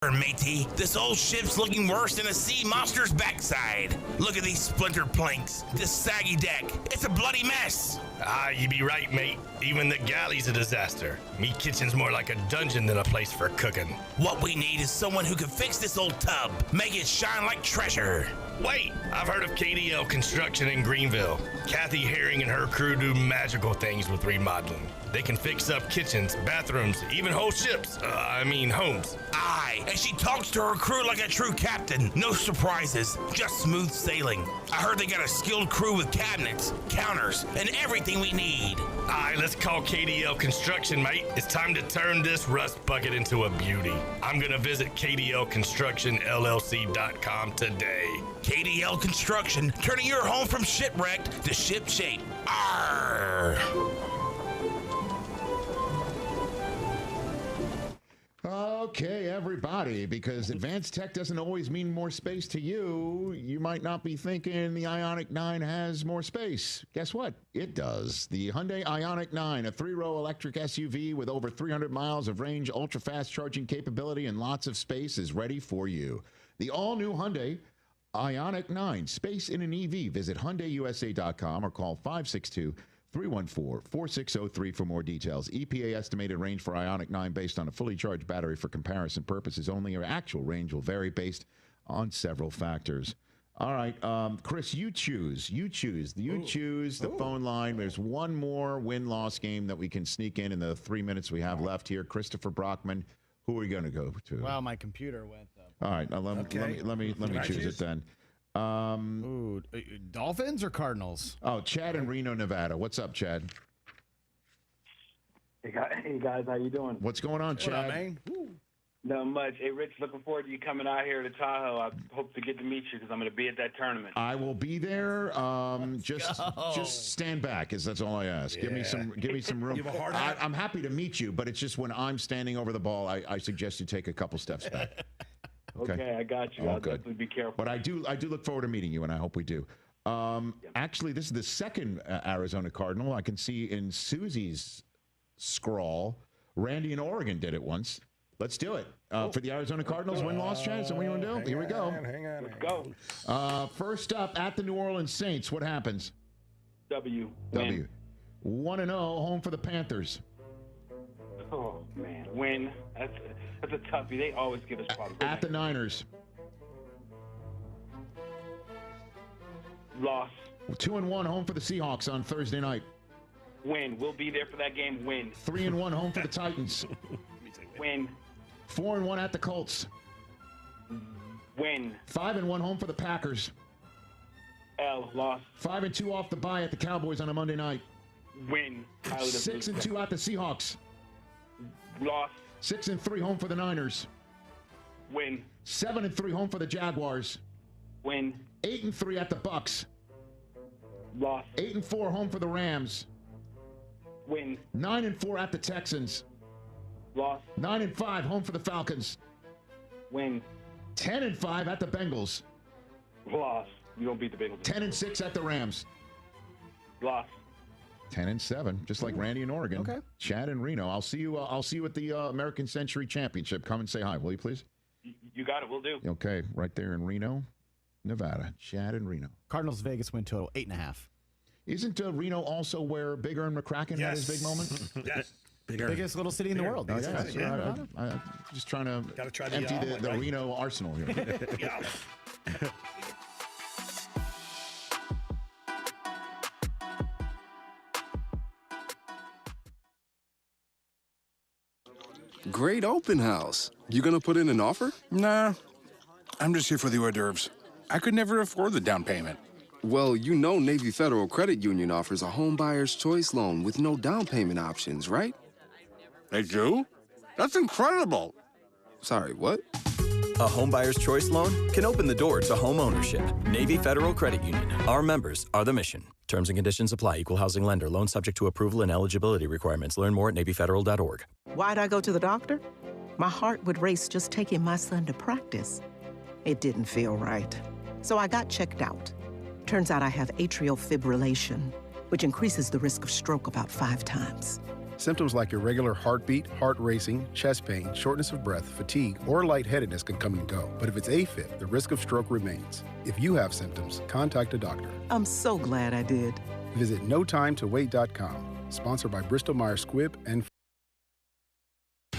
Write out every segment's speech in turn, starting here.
Matey, this old ship's looking worse than a sea monster's backside. Look at these splintered planks, this saggy deck. It's a bloody mess. You be right, mate. Even the galley's a disaster. Me kitchen's more like a dungeon than a place for cooking. What we need is someone who can fix this old tub, make it shine like treasure. Wait, I've heard of KDL Construction in Greenville. Kathy Herring and her crew do magical things with remodeling. They can fix up kitchens, bathrooms, even whole ships. Homes. Aye, and she talks to her crew like a true captain. No surprises, just smooth sailing. I heard they got a skilled crew with cabinets, counters, and everything we need. Aye, let's call KDL Construction, mate. It's time to turn this rust bucket into a beauty. I'm gonna visit KDLConstructionLLC.com today. KDL Construction, turning your home from shipwrecked to shipshape. Arr! Okay, everybody, because advanced tech doesn't always mean more space to you. You might not be thinking the Ioniq 9 has more space. Guess what? It does. The Hyundai Ioniq 9, a 3-row electric SUV with over 300 miles of range, ultra-fast charging capability, and lots of space is ready for you. The all-new Hyundai Ioniq 9, space in an EV. Visit HyundaiUSA.com or call 562-314-4603 for more details. EPA estimated range for Ioniq 9 based on a fully charged battery for comparison purposes only. Your actual range will vary based on several factors. All right, Chris, you choose the phone line. There's one more win-loss game that we can sneak in the 3 minutes we have left here. Christopher Brockman, who are we going to go to? Well, my computer went up. All right, let me choose it then. Dolphins or Cardinals? Oh, Chad in Reno, Nevada. What's up, Chad? Hey guys, how you doing? What's going on, Chad? What up, man? Not much. Hey, Rich, looking forward to you coming out here to Tahoe. I hope to get to meet you because I'm going to be at that tournament. I will be there. Just stand back, that's all I ask. Yeah. Give me some room. You have a hard hat? I'm happy to meet you, but it's just when I'm standing over the ball, I suggest you take a couple steps back. Okay, I got you. I'll definitely be careful. But I do look forward to meeting you, and I hope we do. Actually, this is the second Arizona Cardinal. I can see in Susie's scrawl, Randy in Oregon did it once. Let's do it. For the Arizona Cardinals win-loss chance. What do you want to do? Here we go. Hang on. Let's go. First up, at the New Orleans Saints, what happens? W. 1-0, home for the Panthers. Oh, man. Win. That's a toughie. They always give us problems. At the Niners. Loss. 2-1, home for the Seahawks on Thursday night. Win. We'll be there for that game. Win. 3-1, home for the Titans. Win. 4-1 at the Colts. Win. 5-1, home for the Packers. L. Loss. 5-2 off the bye at the Cowboys on a Monday night. Win. 6-2 at the Seahawks. Loss. 6-3 home for the Niners. Win. 7-3 home for the Jaguars. Win. 8-3 at the Bucks. Loss. 8-4 home for the Rams. Win. 9-4 at the Texans. Loss. 9-5 home for the Falcons. Win. 10-5 at the Bengals. Loss. You don't beat the Bengals. 10-6 at the Rams. Loss. 10-7, just like Randy in Oregon. Okay. Chad in Reno. I'll see you at the American Century Championship. Come and say hi, will you please? You got it. We'll do. Okay, right there in Reno, Nevada. Chad in Reno. Cardinals Vegas win total 8.5. Isn't Reno also where Bigger and McCracken had his big moment? Yes. Biggest little city in the world. I'm just trying to empty the Reno arsenal here. Yeah. Great open house. You gonna put in an offer? Nah, I'm just here for the hors d'oeuvres. I could never afford the down payment. Well, you know Navy Federal Credit Union offers a home buyer's choice loan with no down payment options, right? They do? That's incredible. Sorry, what? A homebuyer's choice loan can open the door to home ownership. Navy Federal Credit Union. Our members are the mission. Terms and conditions apply. Equal housing lender. Loan subject to approval and eligibility requirements. Learn more at NavyFederal.org. Why'd I go to the doctor? My heart would race just taking my son to practice. It didn't feel right. So I got checked out. Turns out I have atrial fibrillation, which increases the risk of stroke about 5 times. Symptoms like irregular heartbeat, heart racing, chest pain, shortness of breath, fatigue, or lightheadedness can come and go. But if it's AFib, the risk of stroke remains. If you have symptoms, contact a doctor. I'm so glad I did. Visit notimetowait.com. Sponsored by Bristol-Myers Squibb and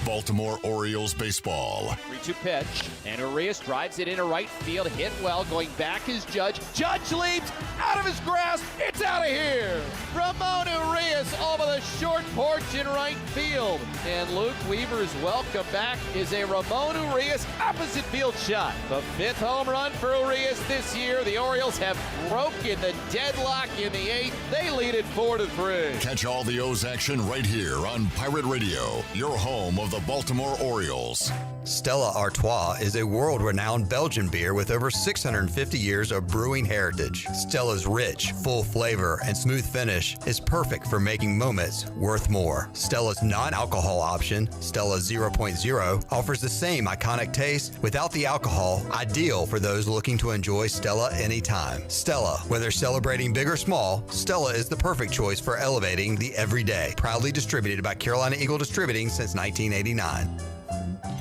Baltimore Orioles baseball. 3-2 pitch, and Urias drives it into right field, hit well, going back is Judge. Judge leaps out of his grasp, it's out of here! Ramon Urias over the short porch in right field. And Luke Weaver's welcome back is a Ramon Urias opposite field shot. The 5th home run for Urias this year. The Orioles have broken the deadlock in the 8th. They lead it 4-3. Catch all the O's action right here on Pirate Radio, your home of the Baltimore Orioles. Stella Artois is a world-renowned Belgian beer with over 650 years of brewing heritage. Stella's rich, full flavor and smooth finish is perfect for making moments worth more. Stella's non-alcohol option, Stella 0.0, offers the same iconic taste without the alcohol, ideal for those looking to enjoy Stella anytime. Stella, whether celebrating big or small, Stella is the perfect choice for elevating the everyday. Proudly distributed by Carolina Eagle Distributing since 1989.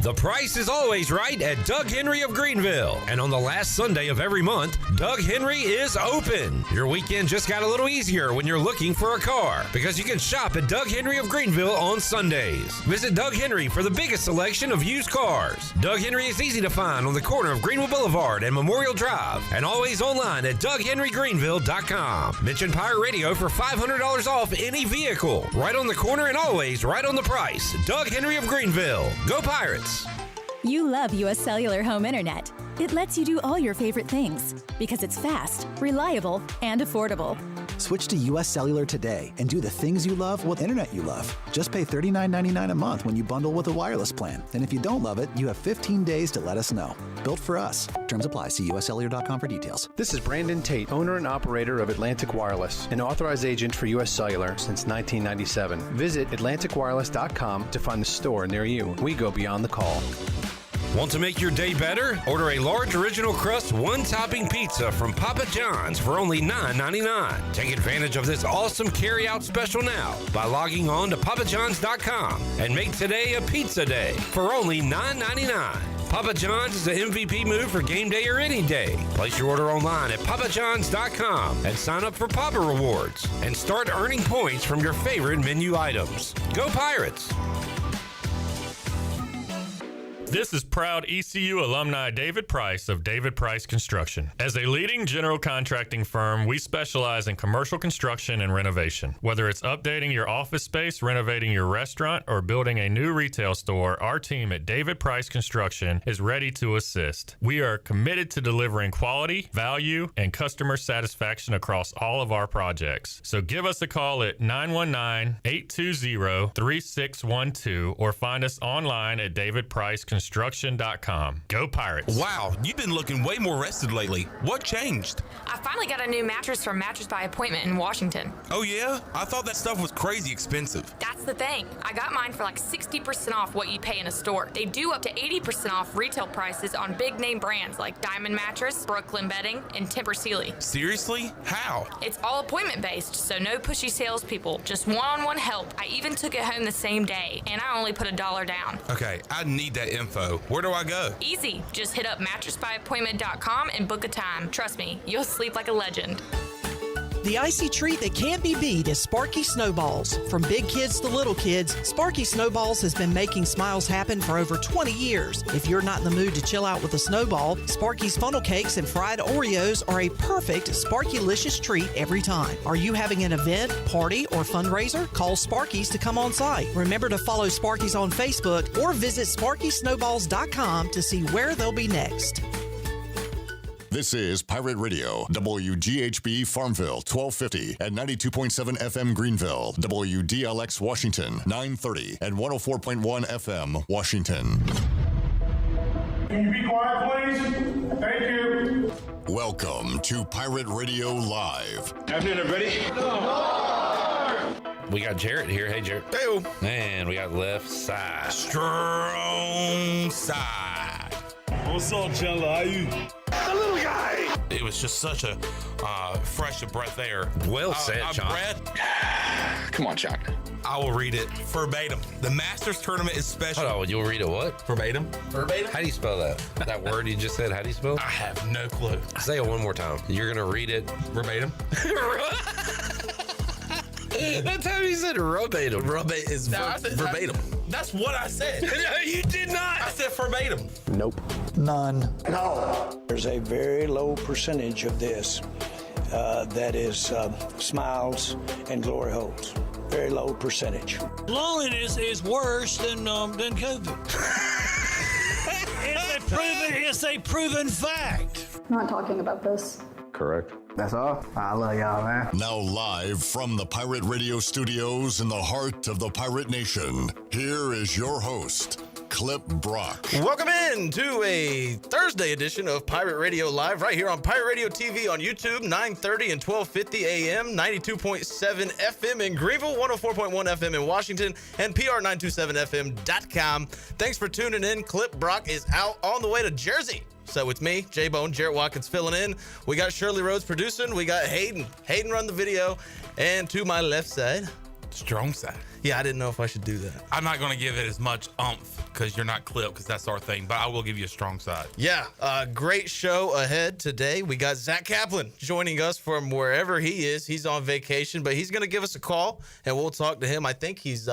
The price is always right at Doug Henry of Greenville. And on the last Sunday of every month, Doug Henry is open. Your weekend just got a little easier when you're looking for a car because you can shop at Doug Henry of Greenville on Sundays. Visit Doug Henry for the biggest selection of used cars. Doug Henry is easy to find on the corner of Greenville Boulevard and Memorial Drive and always online at DougHenryGreenville.com. Mention Pirate Radio for $500 off any vehicle. Right on the corner and always right on the price. Doug Henry of Greenville. Go Pirates! You love U.S. Cellular Home Internet. It lets you do all your favorite things because it's fast, reliable, and affordable. Switch to U.S. Cellular today and do the things you love with internet you love. Just pay $39.99 a month when you bundle with a wireless plan. And if you don't love it, you have 15 days to let us know. Built for us. Terms apply. See uscellular.com for details. This is Brandon Tate, owner and operator of Atlantic Wireless, an authorized agent for U.S. Cellular since 1997. Visit atlanticwireless.com to find the store near you. We go beyond the call. Want to make your day better? Order a large original crust one-topping pizza from Papa John's for only $9.99. Take advantage of this awesome carry-out special now by logging on to papajohns.com and make today a pizza day for only $9.99. Papa John's is an MVP move for game day or any day. Place your order online at papajohns.com and sign up for Papa Rewards and start earning points from your favorite menu items. Go Pirates! This is proud ECU alumni David Price of David Price Construction. As a leading general contracting firm, we specialize in commercial construction and renovation. Whether it's updating your office space, renovating your restaurant, or building a new retail store, our team at David Price Construction is ready to assist. We are committed to delivering quality, value, and customer satisfaction across all of our projects. So give us a call at 919-820-3612 or find us online at davidpriceconstruction.com. Go Pirates. Wow, you've been looking way more rested lately. What changed? I finally got a new mattress from Mattress by Appointment in Washington. Oh yeah? I thought that stuff was crazy expensive. That's the thing. I got mine for like 60% off what you pay in a store. They do up to 80% off retail prices on big name brands like Diamond Mattress, Brooklyn Bedding, and Tempur Sealy. Seriously? How? It's all appointment based, so no pushy salespeople, just one-on-one help. I even took it home the same day, and I only put $1 down. Okay, I need that info. Where do I go? Easy. Just hit up mattressbyappointment.com and book a time. Trust me, you'll sleep like a legend. The icy treat that can't be beat is Sparky Snowballs. From big kids to little kids, Sparky Snowballs has been making smiles happen for over 20 years. If you're not in the mood to chill out with a snowball, Sparky's funnel cakes and fried Oreos are a perfect Sparky-licious treat every time. Are you having an event, party, or fundraiser? Call Sparky's to come on site. Remember to follow Sparky's on Facebook or visit SparkySnowballs.com to see where they'll be next. This is Pirate Radio, WGHB Farmville, 1250 and 92.7 FM Greenville, WDLX Washington, 930 and 104.1 FM Washington. Can you be quiet, please? Thank you. Welcome to Pirate Radio Live. Afternoon, everybody. We got Jarrett here. Hey, Jarrett. Hey, man, we got left side. Strong side. What's up, Chandler? How you? The little guy. It was just such a fresh breath air. Well said, Chuck. Come on, Chuck. I will read it verbatim. The Masters tournament is special. Hold on, you'll read it what? Verbatim? How do you spell that? That word you just said, how do you spell it? I have no clue. Say it one more time. You're going to read it verbatim? That's how you said verbatim. Verbatim is verbatim. That's what I said. No, you did not. I said verbatim. Nope. None. No. There's a very low percentage of this that is smiles and glory holes. Very low percentage. Loneliness is worse than COVID. It's a proven fact. I'm not talking about this. Correct. That's all. I love y'all, man. Now live from the Pirate Radio studios in the heart of the Pirate Nation, here is your host, Clip Brock. Welcome in to a Thursday edition of Pirate Radio Live right here on Pirate Radio TV on YouTube, 9:30 and 12:50 a.m., 92.7 FM in Greenville, 104.1 FM in Washington, and PR927FM.com. Thanks for tuning in. Clip Brock is out on the way to Jersey. So with me, J-Bone, Jarrett Watkins filling in. We got Shirley Rhodes producing. We got Hayden. Hayden run the video. And to my left side, strong side. Yeah, I didn't know if I should do that. I'm not going to give it as much oomph because you're not Clip, because that's our thing, but I will give you a strong side. Yeah, great show ahead today. We got Zach Kaplan joining us from wherever he is. He's on vacation, but he's going to give us a call, and we'll talk to him. I think he's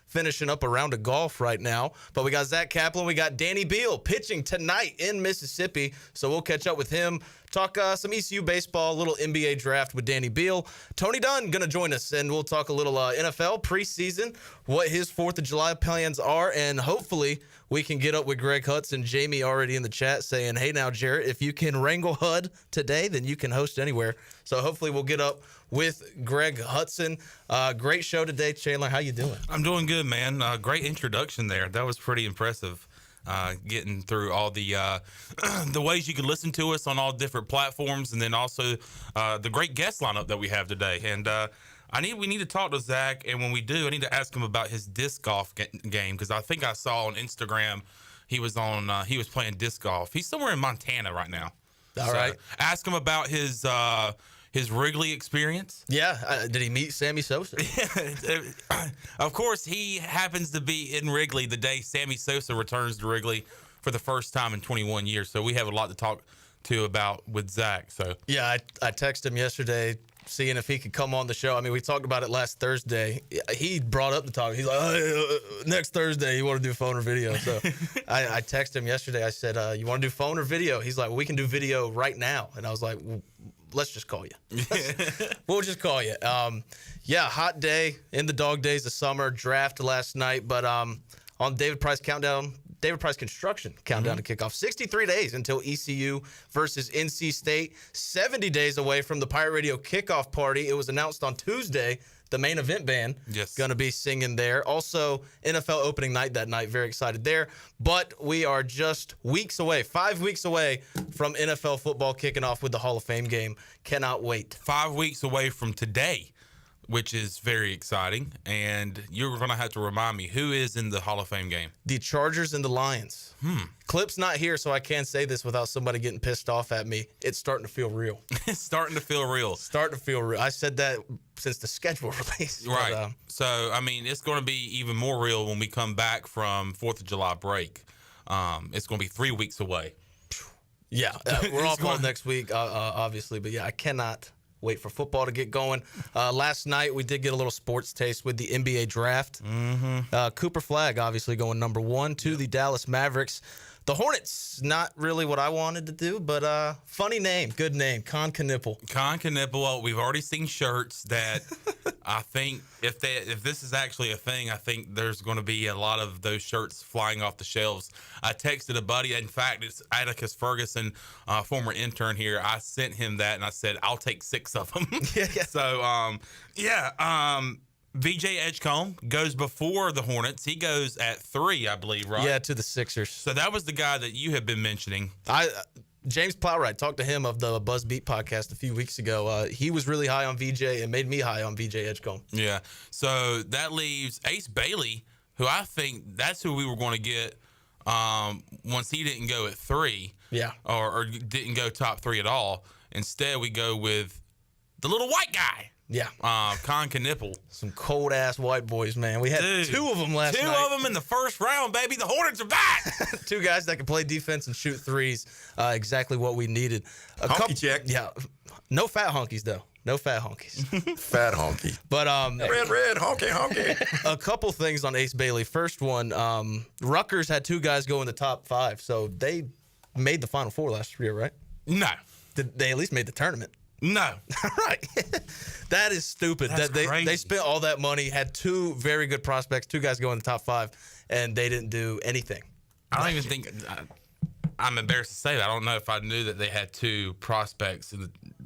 finishing up a round of golf right now. But we got Zach Kaplan. We got Danny Beal pitching tonight in Mississippi. So we'll catch up with him, talk some ECU baseball, a little NBA draft with Danny Beal. Tony Dunn going to join us, and we'll talk a little NFL preseason, what his 4th of July plans are, and hopefully we can get up with Greg Hudson. Jamie already in the chat saying, hey, now, Jarrett, if you can wrangle HUD today, then you can host anywhere. So hopefully we'll get up with Greg Hudson. Great show today. Chandler, how you doing? I'm doing good, man. Great introduction there. That was pretty impressive, getting through all the the ways you can listen to us on all different platforms, and then also the great guest lineup that we have today. And we need to talk to Zach, and when we do, I need to ask him about his disc golf game, because I think I saw on Instagram he was playing disc golf. He's somewhere in Montana right now. All right. Ask him about his Wrigley experience. Yeah. Did he meet Sammy Sosa? Of course, he happens to be in Wrigley the day Sammy Sosa returns to Wrigley for the first time in 21 years. So we have a lot to talk to about with Zach. So yeah, I texted him yesterday, seeing if he could come on the show. I mean, we talked about it last Thursday. He brought up the topic. He's like, next Thursday, you want to do phone or video? So I texted him yesterday. I said, you want to do phone or video? He's like, well, we can do video right now. And I was like, well, let's just call you. We'll just call you. Yeah, hot day in the dog days of summer. Draft last night, but on David Price Construction countdown to kickoff. 63 days until ECU versus NC State. 70 days away from the Pirate Radio kickoff party. It was announced on Tuesday. The main event band going to be singing there. Also, NFL opening night that night. Very excited there. But we are just weeks away, 5 weeks away from NFL football kicking off with the Hall of Fame game. Cannot wait. 5 weeks away from today, which is very exciting. And you're going to have to remind me, who is in the Hall of Fame game? The Chargers and the Lions. Clip's not here, so I can't say this without somebody getting pissed off at me. It's starting to feel real. It's starting to feel real. Starting to feel real. I said that since the schedule release. Right. But, so, I mean, it's going to be even more real when we come back from 4th of July break. It's going to be 3 weeks away. Yeah. We're off all next week, obviously. But, yeah, I cannot wait for football to get going. Last night, we did get a little sports taste with the NBA draft. Cooper Flagg, obviously, going number 1 to the Dallas Mavericks. The Hornets, not really what I wanted to do, but funny name, good name, Con Knipple. Con Knipple. We've already seen shirts that I think if this is actually a thing, I think there's going to be a lot of those shirts flying off the shelves. I texted a buddy. In fact, it's Atticus Ferguson, former intern here. I sent him that, and I said, I'll take 6 of them. So, VJ Edgecombe goes before the Hornets. He goes at 3, I believe, right? Yeah, to the Sixers. So that was the guy that you have been mentioning. James Plowright, talked to him of the Buzz Beat podcast a few weeks ago. He was really high on VJ and made me high on VJ Edgecombe. Yeah. So that leaves Ace Bailey, who I think that's who we were going to get once he didn't go at 3. Yeah. Or didn't go top 3 at all. Instead, we go with the little white guy. Yeah. Con Knipple. Some cold-ass white boys, man. We had two of them last night. Two of them in the first round, baby. The Hornets are back. Two guys that can play defense and shoot threes. Exactly what we needed. Honky check. Yeah. No fat honkies, though. No fat honkies. Fat honky. But red, honky. A couple things on Ace Bailey. First one, Rutgers had two guys go in the top 5, so they made the Final Four last year, right? No. They at least made the tournament. No. Right. That is stupid. That's that they spent all that money, had two very good prospects, two guys go in the top 5, and they didn't do anything. I don't even think I'm embarrassed to say that. I don't know if I knew that they had two prospects.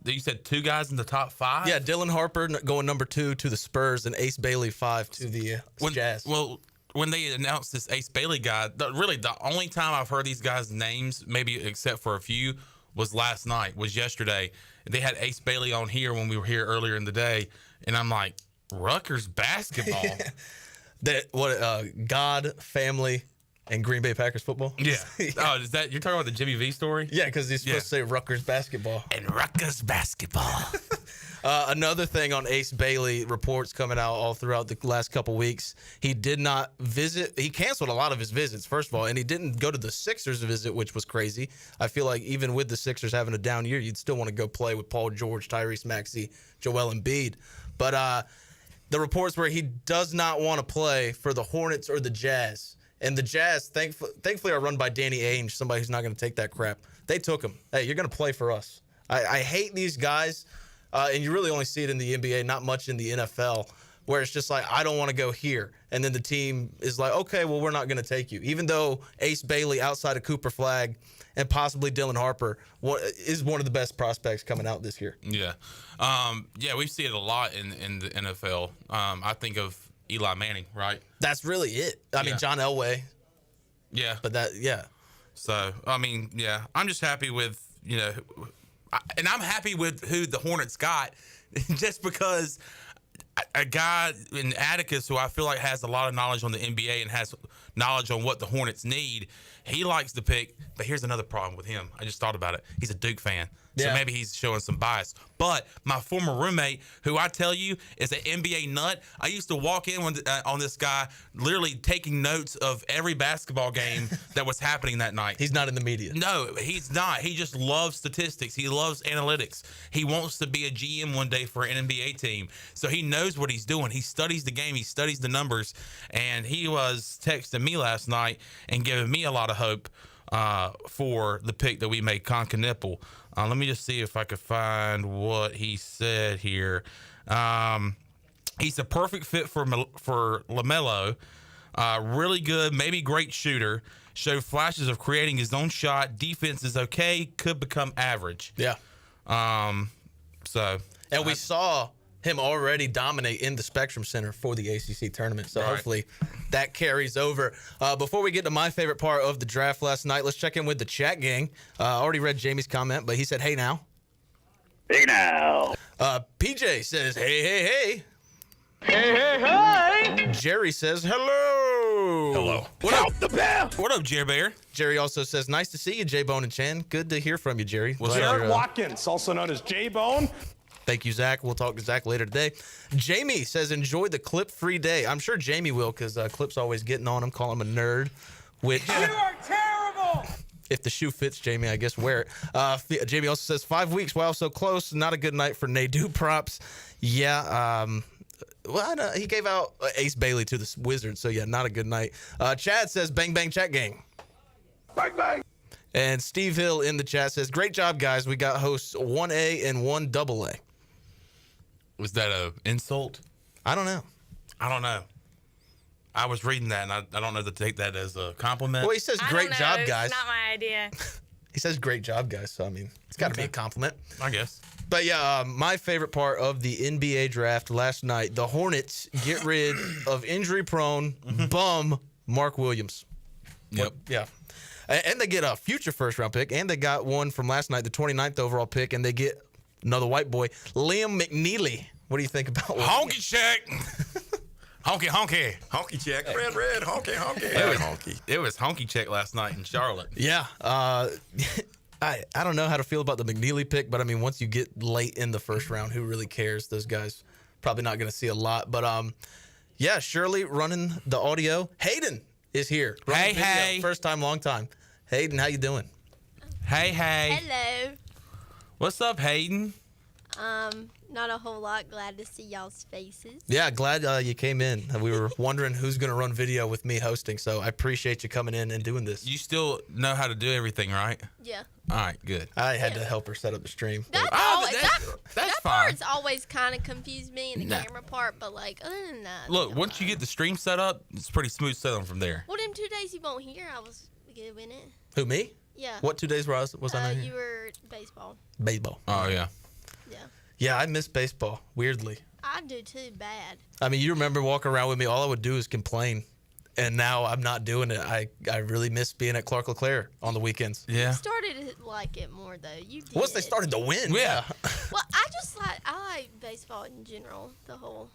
You said two guys in the top 5? Yeah, Dylan Harper going number 2 to the Spurs and Ace Bailey 5 to the Jazz. Well, when they announced this Ace Bailey guy, really the only time I've heard these guys' names, maybe except for a few, was yesterday. They had Ace Bailey on here when we were here earlier in the day, and I'm like, Rutgers basketball. God, family, and Green Bay Packers football? Yeah. Oh, is that you're talking about the Jimmy V story? Yeah, because he's supposed to say Rutgers basketball. And Rutgers basketball. Another thing on Ace Bailey, reports coming out all throughout the last couple weeks. He did not visit. He canceled a lot of his visits, first of all, and he didn't go to the Sixers visit, which was crazy. I feel like even with the Sixers having a down year, you'd still want to go play with Paul George, Tyrese Maxey, Joel Embiid. But the reports were he does not want to play for the Hornets or the Jazz. And the Jazz, thankfully, are run by Danny Ainge, somebody who's not going to take that crap. They took him. Hey, you're going to play for us. I hate these guys, and you really only see it in the NBA, not much in the NFL, where it's just like, I don't want to go here. And then the team is like, okay, well, we're not going to take you. Even though Ace Bailey, outside of Cooper Flagg, and possibly Dylan Harper, is one of the best prospects coming out this year. Yeah. We see it a lot in the NFL. I think of Eli Manning, right? That's really it. I mean, John Elway. Yeah. But So, I mean, yeah. I'm just happy with, and I'm happy with who the Hornets got just because a guy in Atticus who I feel like has a lot of knowledge on the NBA and has knowledge on what the Hornets need, he likes to pick. But here's another problem with him. I just thought about it. He's a Duke fan. So maybe he's showing some bias. But my former roommate, who I tell you is an NBA nut, I used to walk in on this guy literally taking notes of every basketball game that was happening that night. He's not in the media. No, he's not. He just loves statistics. He loves analytics. He wants to be a GM one day for an NBA team. So he knows what he's doing. He studies the game. He studies the numbers. And he was texting me last night and giving me a lot of hope for the pick that we made, Con Knipple. Let me just see if I could find what he said here. He's a perfect fit for LaMelo. Really good, maybe great shooter. Showed flashes of creating his own shot. Defense is okay. Could become average. Yeah. And we saw him already dominate in the Spectrum Center for the ACC tournament. So hopefully that carries over. Before we get to my favorite part of the draft last night, let's check in with the chat gang. I already read Jamie's comment, but he said, hey now. Hey now. PJ says, hey, hey, hey. Hey, hey, hey. Jerry says, hello. Hello. What up? The bell. What up, Jerry Bear? Jerry also says, nice to see you, J-Bone and Chan. Good to hear from you, Jerry. Jared Watkins, also known as J-Bone. Thank you, Zach. We'll talk to Zach later today. Jamie says, enjoy the clip-free day. I'm sure Jamie will, because Clip's always getting on him, calling him a nerd. Which, you are terrible! If the shoe fits, Jamie, I guess wear it. Jamie also says, 5 weeks, wow, so close. Not a good night for Nadeau props. Yeah, he gave out Ace Bailey to the Wizards, so yeah, not a good night. Chad says, bang, bang, chat gang. Bang, bang. And Steve Hill in the chat says, great job, guys. We got hosts 1A and 1AA. Was that an insult? I don't know. I was reading that, and I don't know to take that as a compliment. Well, he says, great job, guys. It's not my idea. He says, great job, guys. So, I mean, it's got to be a compliment. I guess. But, yeah, my favorite part of the NBA draft last night, the Hornets get rid of injury-prone bum Mark Williams. Yep. Yeah. And they get a future first-round pick, and they got one from last night, the 29th overall pick, and they get another white boy, Liam McNeely. What do you think about honky check? honky, honky. Honky check. Red, red, honky, honky. It was honky check last night in Charlotte. Yeah. I don't know how to feel about the McNeely pick, but, I mean, once you get late in the first round, who really cares? Those guys probably not going to see a lot. But yeah, Shirley running the audio. Hayden is here. Hey. First time, long time. Hayden, how you doing? Hey. Hello. What's up, Hayden? Not a whole lot. Glad to see y'all's faces. Yeah, glad you came in. We were wondering who's going to run video with me hosting, so I appreciate you coming in and doing this. You still know how to do everything, right? Yeah. All right, good. I had to help her set up the stream. That's That's that fine. part's always kind of confused me in the camera part, but like other than that. Look, once you get the stream set up, it's pretty smooth sailing from there. Well, them 2 days you won't hear, I was good in it. Who, me? Yeah. What 2 days was I not here? You were baseball. Baseball. Oh, yeah. Yeah. Yeah, I miss baseball, weirdly. I do too, bad. I mean, you remember walking around with me, all I would do is complain. And now I'm not doing it. I really miss being at Clark LeClaire on the weekends. Yeah. You started to like it more, though. You did. Once they started to win. Yeah. Well, I like baseball in general, the whole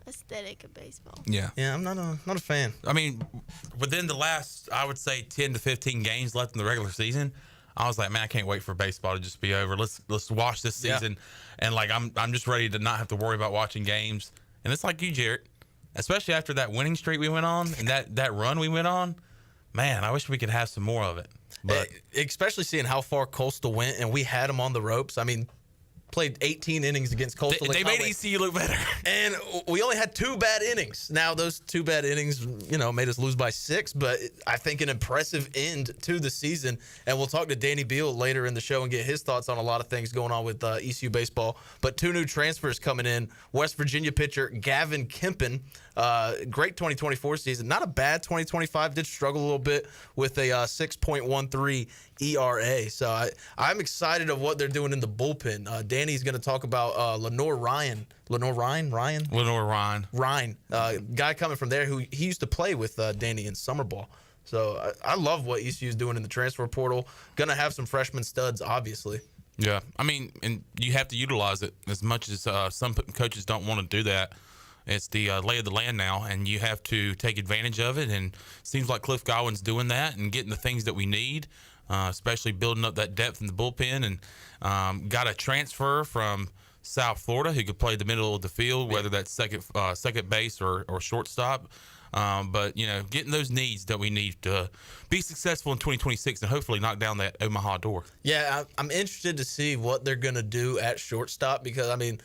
aesthetic of baseball. Yeah. Yeah, I'm not a fan. I mean, within the last, I would say, 10 to 15 games left in the regular season, I was like, man, I can't wait for baseball to just be over. Let's watch this season. And like I'm just ready to not have to worry about watching games. And it's like you, Jarrett, especially after that winning streak we went on and that run we went on. Man, I wish we could have some more of it. But especially seeing how far Coastal went, and we had them on the ropes. I mean, played 18 innings against Coastal. They made ECU look better. And we only had 2 bad innings. Now, those 2 bad innings, made us lose by 6, but I think an impressive end to the season. And we'll talk to Danny Beal later in the show and get his thoughts on a lot of things going on with ECU baseball. But 2 new transfers coming in. West Virginia pitcher Gavin Kempen. Great 2024 season. Not a bad 2025. Did struggle a little bit with a 6.13 ERA. So I'm excited of what they're doing in the bullpen. Danny's going to talk about Lenore Ryan. Guy coming from there who he used to play with Danny in summer ball. So I love what ECU's doing in the transfer portal. Going to have some freshman studs, obviously. Yeah. I mean, and you have to utilize it as much as some coaches don't want to do that. It's the lay of the land now, and you have to take advantage of it. And it seems like Cliff Godwin's doing that and getting the things that we need, especially building up that depth in the bullpen. And got a transfer from South Florida who could play the middle of the field, whether that's second base or shortstop. But, getting those needs that we need to be successful in 2026 and hopefully knock down that Omaha door. Yeah, I'm interested to see what they're going to do at shortstop because, I mean,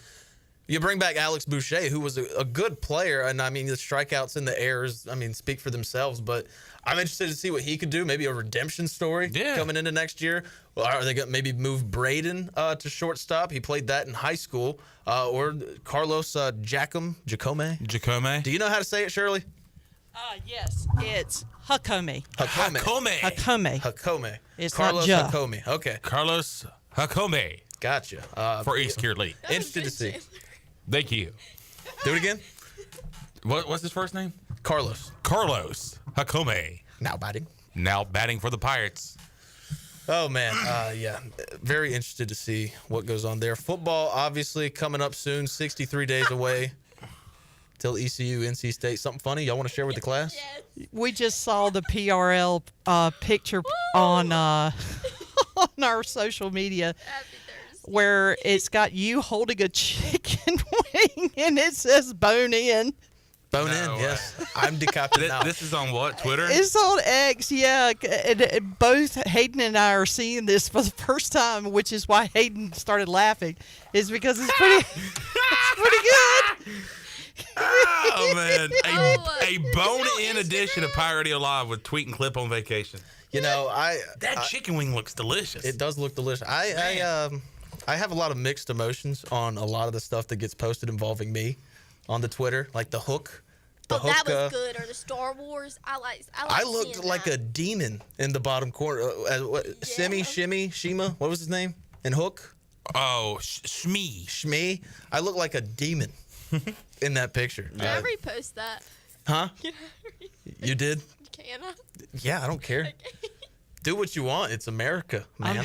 you bring back Alex Boucher, who was a good player, and, I mean, the strikeouts and the errors, speak for themselves. But I'm interested to see what he could do, maybe a redemption story coming into next year. Well, are they going to maybe move Braden to shortstop? He played that in high school. Or Carlos Jacome. Do you know how to say it, Shirley? Yes, it's Hakome. Hakome. It's Carlos not Hakome. Okay. Carlos Hakome. Gotcha. For East Gear League. Interested to see. Thank you. Do it again. What's his first name? Carlos Hakome. Now batting for the Pirates. Oh, man. Yeah. Very interested to see what goes on there. Football, obviously, coming up soon. 63 days away till ECU, NC State. Something funny y'all want to share with the class? We just saw the PRL picture on on our social media where it's got you holding a chicken wing and it says bone in. Bone in, yes. I'm decapitated now. This is on what, Twitter? It's on X, yeah. And both Hayden and I are seeing this for the first time, which is why Hayden started laughing, is because it's pretty good. Oh, man. A bone-in edition of Pirate Radio Live with Tweet and Clip on vacation. That chicken wing looks delicious. It does look delicious. I have a lot of mixed emotions on a lot of the stuff that gets posted involving me on the Twitter, like the hook. That was good. Or the Star Wars. I looked like a demon in the bottom corner. Shima. What was his name? And Hook? Oh, Shmee. I look like a demon in that picture. Can I repost that? Huh? You did? Can I? Yeah, I don't care. Do what you want. It's America, man.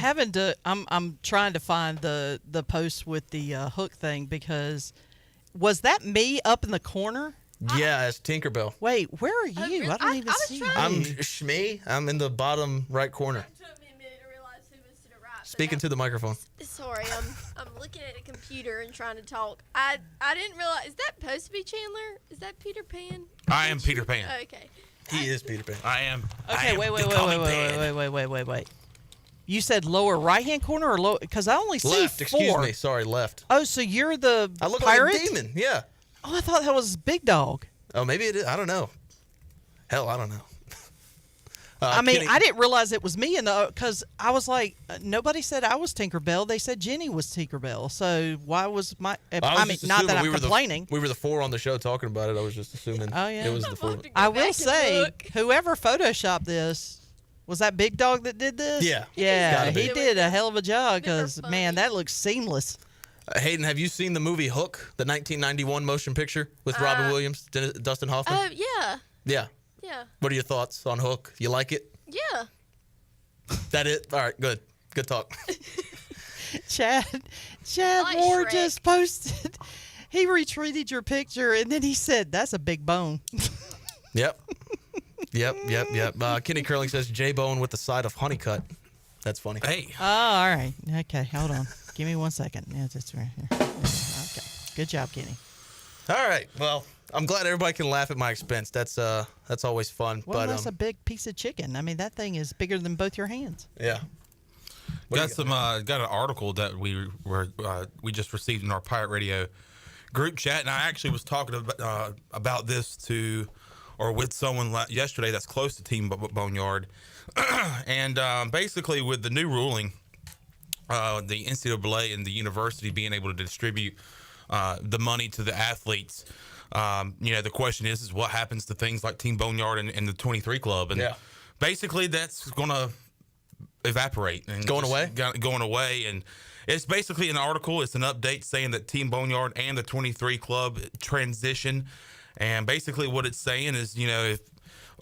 I'm trying to find the post with the hook thing because was that me up in the corner? Yeah, it's Tinkerbell. Wait, where are you? Really? I don't even see you. I'm Shmee. I'm in the bottom right corner. It took me a minute to realize who was to the right. Speaking to the microphone. Sorry, I'm looking looking at a computer and trying to talk. I didn't realize. Is that supposed to be Chandler? Is that Peter Pan? I am Peter Pan. Okay. He is Peter Pan. I am. Okay, wait. You said lower right-hand corner or low? Because I only see Left. 4. Excuse me. Sorry, left. Oh, so you're the I look pirate? like a demon. Yeah. Oh, I thought that was Big Dog. Oh, maybe it is. I don't know. Hell, I don't know. I mean, Kenny, I didn't realize it was me, because I was like, nobody said I was Tinkerbell. They said Jenny was Tinkerbell. So why was my? I mean, not that I'm complaining. We were the 4 on the show talking about it. I was just assuming. Oh yeah. It was the 4. I will say, whoever photoshopped this. Was that Big Dog that did this? Yeah. Yeah, he did a hell of a job because, man, that looks seamless. Hayden, have you seen the movie Hook, the 1991 motion picture with Robin Williams, Dustin Hoffman? Yeah. Yeah. Yeah. What are your thoughts on Hook? You like it? Yeah. That it? All right, good. Good talk. Chad like Moore Shrek. just posted. He retweeted your picture, and then he said, that's a big bone. Yep. Kenny Curling says J-Bone with the side of Honeycut. That's funny. Hey. Oh, all right. Okay, hold on. Give me 1 second. Yeah, that's right here. Okay. Good job, Kenny. All right. Well, I'm glad everybody can laugh at my expense. That's always fun. Well, but that's a big piece of chicken. I mean, that thing is bigger than both your hands. Yeah. Got an article that we just received in our Pirate Radio group chat, and I actually was talking about this with someone yesterday that's close to Team Boneyard, and basically with the new ruling, the NCAA and the university being able to distribute the money to the athletes. The question is what happens to things like Team Boneyard and the 23 Club, and basically that's going to evaporate and going away. And it's basically an article. It's an update saying that Team Boneyard and the 23 Club transition. And basically what it's saying is, if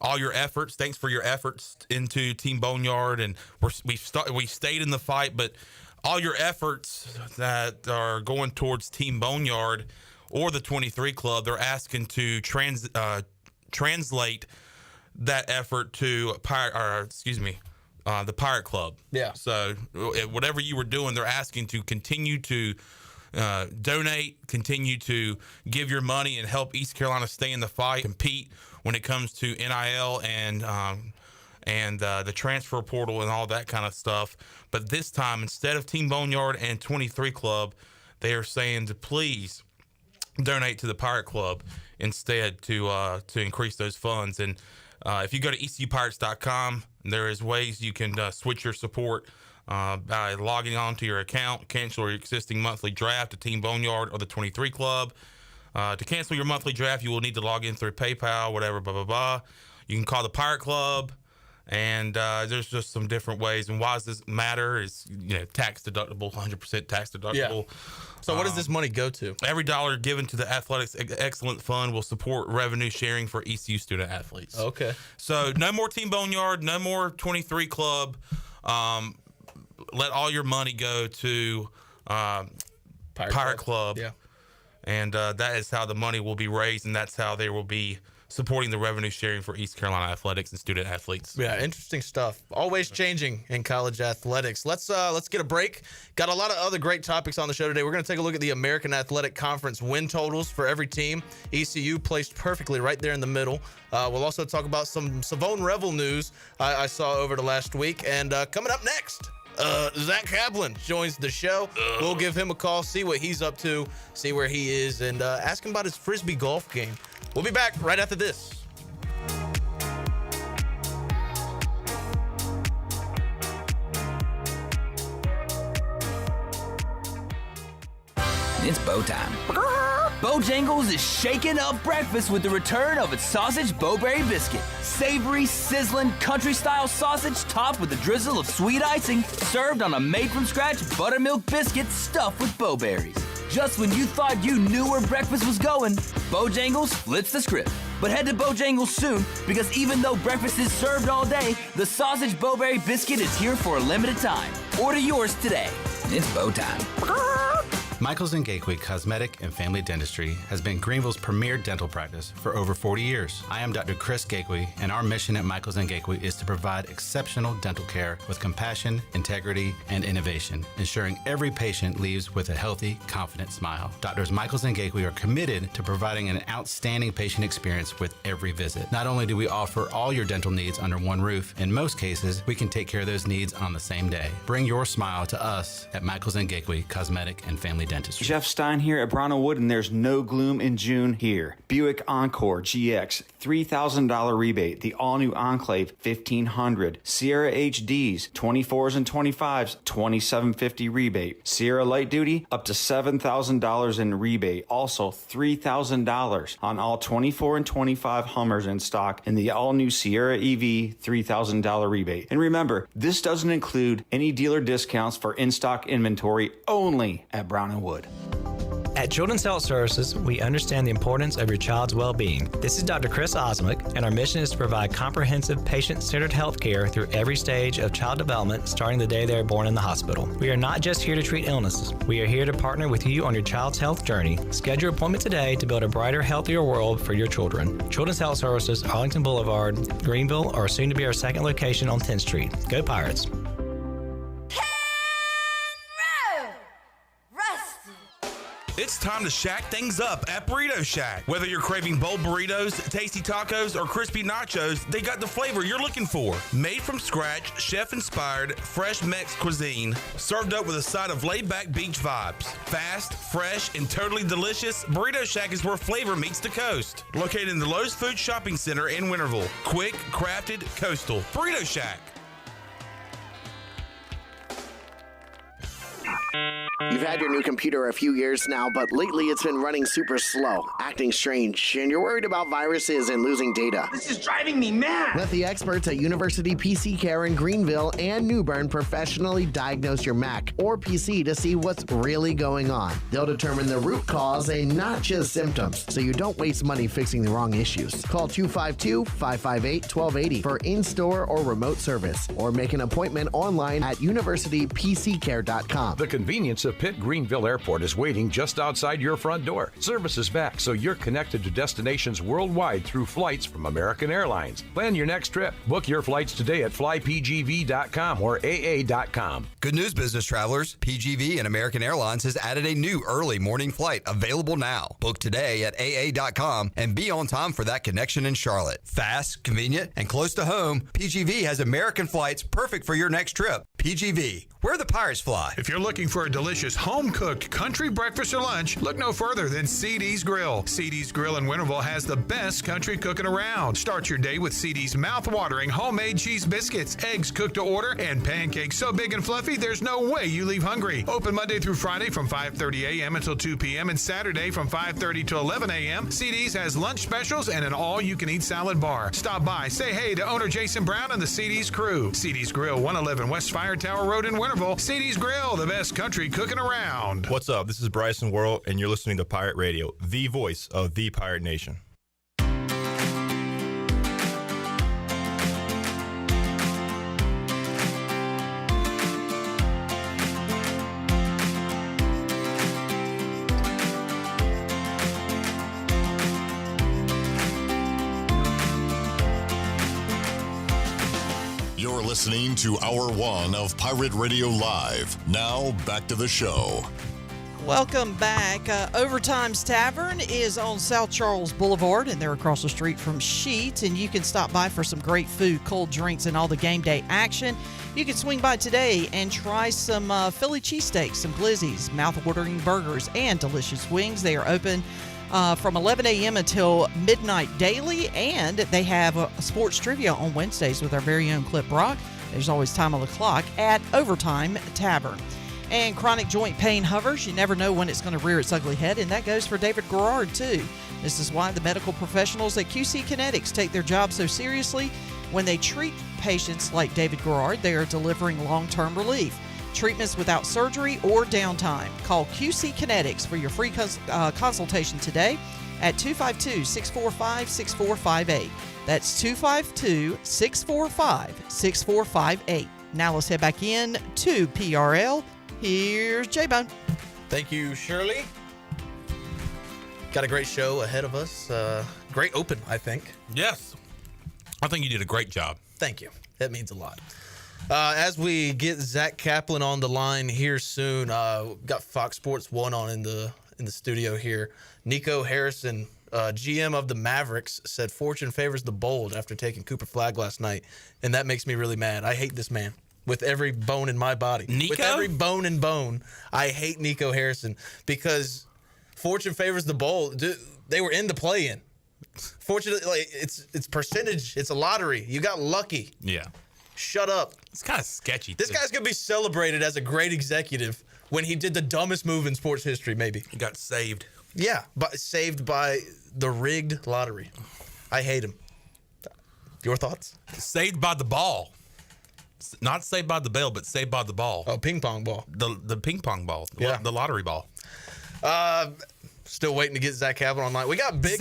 all your efforts, thanks for your efforts into Team Boneyard, and we stayed in the fight, but all your efforts that are going towards Team Boneyard or the 23 Club, they're asking to translate that effort to the Pirate Club. Yeah. So whatever you were doing, they're asking to continue to donate, continue to give your money and help East Carolina stay in the fight, compete when it comes to NIL and the transfer portal and all that kind of stuff. But this time, instead of Team Boneyard and 23 Club, they are saying to please donate to the Pirate Club instead to increase those funds. And if you go to ECUPirates.com, there is ways you can switch your support by logging on to your account, cancel your existing monthly draft to Team Boneyard or the 23 Club. To cancel your monthly draft, you will need to log in through PayPal, whatever, blah, blah, blah. You can call the Pirate Club, and there's just some different ways. And why does this matter? It's tax deductible, 100% tax deductible. Yeah. So what does this money go to? Every dollar given to the Athletics Excellence Fund will support revenue sharing for ECU student athletes. Okay. So no more Team Boneyard, no more 23 Club. Let all your money go to Pirate Club. Yeah. And that is how the money will be raised, and that's how they will be supporting the revenue sharing for East Carolina athletics and student athletes. Yeah, interesting stuff. Always changing in college athletics. Let's get a break. Got a lot of other great topics on the show today. We're going to take a look at the American Athletic Conference win totals for every team. ECU placed perfectly right there in the middle. We'll also talk about some Savone Revel news I saw over the last week. And coming up next, Zach Kaplan joins the show. We'll give him a call, see what he's up to, see where he is, and ask him about his Frisbee golf game. We'll be back right after this. It's bow time. Bojangles is shaking up breakfast with the return of its sausage Bowberry biscuit. Savory, sizzling, country-style sausage topped with a drizzle of sweet icing, served on a made-from-scratch buttermilk biscuit stuffed with bowberries. Just when you thought you knew where breakfast was going, Bojangles flips the script. But head to Bojangles soon, because even though breakfast is served all day, the sausage Bowberry biscuit is here for a limited time. Order yours today. It's bow time. Michaels & Gateway Cosmetic and Family Dentistry has been Greenville's premier dental practice for over 40 years. I am Dr. Chris Gateway, and our mission at Michaels & Gateway is to provide exceptional dental care with compassion, integrity, and innovation, ensuring every patient leaves with a healthy, confident smile. Doctors Michaels & Gateway are committed to providing an outstanding patient experience with every visit. Not only do we offer all your dental needs under one roof, in most cases, we can take care of those needs on the same day. Bring your smile to us at Michaels & Gateway Cosmetic and Family Dentistry. Jeff Stein here at Brown & Wood, and there's no gloom in June here. Buick Encore GX, $3,000 rebate. The all-new Enclave, $1,500. Sierra HDs, 24s and 25s, $2,750 rebate. Sierra Light Duty, up to $7,000 in rebate. Also, $3,000 on all 24 and 25 Hummers in stock, and the all-new Sierra EV, $3,000 rebate. And remember, this doesn't include any dealer discounts for in-stock inventory, only at Brown & Wood. At Children's Health Services, we understand the importance of your child's well-being. This is Dr. Chris Osmick, and our mission is to provide comprehensive, patient-centered health care through every stage of child development, starting the day they are born in the hospital. We are not just here to treat illnesses. We are here to partner with you on your child's health journey. Schedule your appointment today to build a brighter, healthier world for your children. Children's Health Services, Arlington Boulevard, Greenville, or soon to be our second location on 10th Street. Go Pirates! It's time to shack things up at Burrito Shack. Whether you're craving bold burritos, tasty tacos, or crispy nachos, they got the flavor you're looking for. Made from scratch, chef-inspired, fresh Mex cuisine, served up with a side of laid-back beach vibes. Fast, fresh, and totally delicious, Burrito Shack is where flavor meets the coast. Located in the Lowe's Food Shopping Center in Winterville. Quick, crafted, coastal. Burrito Shack. You've had your new computer a few years now, but lately it's been running super slow, acting strange, and you're worried about viruses and losing data. This is driving me mad! Let the experts at University PC Care in Greenville and New Bern professionally diagnose your Mac or PC to see what's really going on. They'll determine the root cause and not just symptoms, so you don't waste money fixing the wrong issues. Call 252-558-1280 for in-store or remote service, or make an appointment online at universitypccare.com. The convenience of Pitt Greenville Airport is waiting just outside your front door. Service is back, so you're connected to destinations worldwide through flights from American Airlines. Plan your next trip. Book your flights today at flypgv.com or aa.com. Good news, business travelers. PGV and American Airlines has added a new early morning flight available now. Book today at aa.com and be on time for that connection in Charlotte. Fast, convenient, and close to home, PGV has American flights perfect for your next trip. PGV, where the Pirates fly. If you're looking for a delicious home-cooked country breakfast or lunch, look no further than CD's Grill. CD's Grill in Winterville has the best country cooking around. Start your day with CD's mouth-watering homemade cheese biscuits, eggs cooked to order, and pancakes so big and fluffy there's no way you leave hungry. Open Monday through Friday from 5:30 a.m. until 2 p.m. and Saturday from 5:30 to 11 a.m. CD's has lunch specials and an all-you-can-eat salad bar. Stop by, say hey to owner Jason Brown and the CD's crew. CD's Grill, 111 West Fire Tower Road in Winterville. CD's Grill, the best country cooking around. What's up? This is Bryson Worrell, and you're listening to Pirate Radio, the voice of the Pirate Nation. You're listening to Hour 1 of Pirate Radio Live. Now, back to the show. Welcome back. Overtime's Tavern is on South Charles Boulevard, and they're across the street from Sheetz, and you can stop by for some great food, cold drinks, and all the game day action. You can swing by today and try some Philly cheesesteaks, some glizzies, mouth-watering burgers, and delicious wings. They are open from 11 a.m. until midnight daily, and they have sports trivia on Wednesdays with our very own Clip Brock. There's always time on the clock at Overtime Tavern. And chronic joint pain hovers. You never know when it's going to rear its ugly head, and that goes for David Garrard, too. This is why the medical professionals at QC Kinetics take their job so seriously. When they treat patients like David Garrard, they are delivering long-term relief. Treatments without surgery or downtime. Call QC Kinetics for your free consultation today at 252-645-6458. That's 252-645-6458. Now let's head back in to PRL. Here's J-Bone. Thank you, Shirley. Got a great show ahead of us. Great open, I think. Yes. I think you did a great job. Thank you. That means a lot. As we get Zach Kaplan on the line here soon, got Fox Sports 1 on in the studio here. Nico Harrison, GM of the Mavericks, said fortune favors the bold after taking Cooper Flagg last night, and that makes me really mad. I hate this man with every bone in my body. Nico? With every bone and bone, I hate Nico Harrison because fortune favors the bold. They were in the play-in. Fortunately, it's percentage. It's a lottery. You got lucky. Yeah. Shut up. It's kind of sketchy. This guy's going to be celebrated as a great executive when he did the dumbest move in sports history, maybe. He got saved. Yeah, but saved by the rigged lottery. I hate him. Your thoughts? Saved by the ball. Not saved by the bell, but saved by the ball. Oh, ping pong ball. The ping pong ball. Yeah. The lottery ball. Still waiting to get Zach Kaplan online. We got big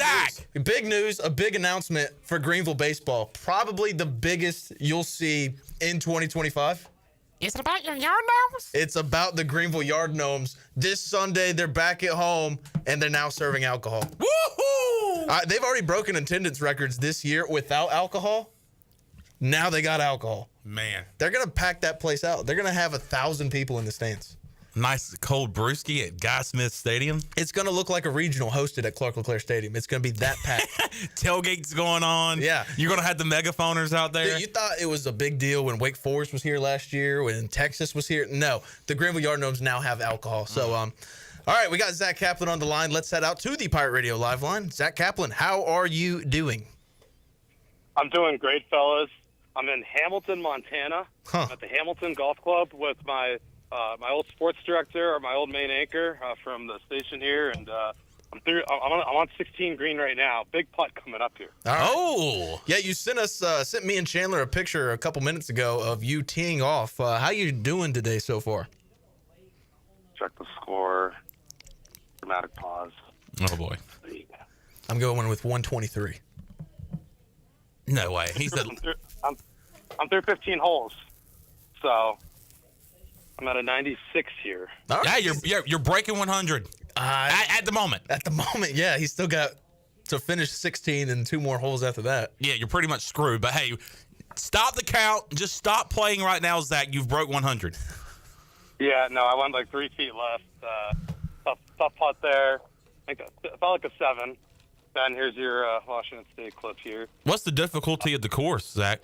news, a big announcement for Greenville baseball. Probably the biggest you'll see in 2025. Is it about your yard gnomes? It's about the Greenville Yard Gnomes. This Sunday, they're back at home, and they're now serving alcohol. Woohoo! They've already broken attendance records this year without alcohol. Now they got alcohol. Man. They're going to pack that place out. They're going to have 1,000 people in the stands. Nice cold brewski at Guy Smith Stadium. It's going to look like a regional hosted at Clark LeClaire Stadium. It's going to be that packed. Tailgates going on. Yeah. You're going to have the megaphoners out there. Dude, you thought it was a big deal when Wake Forest was here last year, when Texas was here. No, the Greenville Yard Gnomes now have alcohol. So, all right, we got Zach Kaplan on the line. Let's head out to the Pirate Radio Live line. Zach Kaplan, how are you doing? I'm doing great, fellas. I'm in Hamilton, Montana. I'm at the Hamilton Golf Club with my old sports director, or my old main anchor from the station here, and I'm on 16 green right now. Big putt coming up here. All right. Oh, yeah! You sent me and Chandler a picture a couple minutes ago of you teeing off. How you doing today so far? Check the score. Dramatic pause. Oh boy. I'm going with 123. No way. He said I'm through 15 holes, so I'm at a 96 here. Right. Yeah, you're breaking 100 at the moment. At the moment, yeah. He's still got to finish 16 and 2 more holes after that. Yeah, you're pretty much screwed. But hey, stop the count. Just stop playing right now, Zach. You've broke 100. Yeah, no, I went like 3 feet left. Tough putt there. I think it felt like a 7. Ben, here's your Washington State clip here. What's the difficulty of the course, Zach?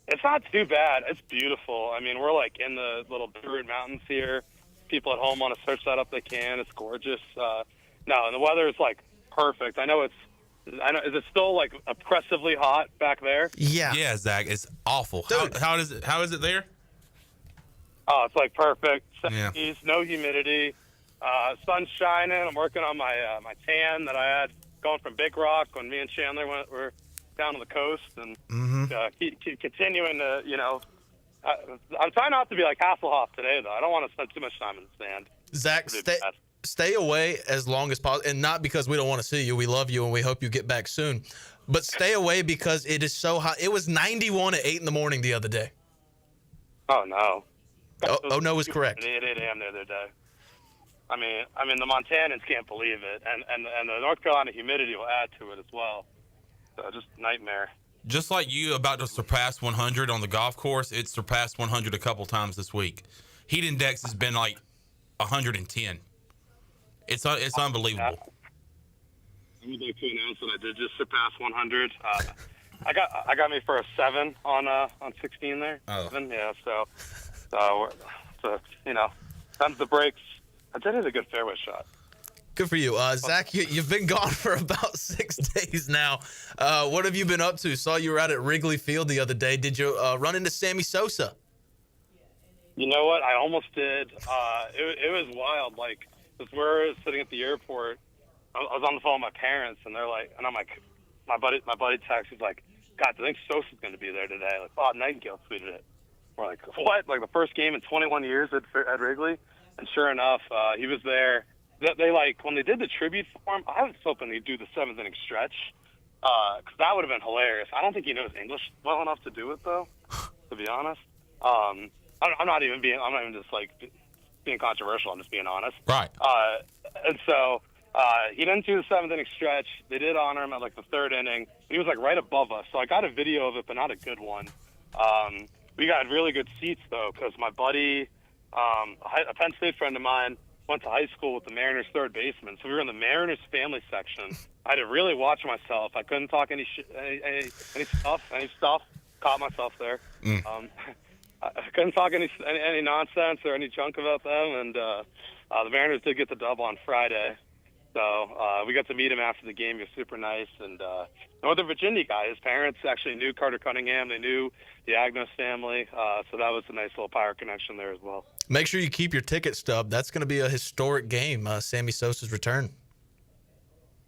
It's not too bad. It's beautiful. I mean, we're like in the little Blue Ridge Mountains here. People at home want to search that up. They can. It's gorgeous. No, and the weather is like perfect. I know. Is it still like oppressively hot back there? Yeah. Yeah, Zach. It's awful. How is it there? Oh, it's like perfect. Yeah. 70s, no humidity. Sun's shining. I'm working on my tan that I had going from Big Rock when me and Chandler were down on the coast, and keep continuing to, I'm trying not to be like Hasselhoff today, though. I don't want to spend too much time in the stand. Zach, stay away as long as possible, and not because we don't want to see you. We love you, and we hope you get back soon. But stay away because it is so hot. It was 91 at 8 in the morning the other day. Oh, no. Oh no is correct. At 8 a.m. the other day. I mean, the Montanans can't believe it, and the North Carolina humidity will add to it as well. So just nightmare. Just like you about to surpass 100 on the golf course, it surpassed 100 a couple times this week. Heat index has been like 110. It's unbelievable. I would like to announce that I did just surpass 100. I got me for a 7 on 16 there. Oh. 7, yeah. So times the breaks. I did hit a good fairway shot. Good for you. Zach, you've been gone for about 6 days now. What have you been up to? Saw you were out at Wrigley Field the other day. Did you run into Sammy Sosa? You know what? I almost did. It was wild. Like, because we're sitting at the airport. I was on the phone with my parents, and they're like, and I'm like, my buddy texts. He's like, God, I think Sosa's going to be there today. Like, Bob Nightingale tweeted it. We're like, what? Like the first game in 21 years at Wrigley? And sure enough, he was there. They like when they did the tribute for him. I was hoping they'd do the 7th inning stretch because that would have been hilarious. I don't think he knows English well enough to do it though. To be honest, I'm not even just like being controversial. I'm just being honest. Right. And so he didn't do the 7th inning stretch. They did honor him at like the 3rd inning. He was like right above us, so I got a video of it, but not a good one. We got really good seats though, because my buddy, a Penn State friend of mine, went to high school with the Mariners third baseman, so we were in the Mariners family section. I had to really watch myself. I couldn't talk any stuff. Caught myself there. I couldn't talk any nonsense or any junk about them, and the Mariners did get the dub on Friday. So we got to meet him after the game. He was super nice. And Northern Virginia guy, his parents actually knew Carter Cunningham. They knew the Agnos family. So that was a nice little Pirate connection there as well. Make sure you keep your ticket stub. That's going to be a historic game, Sammy Sosa's return.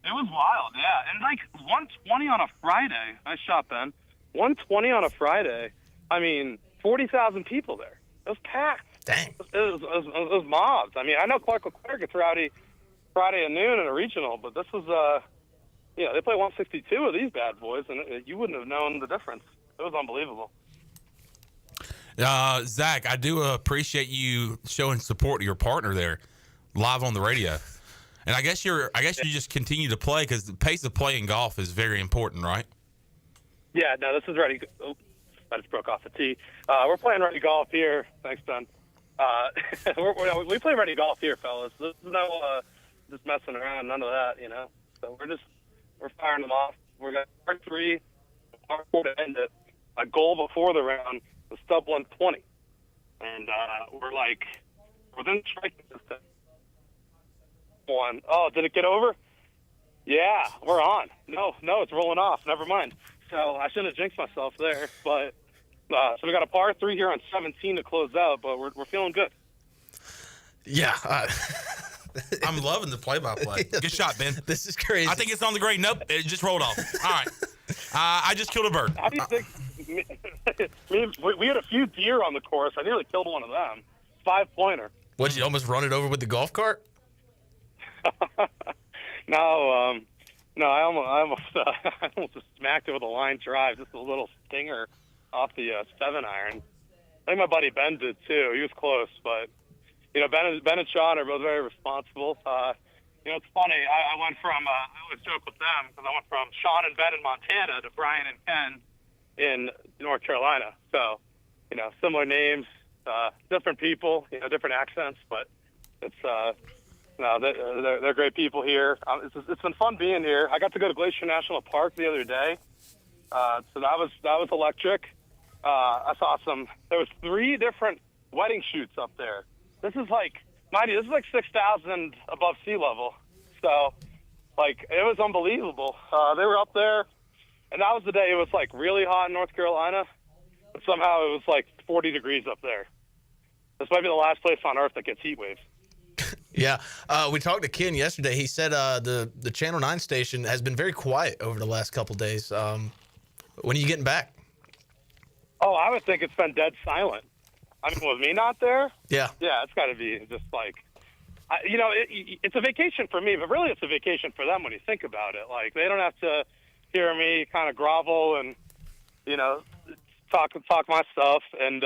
It was wild, yeah. And like 120 on a Friday. Nice shot, Ben. 120 on a Friday. I mean, 40,000 people there. It was packed. Dang. It was mobs. I mean, I know Clark LeClaire gets rowdy Friday at noon in a regional, but this was, they play 162 of these bad boys, and you wouldn't have known the difference. It was unbelievable. Zach, I do appreciate you showing support to your partner there, live on the radio. And I guess you just continue to play because the pace of playing golf is very important, right? Yeah, no, this is ready. Oh, I just broke off the tee. We're playing ready golf here. Thanks, Dunn. We play ready golf here, fellas. There's no just messing around, none of that, So we're firing them off. We're got par 3, par 4 to end it. A goal before the round was sub 120, and we're like within striking distance. One. Oh, did it get over? Yeah, we're on. No, it's rolling off. Never mind. So I shouldn't have jinxed myself there, but so we got a par 3 here on 17 to close out, but we're feeling good. Yeah. I'm loving the play-by-play. Good shot, Ben. This is crazy. I think it's on the green. Nope, it just rolled off. All right. I just killed a bird. How do you think? We had a few deer on the course. I nearly killed one of them. 5-pointer. What, you almost run it over with the golf cart? No, I almost just smacked it with a line drive, just a little stinger off the 7-iron. I think my buddy Ben did too. He was close, but Ben and Sean are both very responsible. It's funny. I went from I always joke with them because I went from Sean and Ben in Montana to Brian and Ken in North Carolina. So, similar names, different people, different accents, but it's no, they're great people here. It's been fun being here. I got to go to Glacier National Park the other day, so that was electric. I saw there was 3 different wedding shoots up there. This is like 6,000 above sea level. So, it was unbelievable. They were up there, and that was the day it was really hot in North Carolina, but somehow it was 40 degrees up there. This might be the last place on earth that gets heat waves. Yeah, we talked to Ken yesterday. He said the Channel 9 station has been very quiet over the last couple of days. When are you getting back? Oh, I would think it's been dead silent. I mean, with me not there? Yeah. Yeah, it's got to be just it's a vacation for me, but really it's a vacation for them when you think about it. They don't have to hear me kind of grovel and, talk my stuff. And,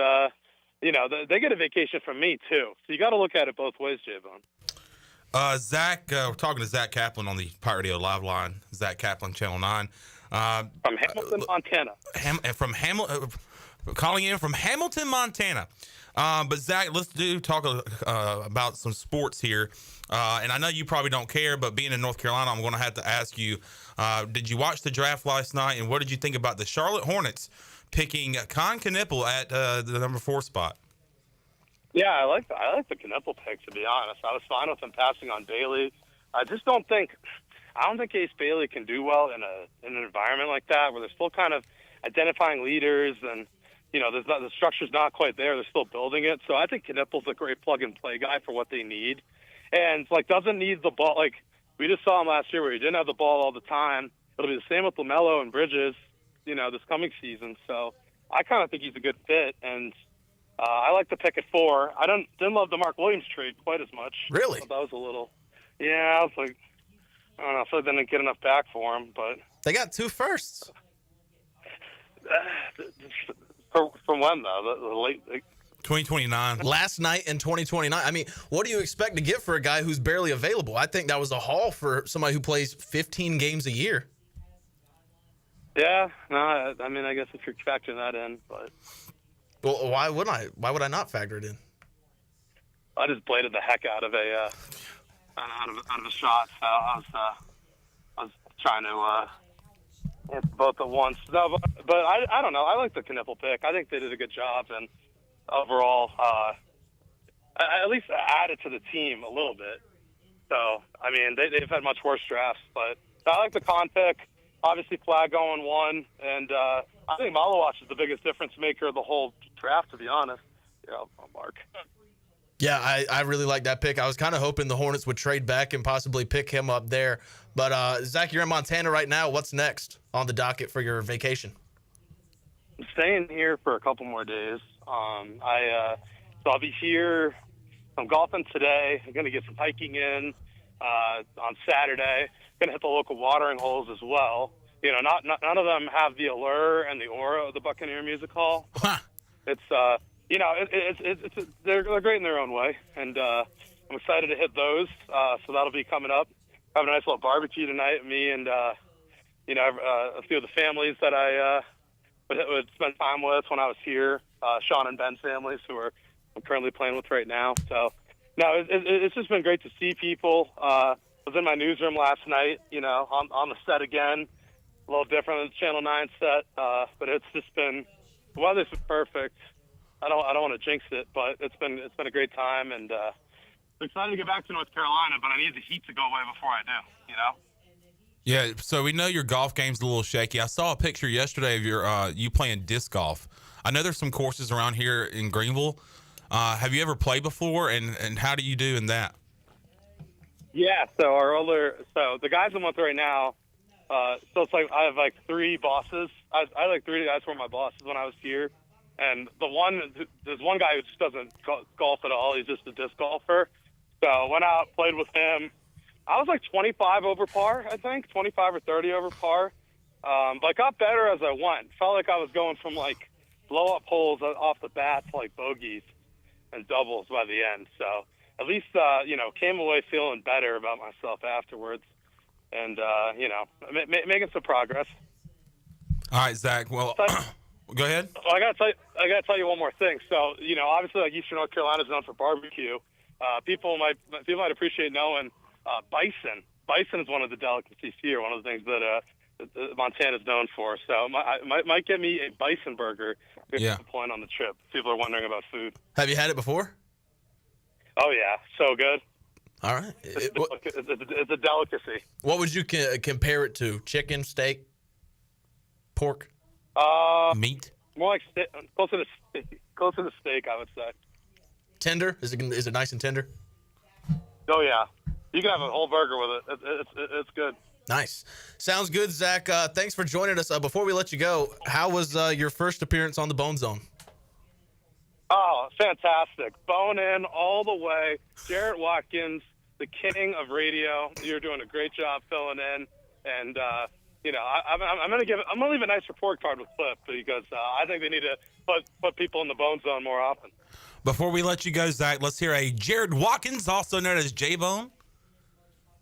they get a vacation from me, too. So you got to look at it both ways, J-Bone. Zach, we're talking to Zach Kaplan on the Pirate Radio Live line. Zach Kaplan, Channel 9. From Hamilton, Montana. Calling in from Hamilton, Montana. But Zach, let's talk about some sports here. And I know you probably don't care, but being in North Carolina, I'm going to have to ask you, did you watch the draft last night? And what did you think about the Charlotte Hornets picking Con Knippel at the number 4 spot? Yeah, I like the Knippel pick, to be honest. I was fine with him passing on Bailey. I don't think Ace Bailey can do well in an environment like that where they're still kind of identifying leaders and the structure's not quite there. They're still building it. So I think Knippel's a great plug-and-play guy for what they need. And, doesn't need the ball. We just saw him last year where he didn't have the ball all the time. It'll be the same with LaMelo and Bridges, this coming season. So I kind of think he's a good fit. And I like the pick at 4. I didn't love the Mark Williams trade quite as much. Really? That was a little – yeah, I was I don't know. I feel like they didn't get enough back for him. But they got 2 firsts. From when, though? The late 2029. Last night in 2029. I mean, what do you expect to get for a guy who's barely available? I think that was a haul for somebody who plays 15 games a year. Yeah, no, I mean, I guess if you're factoring that in, but Well, why would I not factor it in? I just bladed the heck out of a shot. So I was trying to answer both at once. No, but I don't know. I like the Knipple pick. I think they did a good job, and overall, at least added to the team a little bit. So I mean, they've had much worse drafts, but I like the Con pick. Obviously, Flag going 1, and I think Malawach is the biggest difference maker of the whole draft, to be honest. Yeah, Mark. Yeah, I really like that pick. I was kind of hoping the Hornets would trade back and possibly pick him up there. But, Zach, you're in Montana right now. What's next on the docket for your vacation? I'm staying here for a couple more days. So I'll be here. I'm golfing today. I'm going to get some hiking in on Saturday. Going to hit the local watering holes as well. You know, none of them have the allure and the aura of the Buccaneer Music Hall. It's you know, they're great in their own way, and I'm excited to hit those. So that'll be coming up. Having a nice little barbecue tonight. Me and you know, a few of the families that I would spend time with when I was here. Sean and Ben's families, who I'm currently playing with right now. So no, it's just been great to see people. I was in my newsroom last night, you know, on the set again. A little different than the Channel 9 set, but it's just been, the weather's been perfect. I don't want to jinx it, but it's been a great time, and I'm excited to get back to North Carolina, but I need the heat to go away before I do, you know? Yeah, so we know your golf game's a little shaky. I saw a picture yesterday of you playing disc golf. I know there's some courses around here in Greenville. Have you ever played before, and how do you do in that? Yeah, so the guys I'm with right now, so it's like I have like 3 bosses. I like 3 guys who were my bosses when I was here. And there's one guy who just doesn't golf at all. He's just a disc golfer. So I went out, played with him. I was like 25 over par, I think, 25 or 30 over par. But I got better as I went. Felt like I was going from like blow-up holes off the bat to like bogeys and doubles by the end. So at least, you know, came away feeling better about myself afterwards, and you know, making some progress. All right, Zach. Well, go ahead. Well, I gotta tell you one more thing. So, you know, obviously, like Eastern North Carolina is known for barbecue. People might appreciate knowing bison. Bison is one of the delicacies here. One of the things that Montana is known for. So, might get me a bison burger. Yeah. Point on the trip. People are wondering about food. Have you had it before? Oh yeah, so good. All right. It's a delicacy. What would you compare it to? Chicken, steak, pork? Meat? More like closer to steak, I would say. Tender? Is it nice and tender? Oh yeah, you can have a whole burger with it. It's good. Nice. Sounds good, Zach. Thanks for joining us. Before we let you go, how was your first appearance on the Bone Zone? Oh, fantastic. Bone in all the way. Jarrett Watkins, the king of radio. You're doing a great job filling in. And, you know, I'm going to leave a nice report card with Cliff because I think they need to put people in the Bone Zone more often. Before we let you go, Zach, let's hear a Jared Watkins, also known as J-Bone.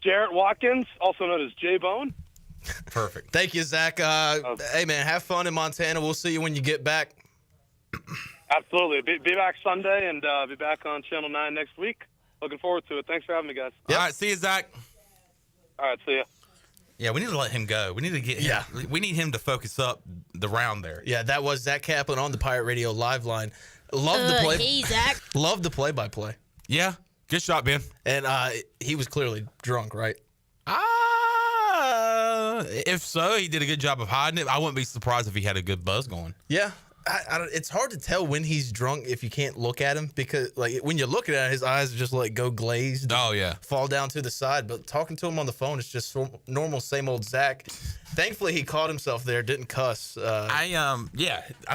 Jarrett Watkins, also known as J-Bone. Perfect. Thank you, Zach. Hey, man, have fun in Montana. We'll see you when you get back. Absolutely. Be back Sunday and be back on Channel 9 next week. Looking forward to it. Thanks for having me, guys. Yep. All right, see you, Zach. All right, see ya. Yeah, we need to let him go. We need to get him. Yeah. We need him to focus up the round there. Yeah, that was Zach Kaplan on the Pirate Radio live line. Love the play. Hey, Zach. Love the play-by-play. Yeah, good shot, Ben. And he was clearly drunk, right? If so, he did a good job of hiding it. I wouldn't be surprised if he had a good buzz going. Yeah. It's hard to tell when he's drunk if you can't look at him because, like, when you're looking at it, his eyes just like go glazed. Oh yeah, fall down to the side. But talking to him on the phone, it's just normal, same old Zach. Thankfully, he caught himself there, didn't cuss. I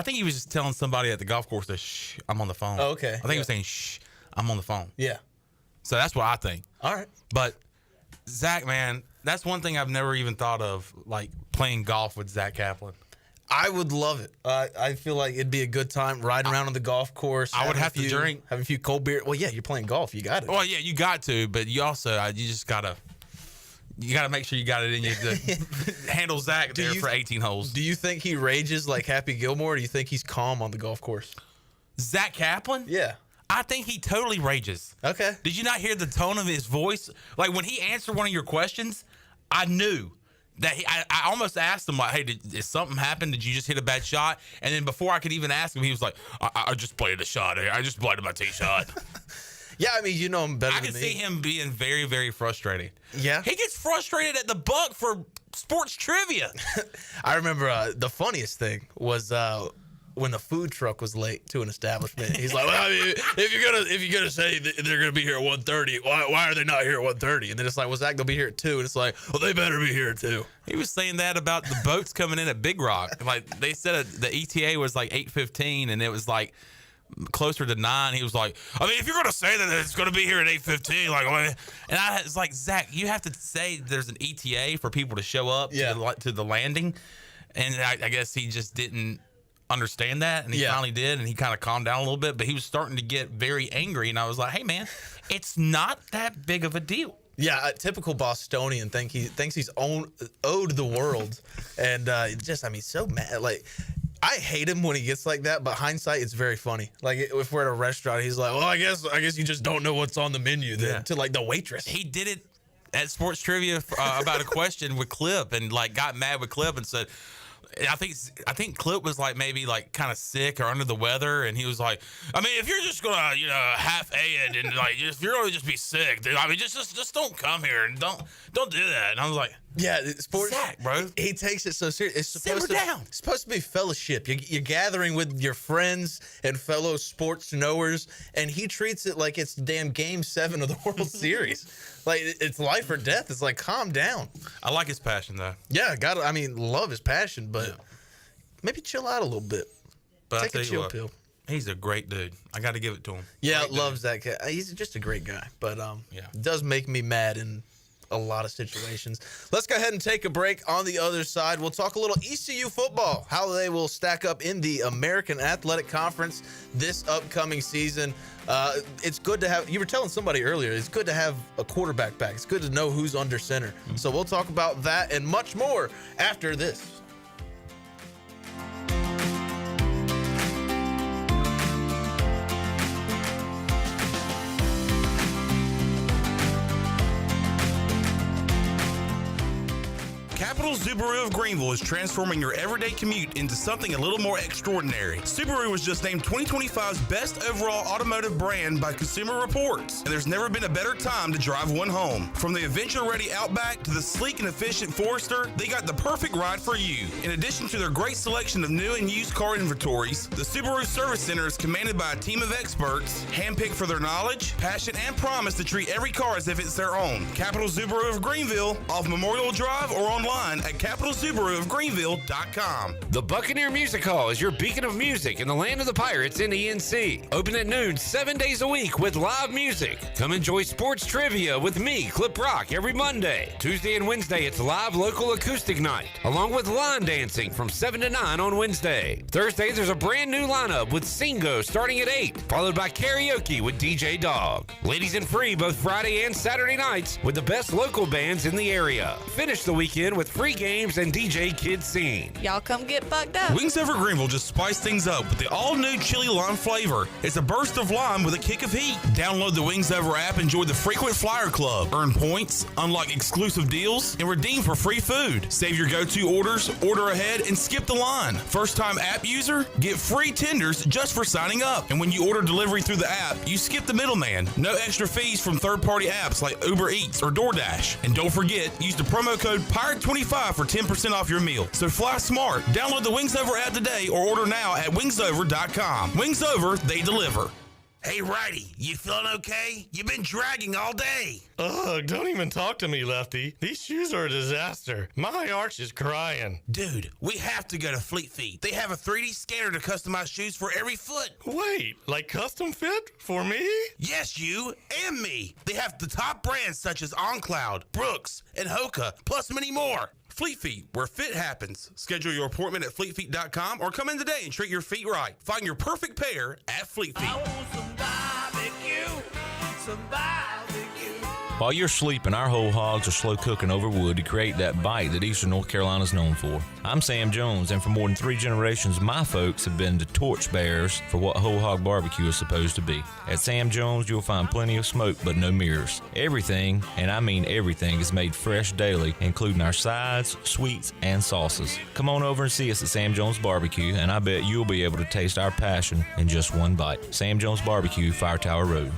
think he was just telling somebody at the golf course that shh, I'm on the phone. Oh, okay. I think he was saying shh, I'm on the phone. Yeah. So that's what I think. All right. But Zach, man, that's one thing I've never even thought of, like playing golf with Zach Kaplan. I would love it. I feel like it'd be a good time riding around on the golf course. I would have to drink. Have a few cold beer. Well, yeah, you're playing golf. You got it. Well, yeah, you got to, but you also, you just got to. You got to make sure you got it in you to handle Zach there for 18 holes. Do you think he rages like Happy Gilmore, or do you think he's calm on the golf course? Zach Kaplan? Yeah. I think he totally rages. Okay. Did you not hear the tone of his voice? Like, when he answered one of your questions, I knew that I almost asked him, like, hey, did something happen? Did you just hit a bad shot? And then before I could even ask him, he was like, I just played a shot. I just played my tee shot. Yeah, I mean, you know him better than me. I can see him being very, very frustrated. Yeah? He gets frustrated at the Buck for sports trivia. I remember the funniest thing was when the food truck was late to an establishment. He's like, well, I mean, if you're gonna say they're gonna be here at 1:30, why are they not here at 1:30? And then it's like, well, Zach, they'll be here at 2. And it's like, well, they better be here at 2. He was saying that about the boats coming in at Big Rock. Like, they said the ETA was like 8:15, and it was like closer to 9. He was like, I mean, if you're gonna say that it's gonna be here at 8:15, like, and I was like, Zach, you have to say there's an ETA for people to show up to the landing. And I guess he just didn't understand that, and he finally did, and he kind of calmed down a little bit, but he was starting to get very angry, and I was like, hey man, it's not that big of a deal. Yeah, a typical Bostonian thinks he's owed the world, and so mad. Like, I hate him when he gets like that, but hindsight, it's very funny. Like, if we're at a restaurant, he's like, well, I guess you just don't know what's on the menu then, to like the waitress. He did it at sports trivia about a question with Clip, and like got mad with Clip and said, I think Clip was like maybe like kind of sick or under the weather, and he was like, I mean, if you're just gonna half A it and like if you're gonna just be sick, then, I mean just don't come here and don't do that. And I was like, yeah, sports, Zach, bro. He takes it so serious. It's Simmer down. It's supposed to be fellowship. You're gathering with your friends and fellow sports knowers, and he treats it like it's damn Game 7 of the World Series. Like, it's life or death. It's like, calm down. I like his passion, though. Yeah, love his passion, but maybe chill out a little bit. But Take a chill pill. He's a great dude. I got to give it to him. Yeah, loves that guy. He's just a great guy, but does make me mad in a lot of situations. Let's go ahead and take a break. On the other side, we'll talk a little ECU football, how they will stack up in the American Athletic Conference this upcoming season. It's good to have, you were telling somebody earlier, it's good to have a quarterback back. It's good to know who's under center. So we'll talk about that and much more after this. Capital Subaru of Greenville is transforming your everyday commute into something a little more extraordinary. Subaru was just named 2025's best overall automotive brand by Consumer Reports, and there's never been a better time to drive one home. From the adventure-ready Outback to the sleek and efficient Forester, they got the perfect ride for you. In addition to their great selection of new and used car inventories, the Subaru Service Center is commanded by a team of experts, handpicked for their knowledge, passion, and promise to treat every car as if it's their own. Capital Subaru of Greenville, off Memorial Drive or online at capitalsubaruofgreenville.com. The Buccaneer Music Hall is your beacon of music in the land of the Pirates in ENC. Open at noon 7 days a week with live music. Come enjoy sports trivia with me, Clip Rock, every Monday. Tuesday and Wednesday, it's live local acoustic night, along with line dancing from 7 to 9 on Wednesday. Thursday, there's a brand new lineup with Singo starting at 8, followed by karaoke with DJ Dog. Ladies and free both Friday and Saturday nights with the best local bands in the area. Finish the weekend with free games and DJ Kids Scene. Y'all come get fucked up. Wings Over Greenville just spiced things up with the all-new chili lime flavor. It's a burst of lime with a kick of heat. Download the Wings Over app, enjoy the Frequent Flyer Club, earn points, unlock exclusive deals, and redeem for free food. Save your go-to orders, order ahead, and skip the line. First-time app user? Get free tenders just for signing up. And when you order delivery through the app, you skip the middleman. No extra fees from third-party apps like Uber Eats or DoorDash. And don't forget, use the promo code PIRATE25 for 10% off your meal. So fly smart. Download the Wings Over app today or order now at wingsover.com. Wings Over, they deliver. Hey, Righty, you feeling okay? You've been dragging all day. Ugh, don't even talk to me, Lefty. These shoes are a disaster. My arch is crying. Dude, we have to go to Fleet Feet. They have a 3D scanner to customize shoes for every foot. Wait, like custom fit? For me? Yes, you and me. They have the top brands such as OnCloud, Brooks, and Hoka, plus many more. Fleet Feet, where fit happens. Schedule your appointment at fleetfeet.com or come in today and treat your feet right. Find your perfect pair at Fleet Feet. While you're sleeping, our whole hogs are slow cooking over wood to create that bite that Eastern North Carolina is known for. I'm Sam Jones, and for more than 3 generations, my folks have been the torchbearers for what whole hog barbecue is supposed to be. At Sam Jones, you'll find plenty of smoke, but no mirrors. Everything, and I mean everything, is made fresh daily, including our sides, sweets, and sauces. Come on over and see us at Sam Jones Barbecue, and I bet you'll be able to taste our passion in just one bite. Sam Jones Barbecue, Fire Tower Road.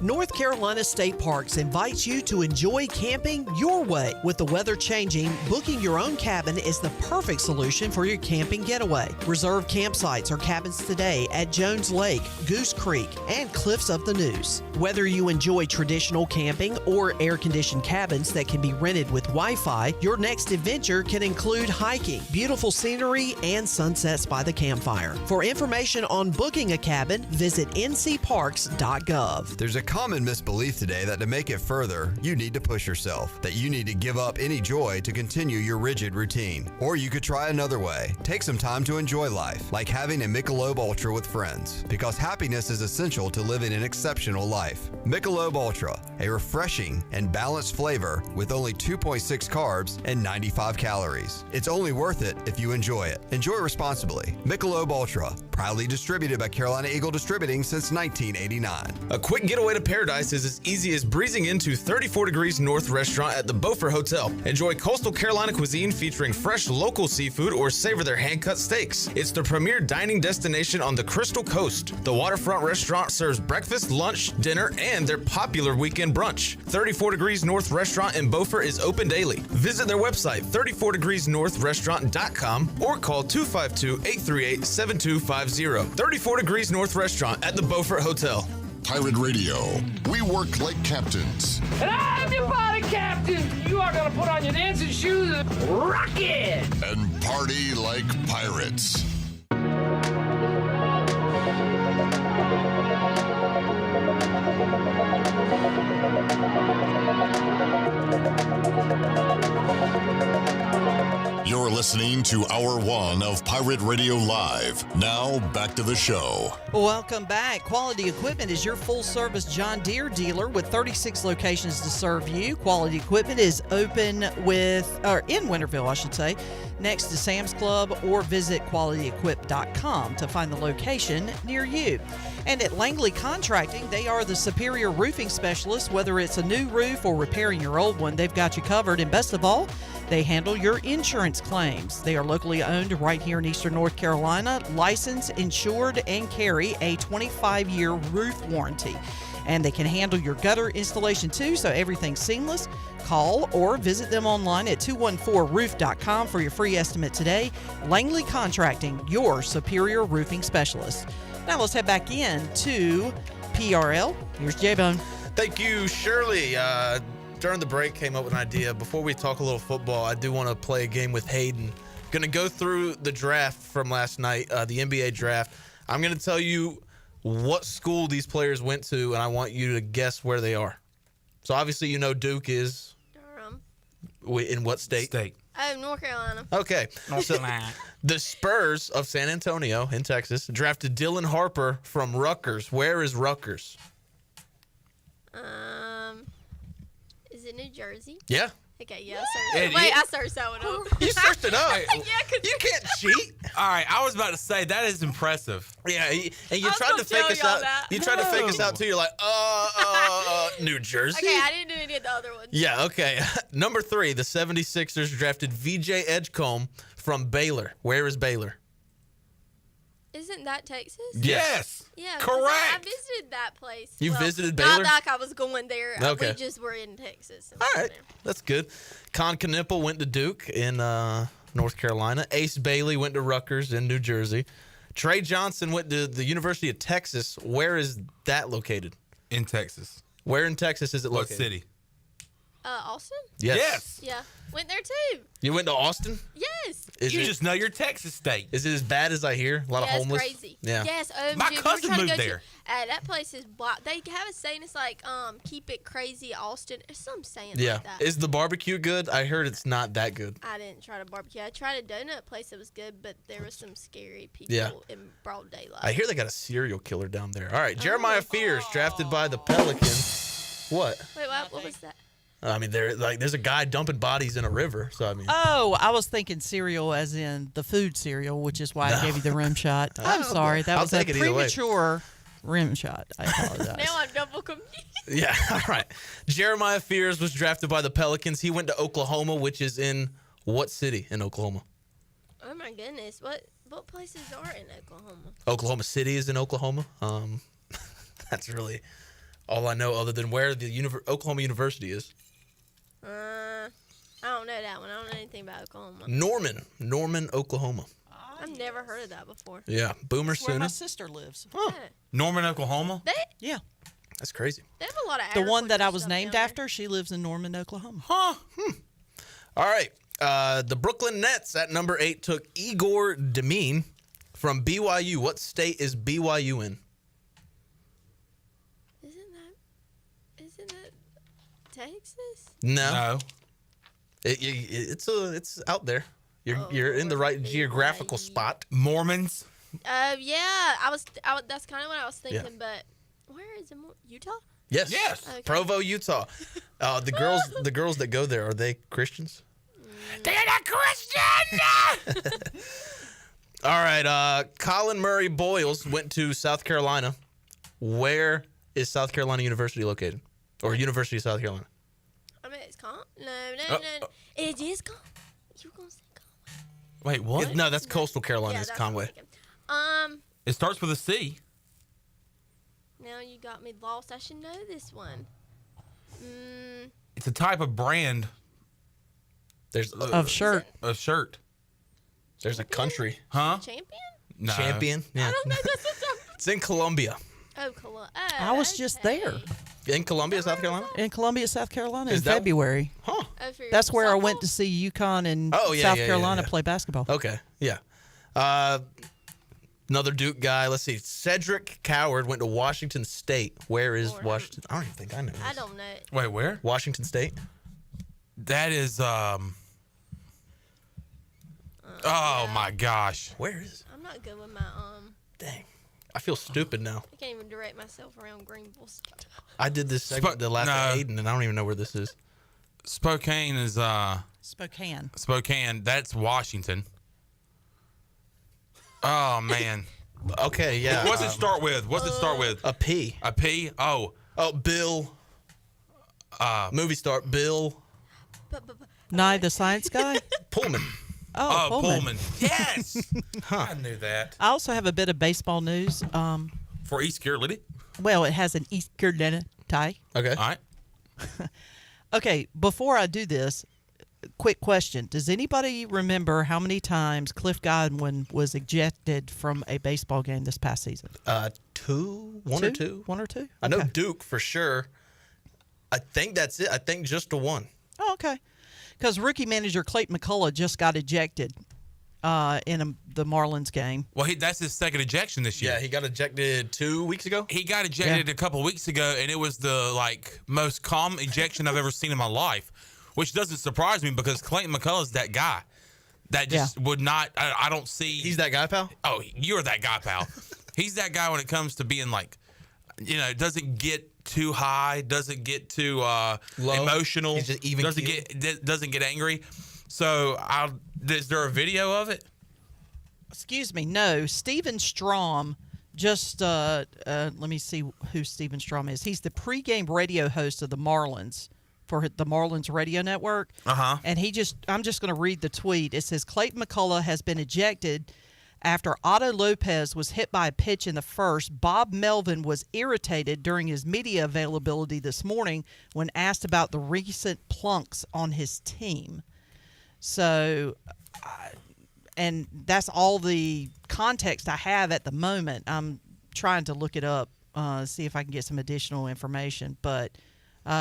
North Carolina State Parks invites you to enjoy camping your way. With the weather changing, booking your own cabin is the perfect solution for your camping getaway. Reserve campsites or cabins today at Jones Lake, Goose Creek, and Cliffs of the Neuse. Whether you enjoy traditional camping or air-conditioned cabins that can be rented with Wi-Fi, your next adventure can include hiking, beautiful scenery, and sunsets by the campfire. For information on booking a cabin, visit ncparks.gov. There's a common misbelief today that to make it further, you need to push yourself, that you need to give up any joy to continue your rigid routine. Or you could try another way. Take some time to enjoy life, like having a Michelob Ultra with friends, because happiness is essential to living an exceptional life. Michelob Ultra, a refreshing and balanced flavor with only 2.6 carbs and 95 calories. It's only worth it if you enjoy it. Enjoy responsibly. Michelob Ultra, proudly distributed by Carolina Eagle Distributing since 1989. A quick getaway to paradise is as easy as breezing into 34 Degrees North restaurant at the Beaufort Hotel. Enjoy coastal Carolina cuisine featuring fresh local seafood or savor their hand-cut steaks. It's the premier dining destination on the Crystal Coast. The waterfront restaurant serves breakfast, lunch, dinner, and their popular weekend brunch. 34 Degrees North restaurant in Beaufort is open daily. Visit their website, 34degreesnorthrestaurant.com, or call 252-838-7250. 34 Degrees North restaurant at the Beaufort Hotel. Pirate Radio. We work like captains. And I'm your body captain. You are going to put on your dancing shoes and rock it. And party like pirates. You're listening to Hour 1 of Pirate Radio Live. Now, back to the show. Welcome back. Quality Equipment is your full-service John Deere dealer with 36 locations to serve you. Quality Equipment is open in Winterville, I should say, next to Sam's Club, or visit qualityequip.com to find the location near you. And at Langley Contracting, they are the superior roofing specialists. Whether it's a new roof or repairing your old one, they've got you covered. And best of all, they handle your insurance claims. They are locally owned right here in Eastern North Carolina, licensed, insured, and carry a 25-year roof warranty. And they can handle your gutter installation too, so everything's seamless. Call or visit them online at 214roof.com for your free estimate today. Langley Contracting, your superior roofing specialist. Now let's head back in to PRL. Here's J-Bone. Thank you, Shirley. During the break, came up with an idea. Before we talk a little football, I do want to play a game with Hayden. Going to go through the draft from last night, the NBA draft. I'm going to tell you what school these players went to, and I want you to guess where they are. So obviously you know Duke is Durham. In what state? North Carolina. Okay. North Carolina. The Spurs of San Antonio in Texas drafted Dylan Harper from Rutgers. Where is Rutgers? Is it New Jersey? Yeah. Okay, yeah, I searched that one up. You searched it up. Yeah, you can't cheat. All right, I was about to say that is impressive. Yeah, and you tried to fake us out. You tried to fake us out too. You're like, New Jersey. Okay, I didn't do any of the other ones. Yeah, okay. Number 3, the 76ers drafted VJ Edgecombe from Baylor. Where is Baylor? Isn't that Texas? Yes. Yeah, correct. I visited that place. You visited Baylor? Not like I was going there. Okay. We just were in Texas. All right, that's good. Con Knippel went to Duke in North Carolina. Ace Bailey went to Rutgers in New Jersey. Trey Johnson went to the University of Texas. Where is that located? In Texas. Where in Texas is it What located? city? Austin? Yes. Yeah. Went there too. You went to Austin? Yes. You just know your Texas state. Is it as bad as I hear? A lot of Yeah, it's homeless? crazy. Yeah. Yes. My dude, cousin we're trying to moved go there. That place is wild. They have a saying. It's like, keep it crazy, Austin. There's some saying Yeah. like that. Is the barbecue good? I heard it's not that good. I didn't try to barbecue. I tried a donut place that was good, but there was some scary people in broad daylight. I hear they got a serial killer down there. All right. Jeremiah Fears, drafted by the Pelicans. What? Wait, what was that? I mean, there's a guy dumping bodies in a river. So I mean, Oh, I was thinking cereal as in the food cereal, which is why I gave you the rim shot. I'm sorry. That I'll was a take it either way. premature rim shot. I apologize. Now I'm double confused. yeah. All right. Jeremiah Fears was drafted by the Pelicans. He went to Oklahoma, which is in what city in Oklahoma? Oh my goodness. What places are in Oklahoma? Oklahoma City is in Oklahoma. That's really all I know, other than where the Oklahoma University is. I don't know that one. I don't know anything about Oklahoma. Norman, Oklahoma. I've never heard of that before. Yeah, Boomer That's where my Sooner. sister lives. Norman, Oklahoma? Yeah. That's crazy. They have a lot of The one that I agriculture was stuff named down there. after, she lives in Norman, Oklahoma. Huh? All right. The Brooklyn Nets at number 8 took Igor Demine from BYU. What state is BYU in? Isn't that Texas? No. It's out there. You're in the right geographical spot. Mormons? Yeah. That's kind of what I was thinking, but where is it? Utah? Yes. Okay. Provo, Utah. The girls that go there, are they Christians? They're not Christian! All right. Colin Murray Boyles went to South Carolina. Where is South Carolina University located? Or University of South Carolina? I mean, it's no. It is Conway. You were going to say Conway. Wait, what? No, that's Coastal Carolina. Yeah, It's that's what I'm Conway. thinking. It starts with a C. Now you got me lost. I should know this one. It's a type of brand. There's Of shirt. A shirt. There's a country. Huh? Champion? No. Champion? Yeah. I don't know. It's in Columbia. Oh, Columbia. I was just there. In Columbia, South Carolina? In Columbia, South Carolina Is in that- February. Huh. Oh, for your That's where I softball? went to see UConn and Oh, yeah, South yeah, Carolina yeah. play basketball. Okay. Yeah. Another Duke guy. Let's see. Cedric Coward went to Washington State. Where is Washington? I don't even think I know. I This. don't know. Wait, where? Washington State. That is, oh my gosh. Where is it? I'm not good with my Dang. I feel stupid now. I can't even direct myself around Greenville. I did this segment the last Aiden, and I don't even know where this is. Spokane is, Spokane. Spokane. That's Washington. Oh, man. Okay, yeah. What's it start with? What's it start with? A P. A P? Oh. Oh, Bill. Movie star Bill Nye, the science guy? Pullman. Oh, Pullman. Yes. I knew that. I also have a bit of baseball news. For East Carolina. Well, it has an East Carolina tie. Okay. All right. Okay, before I do this, quick question. Does anybody remember how many times Cliff Godwin was ejected from a baseball game this past season? Two? One or two? One or two? I know Okay. Duke for sure. I think that's it. I think just the one. Oh, okay. Because rookie manager Clayton McCullough just got ejected in the Marlins game. Well, that's his second ejection this year. Yeah, he got ejected 2 weeks ago. He got ejected a couple of weeks ago, and it was the most calm ejection I've ever seen in my life, which doesn't surprise me because Clayton McCullough's that guy that just would not. I don't see. He's that guy, pal? Oh, you're that guy, pal. He's that guy when it comes to being doesn't get too high, doesn't get too low, emotional, he's just even doesn't get angry. So, is there a video of it? Excuse me. No, Steven Strom just let me see who Steven Strom is. He's the pregame radio host of the Marlins for the Marlins radio network. And I'm just going to read the tweet. It says Clayton McCullough has been ejected after Otto Lopez was hit by a pitch in the first. Bob Melvin was irritated during his media availability this morning when asked about the recent plunks on his team. So and that's all the context I have at the moment. I'm trying to look it up, see if I can get some additional information. But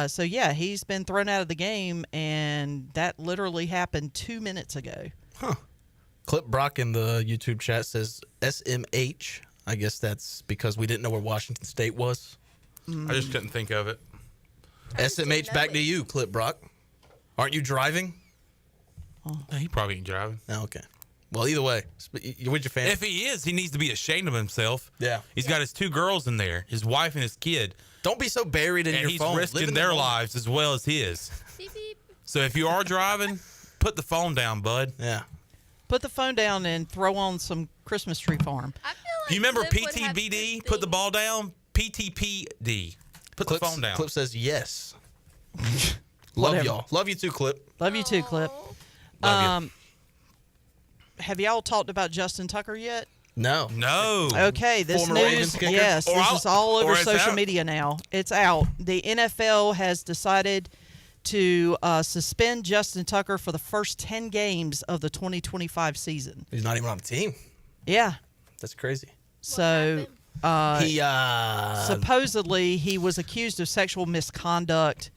so yeah, he's been thrown out of the game, and that literally happened 2 minutes ago. Huh. Clip Brock in the YouTube chat says SMH. I guess that's because we didn't know where Washington State was. I just couldn't think of it. SMH, back to you, Clip Brock. Aren't you driving? He probably ain't driving. Oh, okay. Well, either way, you're with your family. If he is, he needs to be ashamed of himself. Yeah. He's got his 2 girls in there, his wife and his kid. Don't be so buried in your phone. He's risking their lives as well as his. Beep, beep. So if you are driving, put the phone down, bud. Yeah. Put the phone down and throw on some Christmas Tree Farm. I feel like Do you remember Clip would have PTBD? good Put the things. ball down. PTPD. Put the phone down. Clip says yes. Love Whatever. y'all. Love you too, Clip. Love you too, Clip. Love you. Have y'all talked about Justin Tucker yet? No. Okay, this Former Ravens news, kicker? yes, Or this out. is all over Or it's social out. media now. It's out. The NFL has decided to suspend Justin Tucker for the first 10 games of the 2025 season. He's not even on the team. Yeah. That's crazy. So He supposedly he was accused of sexual misconduct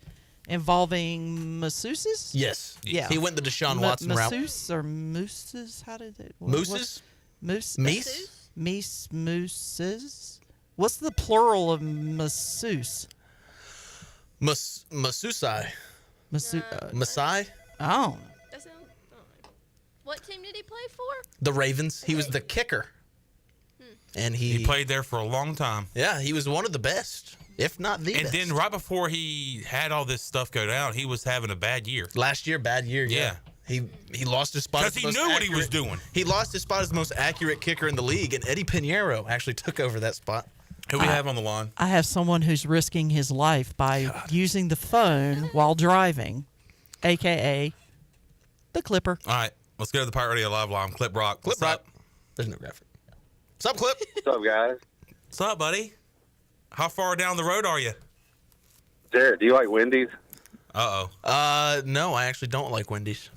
involving masseuses? Yes. Yeah. He went the Deshaun Watson route. Masseuse or mooses? How did it? Mooses? Moose? Meese? Mooses? What's the plural of masseuse? Masusai. Masai? Oh. What team did he play for? The Ravens. He was the kicker. And He played there for a long time. Yeah, he was one of the best, if not the And best. then right before he had all this stuff go down, he was having a bad year. Last year, bad year. Yeah. He lost his spot. as Because the he most knew what he was accurate- doing. He lost his spot as the most accurate kicker in the league, and Eddie Pinheiro actually took over that spot. Who we have on the line? I have someone who's risking his life by using the phone while driving, a.k.a. the Clipper. All right, let's go to the Pirate Radio Live line. Clip Rock. Clip Rock. There's no graphic. What's up, Clip? What's up, guys? What's up, buddy? How far down the road are you? Jared, do you like Wendy's? No, I actually don't like Wendy's.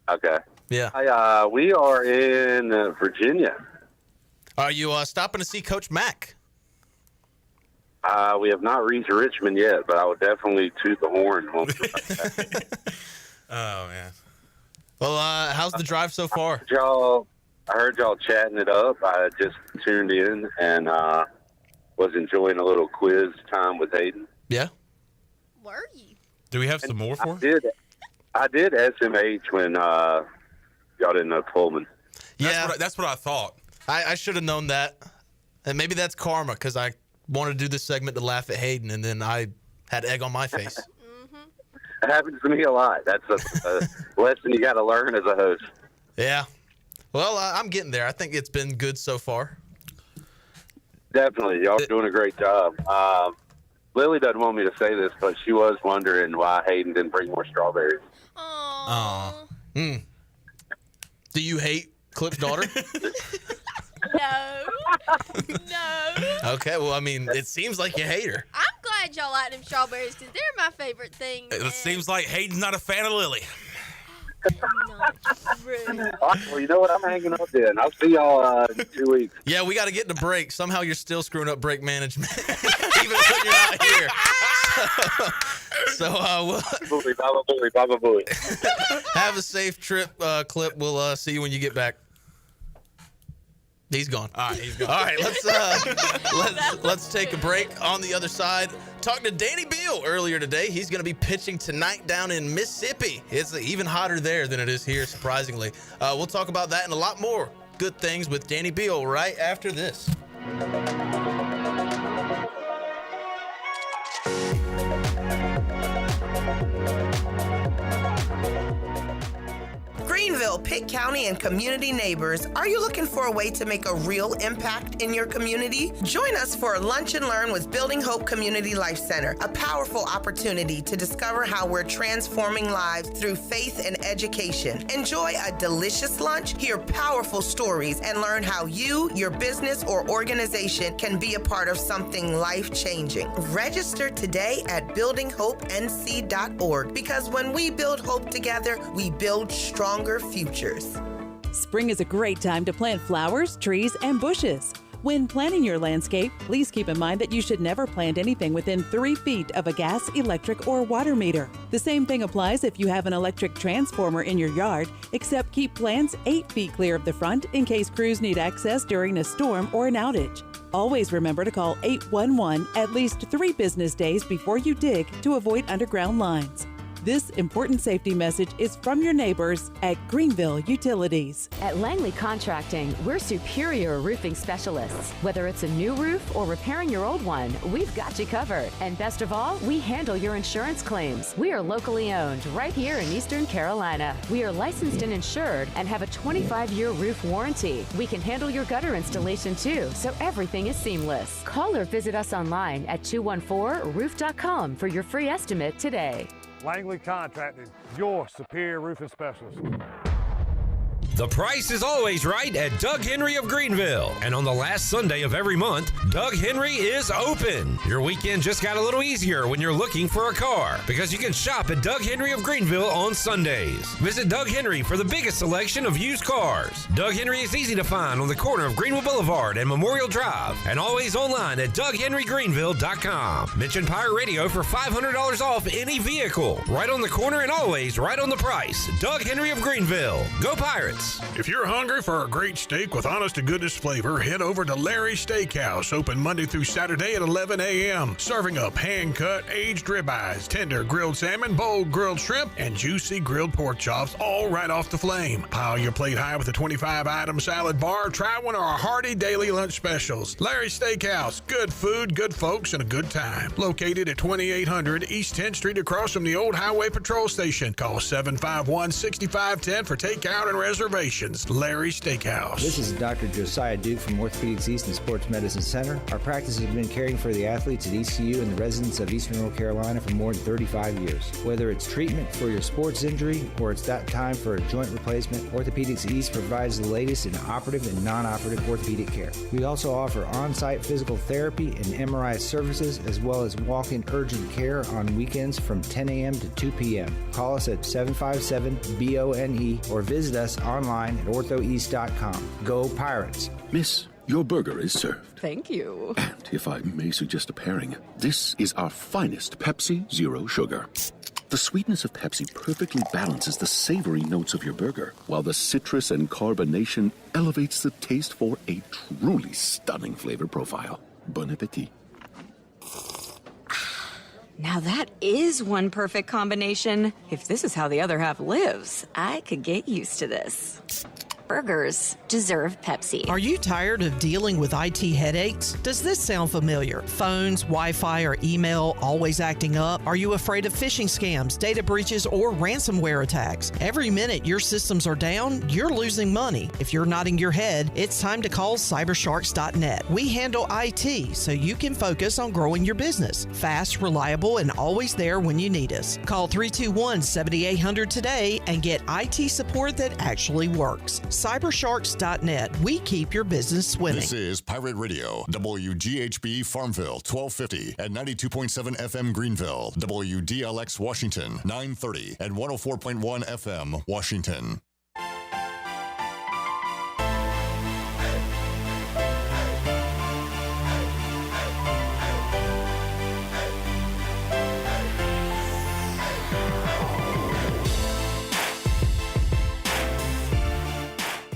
Okay. Yeah. We are in Virginia. Are you stopping to see Coach Mack? We have not reached Richmond yet, but I would definitely toot the horn. Oh, man. Well, how's the drive so far? I heard y'all chatting it up. I just tuned in and was enjoying a little quiz time with Hayden. Yeah. Were you? Do we have some more for him? I did SMH when y'all didn't know Pullman. That's what I thought. I should have known that. And maybe that's karma because I wanted to do this segment to laugh at Hayden, and then I had egg on my face. It happens to me a lot. That's a lesson you got to learn as a host. Yeah. Well, I'm getting there. I think it's been good so far. Definitely. Y'all are doing a great job. Lily doesn't want me to say this, but she was wondering why Hayden didn't bring more strawberries. Oh. Do you hate Clip's daughter? No. Okay, well, I mean, it seems like you hate her. I'm glad y'all like them strawberries because they're my favorite thing. It seems like Hayden's not a fan of Lily. Well, you know what? I'm hanging up then. I'll see y'all in 2 weeks. Yeah, we got to get in a break. Somehow you're still screwing up break management, even when you're not here. So have a safe trip, Clip. We'll see you when you get back. He's gone. All right, he's gone. All right, let's take a break. On the other side, talking to Danny Beal earlier today. He's going to be pitching tonight down in Mississippi. It's even hotter there than it is here, surprisingly. We'll talk about that and a lot more good things with Danny Beal right after this. Greenville, Pitt County, and community neighbors, are you looking for a way to make a real impact in your community? Join us for Lunch and Learn with Building Hope Community Life Center, a powerful opportunity to discover how we're transforming lives through faith and education. Enjoy a delicious lunch, hear powerful stories, and learn how you, your business, or organization can be a part of something life-changing. Register today at buildinghopennc.org because when we build hope together, we build stronger futures. Spring is a great time to plant flowers, trees, and bushes. When planning your landscape, please keep in mind that you should never plant anything within 3 feet of a gas, electric, or water meter. The same thing applies if you have an electric transformer in your yard, except keep plants 8 feet clear of the front in case crews need access during a storm or an outage. Always remember to call 811 at least 3 business days before you dig to avoid underground lines. This important safety message is from your neighbors at Greenville Utilities. At Langley Contracting, we're superior roofing specialists. Whether it's a new roof or repairing your old one, we've got you covered. And best of all, we handle your insurance claims. We are locally owned right here in Eastern Carolina. We are licensed and insured and have a 25-year roof warranty. We can handle your gutter installation too, so everything is seamless. Call or visit us online at 214roof.com for your free estimate today. Langley Contracting, your superior roofing specialist. The price is always right at Doug Henry of Greenville. And on the last Sunday of every month, Doug Henry is open. Your weekend just got a little easier when you're looking for a car because you can shop at Doug Henry of Greenville on Sundays. Visit Doug Henry for the biggest selection of used cars. Doug Henry is easy to find on the corner of Greenville Boulevard and Memorial Drive and always online at DougHenryGreenville.com. Mention Pirate Radio for $500 off any vehicle. Right on the corner and always right on the price. Doug Henry of Greenville. Go Pirates! If you're hungry for a great steak with honest-to-goodness flavor, head over to Larry's Steakhouse, open Monday through Saturday at 11 a.m., serving up hand-cut, aged ribeyes, tender grilled salmon, bold grilled shrimp, and juicy grilled pork chops, all right off the flame. Pile your plate high with a 25-item salad bar. Try one of our hearty daily lunch specials. Larry's Steakhouse, good food, good folks, and a good time. Located at 2800 East 10th Street across from the old Highway Patrol Station. Call 751-6510 for takeout and reservations. Larry's Steakhouse. This is Dr. Josiah Duke from Orthopedics East and Sports Medicine Center. Our practice has been caring for the athletes at ECU and the residents of Eastern North Carolina for more than 35 years. Whether it's treatment for your sports injury or it's that time for a joint replacement, Orthopedics East provides the latest in operative and non-operative orthopedic care. We also offer on-site physical therapy and MRI services as well as walk-in urgent care on weekends from 10 a.m. to 2 p.m. Call us at 757-BONE or visit us online at orthoeast.com. Go Pirates! Miss, your burger is served. Thank you. And if I may suggest a pairing, this is our finest Pepsi Zero Sugar. The sweetness of Pepsi perfectly balances the savory notes of your burger, while the citrus and carbonation elevates the taste for a truly stunning flavor profile. Bon appetit. Now that is one perfect combination. If this is how the other half lives, I could get used to this. Burgers deserve Pepsi. Are you tired of dealing with IT headaches? Does this sound familiar? Phones, Wi-Fi, or email always acting up? Are you afraid of phishing scams, data breaches, or ransomware attacks? Every minute your systems are down, you're losing money. If you're nodding your head, it's time to call cybersharks.net. We handle IT so you can focus on growing your business. Fast, reliable, and always there when you need us. Call 321-7800 today and get IT support that actually works. Cybersharks.net. We keep your business swimming. This is Pirate Radio, WGHB Farmville, 1250 and 92.7 FM Greenville, WDLX Washington, 930 and 104.1 FM Washington.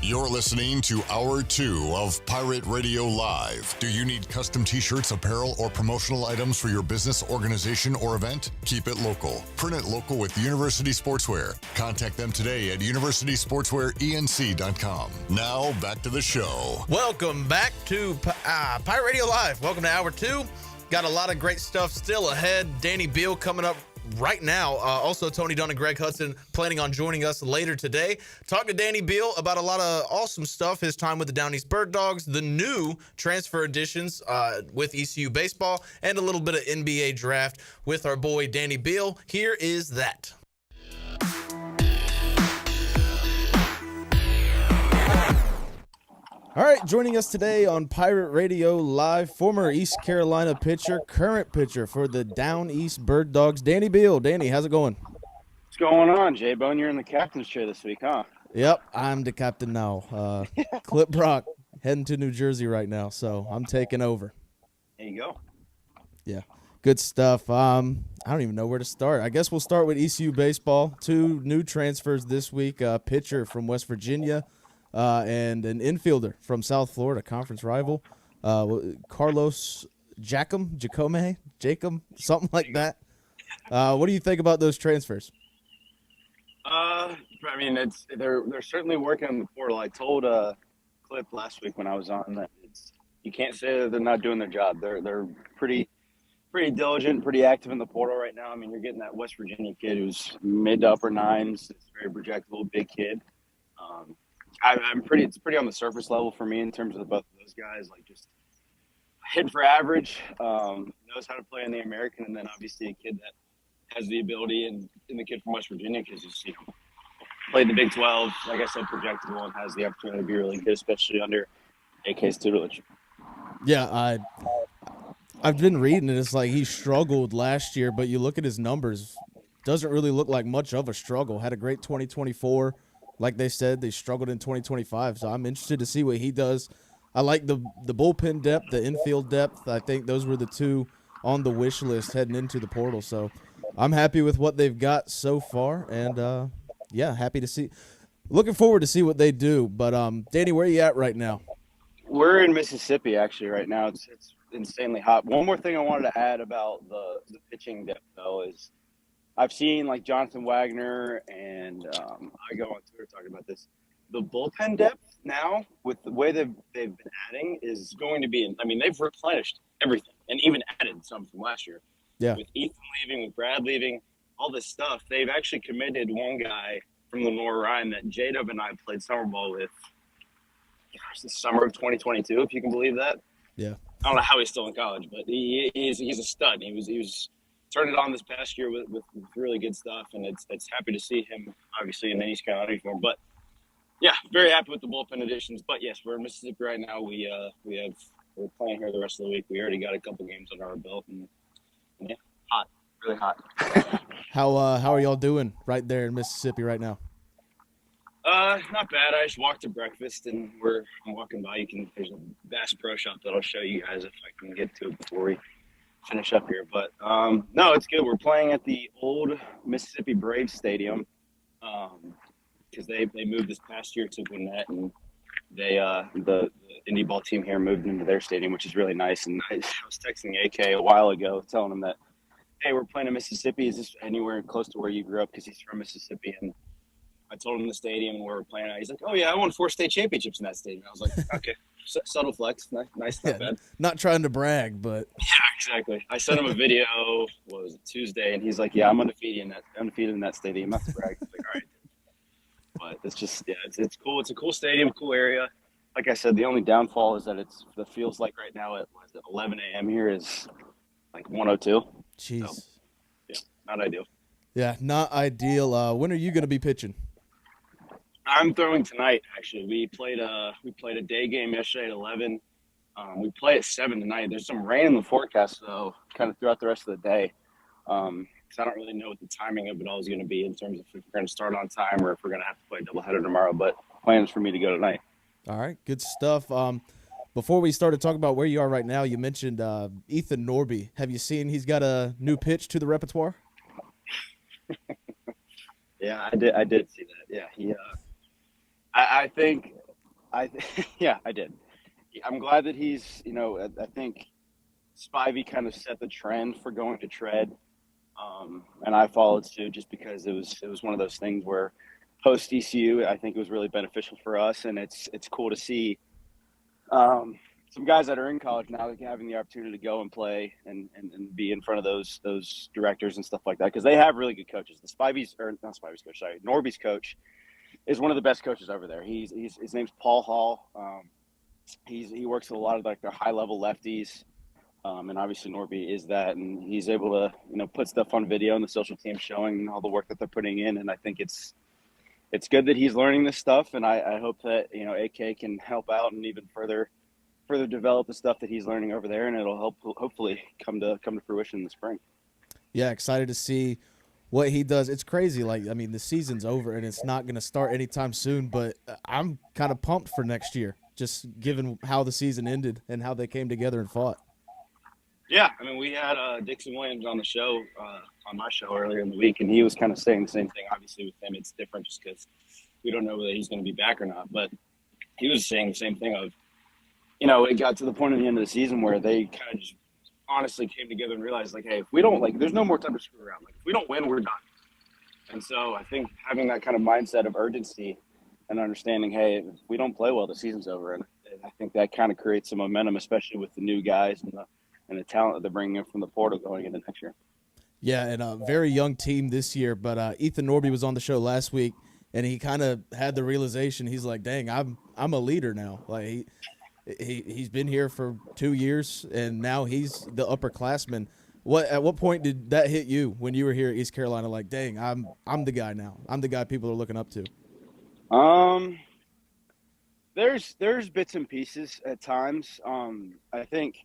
You're listening to Hour 2 of Pirate Radio Live. Do you need custom t-shirts, apparel, or promotional items for your business, organization, or event? Keep it local. Print it local with University Sportswear. Contact them today at universitysportswearenc.com. Now, back to the show. Welcome back to Pirate Radio Live. Welcome to Hour 2. Got a lot of great stuff still ahead. Danny Beal coming up right now. Also, Tony Dunn and Greg Hudson planning on joining us later today. Talk to Danny Beal about a lot of awesome stuff, his time with the Down East Bird Dogs, the new transfer additions with ECU baseball, and a little bit of NBA draft with our boy Danny Beal. Here is that. All right, joining us today on Pirate Radio Live, former East Carolina pitcher, current pitcher for the Down East Bird Dogs, Danny Beal. Danny, how's it going? What's going on, J-Bone? You're in the captain's chair this week, huh? Yep, I'm the captain now. Clip Brock heading to New Jersey right now, so I'm taking over. There you go. Yeah, good stuff. I don't even know where to start. I guess we'll start with ECU baseball. 2 new transfers this week, a pitcher from West Virginia and an infielder from South Florida, conference rival, Carlos Jacob, something like that. What do you think about those transfers? I mean, they're certainly working on the portal. I told Clip last week when I was on that you can't say that they're not doing their job. They're pretty diligent, pretty active in the portal right now. I mean, you're getting that West Virginia kid who's mid to upper nines. It's very projectable, big kid. It's pretty on the surface level for me in terms of both of those guys. Like just hitting for average, knows how to play in the American, and then obviously a kid that has the ability, and the kid from West Virginia, because you played the Big 12, like I said, projectable, and has the opportunity to be really good, especially under AK's tutelage. Yeah, I've been reading it. It's like he struggled last year, but you look at his numbers, doesn't really look like much of a struggle. Had a great 2024. Like they said, they struggled in 2025, so I'm interested to see what he does. I like the bullpen depth, the infield depth. I think those were the 2 on the wish list heading into the portal, so I'm happy with what they've got so far, and happy to see. Looking forward to see what they do. But Danny, where are you at right now? We're in Mississippi actually right now. It's insanely hot. One more thing I wanted to add about the pitching depth though is I've seen like Jonathan Wagner and I go on Twitter talking about this. The bullpen depth now with the way they've been adding is going to be. I mean, they've replenished everything and even added some from last year. Yeah. With Ethan leaving, with Brad leaving, all this stuff, they've actually committed one guy from Lenore Ryan that J-Dub and I played summer ball with the summer of 2022, if you can believe that. Yeah. I don't know how he's still in college, but he's a stud. He was turned it on this past year with really good stuff, and it's happy to see him obviously in the East Carolina uniform. But yeah, very happy with the bullpen additions. But yes, we're in Mississippi right now. We're playing here the rest of the week. We already got a couple games under our belt, and yeah, hot, really hot. How are y'all doing right there in Mississippi right now? Not bad. I just walked to breakfast, and I'm walking by. There's a Bass Pro Shop that I'll show you guys if I can get to it before we finish up here. But no, it's good. We're playing at the old Mississippi Braves Stadium because they moved this past year to Gwinnett, and the indie ball team here moved into their stadium, which is really nice. And I was texting AK a while ago, telling him that, hey, we're playing in Mississippi. Is this anywhere close to where you grew up? Because he's from Mississippi, and I told him the stadium and where we're playing at. He's like, oh, yeah, I won 4 state championships in that stadium. I was like, okay, subtle flex. Nice, not bad. Not trying to brag, but. Yeah, exactly. I sent him a video, what was it, Tuesday, and he's like, yeah, I'm undefeated in that stadium. Not to brag. I was like, all right. But it's just, yeah, it's cool. It's a cool stadium, cool area. Like I said, the only downfall is that it feels like right now at 11 a.m. here is like 102. Jeez. So, yeah, not ideal. Yeah, not ideal. When are you going to be pitching? I'm throwing tonight. Actually, we played a day game yesterday at 11. We play at 7 tonight. There's some rain in the forecast though, kind of throughout the rest of the day. So I don't really know what the timing of it all is going to be in terms of if we're going to start on time or if we're going to have to play a doubleheader tomorrow. But plans for me to go tonight. All right, good stuff. Before we started talking about where you are right now, you mentioned Ethan Norby. Have you seen he's got a new pitch to the repertoire? Yeah, I did see that. Yeah, he. I think, yeah, I did. I'm glad that he's, I think Spivey kind of set the trend for going to tread, and I followed suit just because it was one of those things where post ECU, I think it was really beneficial for us, and it's cool to see some guys that are in college now having the opportunity to go and play and be in front of those directors and stuff like that because they have really good coaches. Norby's coach is one of the best coaches over there. His name's Paul Hall. He works with a lot of like the high level lefties, and obviously Norby is that, and he's able to put stuff on video and the social team showing all the work that they're putting in, and I think it's good that he's learning this stuff, and I hope that AK can help out and even further develop the stuff that he's learning over there, and it'll hopefully come to fruition in the spring. Yeah, excited to see what he does. It's crazy. Like, I mean, the season's over and it's not going to start anytime soon, but I'm kind of pumped for next year, just given how the season ended and how they came together and fought. Yeah, I mean, we had Dixon Williams on the show, on my show earlier in the week, and he was kind of saying the same thing. Obviously, with him, it's different just because we don't know whether he's going to be back or not. But he was saying the same thing of, you know, it got to the point at the end of the season where they kind of just honestly came together and realized, like, hey, if we don't, like, there's no more time to screw around. Like, if we don't win, we're done. And so I think having that kind of mindset of urgency and understanding, hey, if we don't play well, the season's over. And I think that kind of creates some momentum, especially with the new guys and the talent that they're bringing in from the portal going into next year. Yeah, and a very young team this year, but Ethan Norby was on the show last week, and he kind of had the realization. He's like, dang, I'm a leader now. Like, he's been here for 2 years, and now he's the upperclassman. At what point did that hit you when you were here at East Carolina? Like, dang, I'm the guy now. I'm the guy people are looking up to. There's bits and pieces at times. I think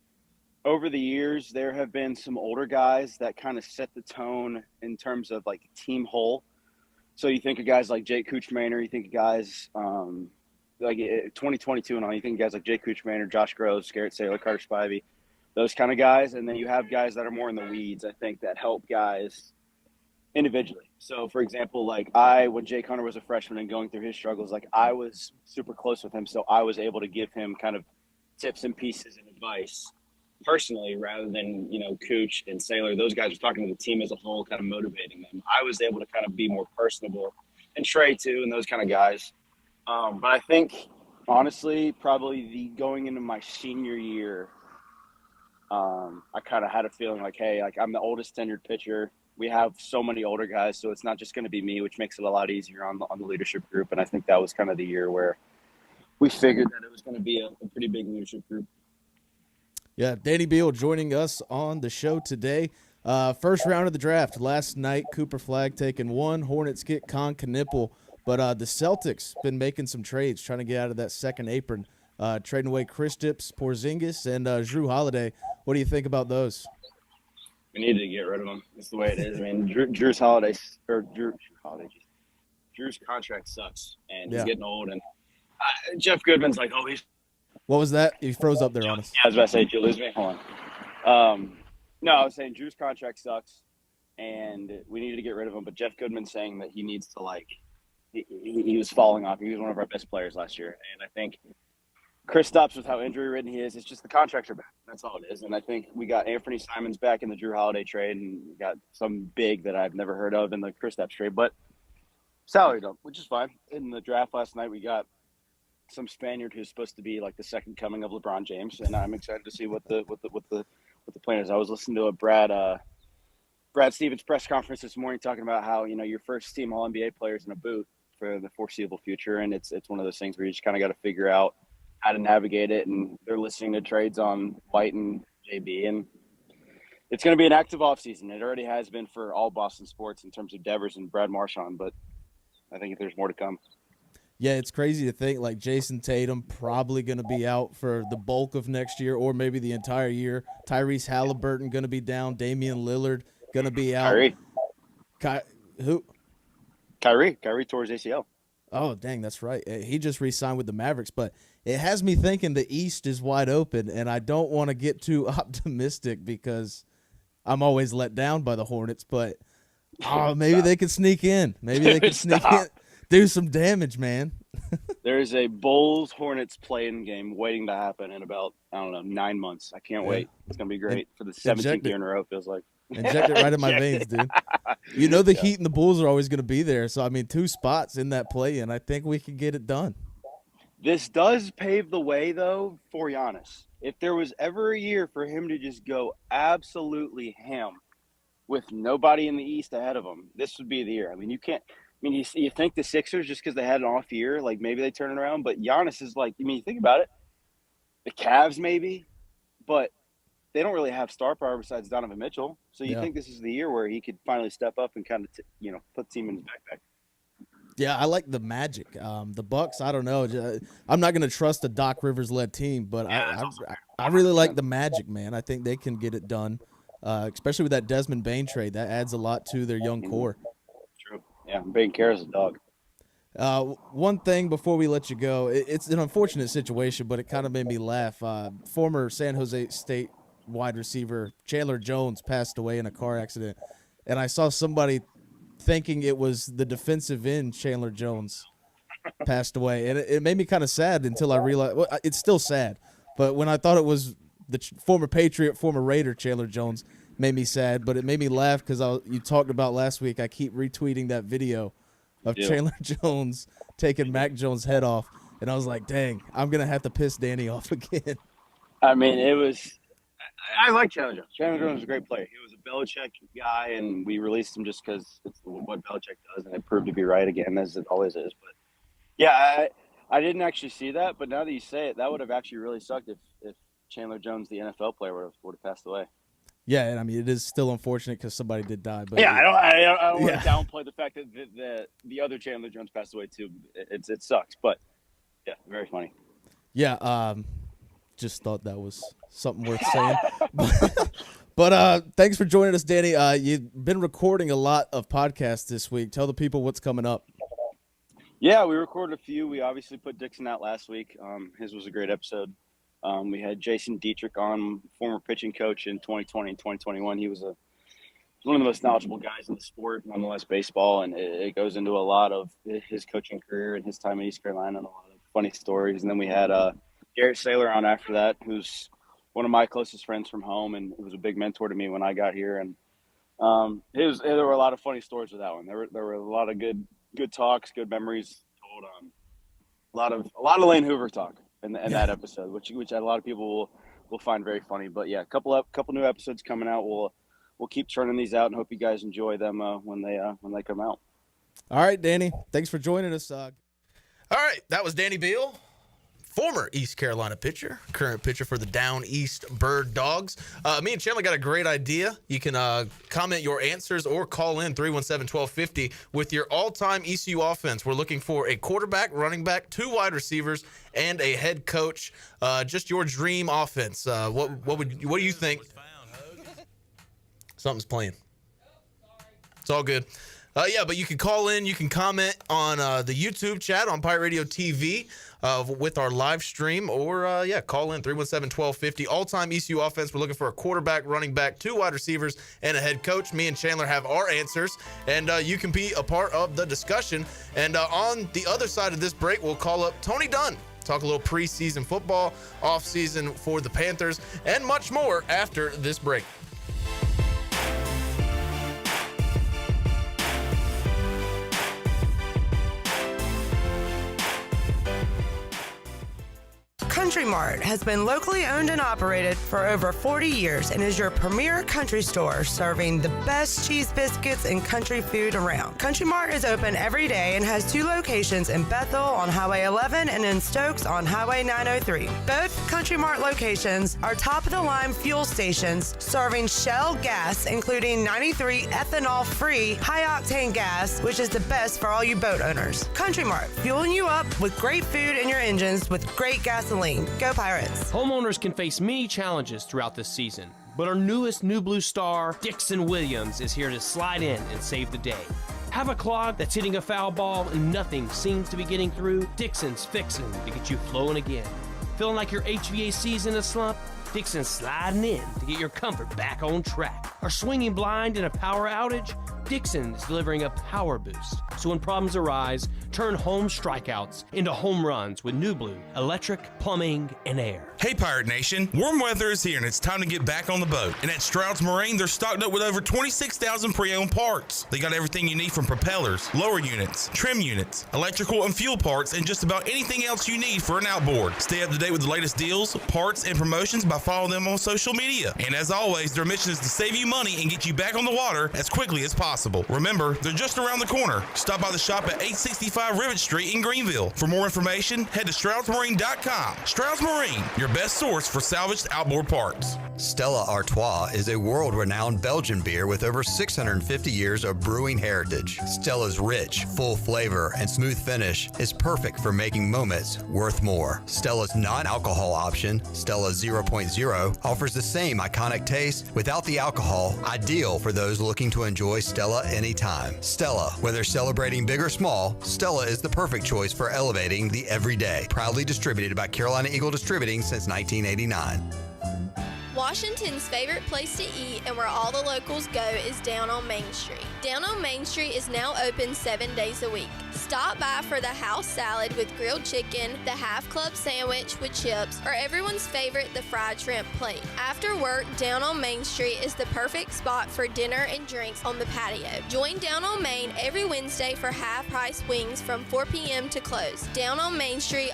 over the years there have been some older guys that kind of set the tone in terms of like team whole. So you think of guys like Jake Kuchmaner, you think of guys like 2022 and all, you think of guys like Jake Kuchmaner, Josh Groves, Garrett Saylor, Carter Spivey, those kind of guys. And then you have guys that are more in the weeds, I think, that help guys individually. So, for example, like when Jake Hunter was a freshman and going through his struggles, like I was super close with him, so I was able to give him kind of tips and pieces and advice personally rather than, you know, Cooch and Saylor. Those guys were talking to the team as a whole, kind of motivating them. I was able to kind of be more personable, and Trey too, and those kind of guys. But I think, honestly, probably going into my senior year, I kind of had a feeling like, hey, like I'm the oldest tenured pitcher. We have so many older guys, so it's not just going to be me, which makes it a lot easier on the leadership group. And I think that was kind of the year where we figured that it was going to be a pretty big leadership group. Yeah, Danny Beal joining us on the show today. First round of the draft last night. Cooper Flagg taking 1. Hornets get Con Knipple. But the Celtics been making some trades, trying to get out of that second apron, trading away Kristaps Porzingis and Jrue Holiday. What do you think about those? We need to get rid of him. That's the way it is. I mean, Drew's contract sucks, and he's getting old. And Jeff Goodman's like, oh, he's. What was that? He froze up there on us. Yeah, I was about to say, did you lose me? Hold on. No, I was saying Drew's contract sucks, and we need to get rid of him. But Jeff Goodman's saying that he needs to, like, he was falling off. He was one of our best players last year. And I think Kristaps, with how injury-ridden he is, it's just the contracts are back. That's all it is. And I think we got Anthony Simons back in the Jrue Holiday trade, and we got some big that I've never heard of in the Kristaps trade. But salary dump, which is fine. In the draft last night, we got some Spaniard who's supposed to be like the second coming of LeBron James, and I'm excited to see what the plan is. I was listening to a Brad Stevens press conference this morning talking about how, you know, your first team All NBA players in a boot for the foreseeable future, and it's one of those things where you just kind of got to figure out how to navigate it. And they're listening to trades on White and JB, and it's going to be an active offseason. It already has been for all Boston sports in terms of Devers and Brad Marchand, but I think there's more to come. Yeah, it's crazy to think like Jason Tatum probably going to be out for the bulk of next year or maybe the entire year. Tyrese Halliburton going to be down. Damian Lillard going to be out. Kyrie tore his ACL. Oh, dang, that's right. He just re-signed with the Mavericks, but it has me thinking the East is wide open, and I don't want to get too optimistic because I'm always let down by the Hornets, but maybe they could sneak in. Maybe they could sneak in. Do some damage, man. There is a Bulls-Hornets play-in game waiting to happen in about, 9 months. I can't wait. It's going to be great for the 17th year in a row, it feels like. Inject it right in my veins, dude. You know the Heat and the Bulls are always going to be there. So, I mean, 2 spots in that play-in. I think we can get it done. This does pave the way, though, for Giannis. If there was ever a year for him to just go absolutely ham with nobody in the East ahead of him, this would be the year. I mean, you can't – I mean, you think the Sixers, just because they had an off year, like maybe they turn it around. But Giannis is like – I mean, you think about it. The Cavs maybe, but – they don't really have star power besides Donovan Mitchell. So you think this is the year where he could finally step up and kind of, put the team in his backpack. Yeah, I like the Magic. The Bucks, I don't know. I'm not going to trust a Doc Rivers-led team, but I really like the Magic, man. I think they can get it done. especially with that Desmond Bain trade. That adds a lot to their young core. True. Yeah, Bain cares a dog. One thing before we let you go, it's an unfortunate situation, but it kind of made me laugh. Former San Jose State wide receiver Chandler Jones passed away in a car accident, and I saw somebody thinking it was the defensive end Chandler Jones passed away, and it made me kind of sad until I realized, well, it's still sad, but when I thought it was the former Patriot, former Raider Chandler Jones, made me sad, but it made me laugh because you talked about last week. I keep retweeting that video of Chandler Jones taking Mac Jones' head off, and I was like, dang, I'm going to have to piss Danny off again. I mean, I like Chandler Jones. Chandler Jones is a great player. He was a Belichick guy, and we released him just because it's what Belichick does, and it proved to be right again, as it always is. But, yeah, I didn't actually see that, but now that you say it, that would have actually really sucked if Chandler Jones, the NFL player, would have passed away. Yeah, and I mean, it is still unfortunate because somebody did die. But yeah, I don't want to downplay the fact that the other Chandler Jones passed away too. It sucks, but yeah, very funny. Yeah, just thought that was something worth saying. But thanks for joining us, Danny. You've been recording a lot of podcasts this week. Tell the people what's coming up. Yeah, we recorded a few. We obviously put Dixon out last week. His was a great episode. We had Jason Dietrich on, former pitching coach in 2020 and 2021. He was one of the most knowledgeable guys in the sport, nonetheless, baseball, and it goes into a lot of his coaching career and his time in East Carolina and a lot of funny stories. And then we had Garrett Saylor on after that, who's one of my closest friends from home, and it was a big mentor to me when I got here. And there were a lot of funny stories with that one. There were a lot of good talks, good memories told. A lot of Lane Hoover talk. In that episode, which a lot of people will find very funny. But yeah, couple new episodes coming out. We'll keep churning these out and hope you guys enjoy them when they come out. All right, Danny, thanks for joining us. All right, that was Danny Beal, former East Carolina pitcher, current pitcher for the Down East Bird Dogs. Me and Chandler got a great idea. You can comment your answers or call in 317-1250 with your all-time ECU offense. We're looking for a quarterback, running back, 2 wide receivers, and a head coach. Just your dream offense. What do you think? Something's playing. It's all good. Yeah, but you can call in. You can comment on the YouTube chat on Pirate Radio TV with our live stream, or call in 317-1250. All-time ECU offense. We're looking for a quarterback, running back, 2 wide receivers, and a head coach. Me and Chandler have our answers, and you can be a part of the discussion. And on the other side of this break, we'll call up Tony Dunn. Talk a little preseason football, off-season for the Panthers, and much more after this break. Country Mart has been locally owned and operated for over 40 years and is your premier country store serving the best cheese biscuits and country food around. Country Mart is open every day and has 2 locations in Bethel on Highway 11 and in Stokes on Highway 903. Both Country Mart locations are top-of-the-line fuel stations serving Shell gas, including 93 ethanol-free high-octane gas, which is the best for all you boat owners. Country Mart, fueling you up with great food in your engines with great gasoline. Go Pirates. Homeowners can face many challenges throughout this season, but our newest New Blue star, Dixon Williams, is here to slide in and save the day. Have a clog that's hitting a foul ball and nothing seems to be getting through? Dixon's fixing to get you flowing again. Feeling like your HVAC's in a slump? Dixon's sliding in to get your comfort back on track. Are swinging blind in a power outage? Dixon is delivering a power boost. So when problems arise, turn home strikeouts into home runs with New Blue, electric, plumbing, and air. Hey Pirate Nation, warm weather is here and it's time to get back on the boat. And at Stroud's Marine, they're stocked up with over 26,000 pre-owned parts. They got everything you need from propellers, lower units, trim units, electrical and fuel parts, and just about anything else you need for an outboard. Stay up to date with the latest deals, parts, and promotions by following them on social media. And as always, their mission is to save you money and get you back on the water as quickly as possible. possible. Remember, they're just around the corner. Stop by the shop at 865 Rivet Street in Greenville. For more information, head to StroudsMarine.com. Strouds Marine, your best source for salvaged outboard parts. Stella Artois is a world-renowned Belgian beer with over 650 years of brewing heritage. Stella's rich, full flavor and smooth finish is perfect for making moments worth more. Stella's non-alcohol option, Stella 0.0, offers the same iconic taste without the alcohol, ideal for those looking to enjoy Stella anytime. Stella, whether celebrating big or small, Stella is the perfect choice for elevating the everyday. Proudly distributed by Carolina Eagle Distributing since 1989. Washington's favorite place to eat and where all the locals go is down on Main Street. Down on Main Street is now open 7 days a week. Stop by for the house salad with grilled chicken, the half club sandwich with chips, or everyone's favorite, the fried shrimp plate. After work, Down on Main Street is the perfect spot for dinner and drinks on the patio. Join Down on Main every Wednesday for half-price wings from 4 p.m. to close. Down on Main Street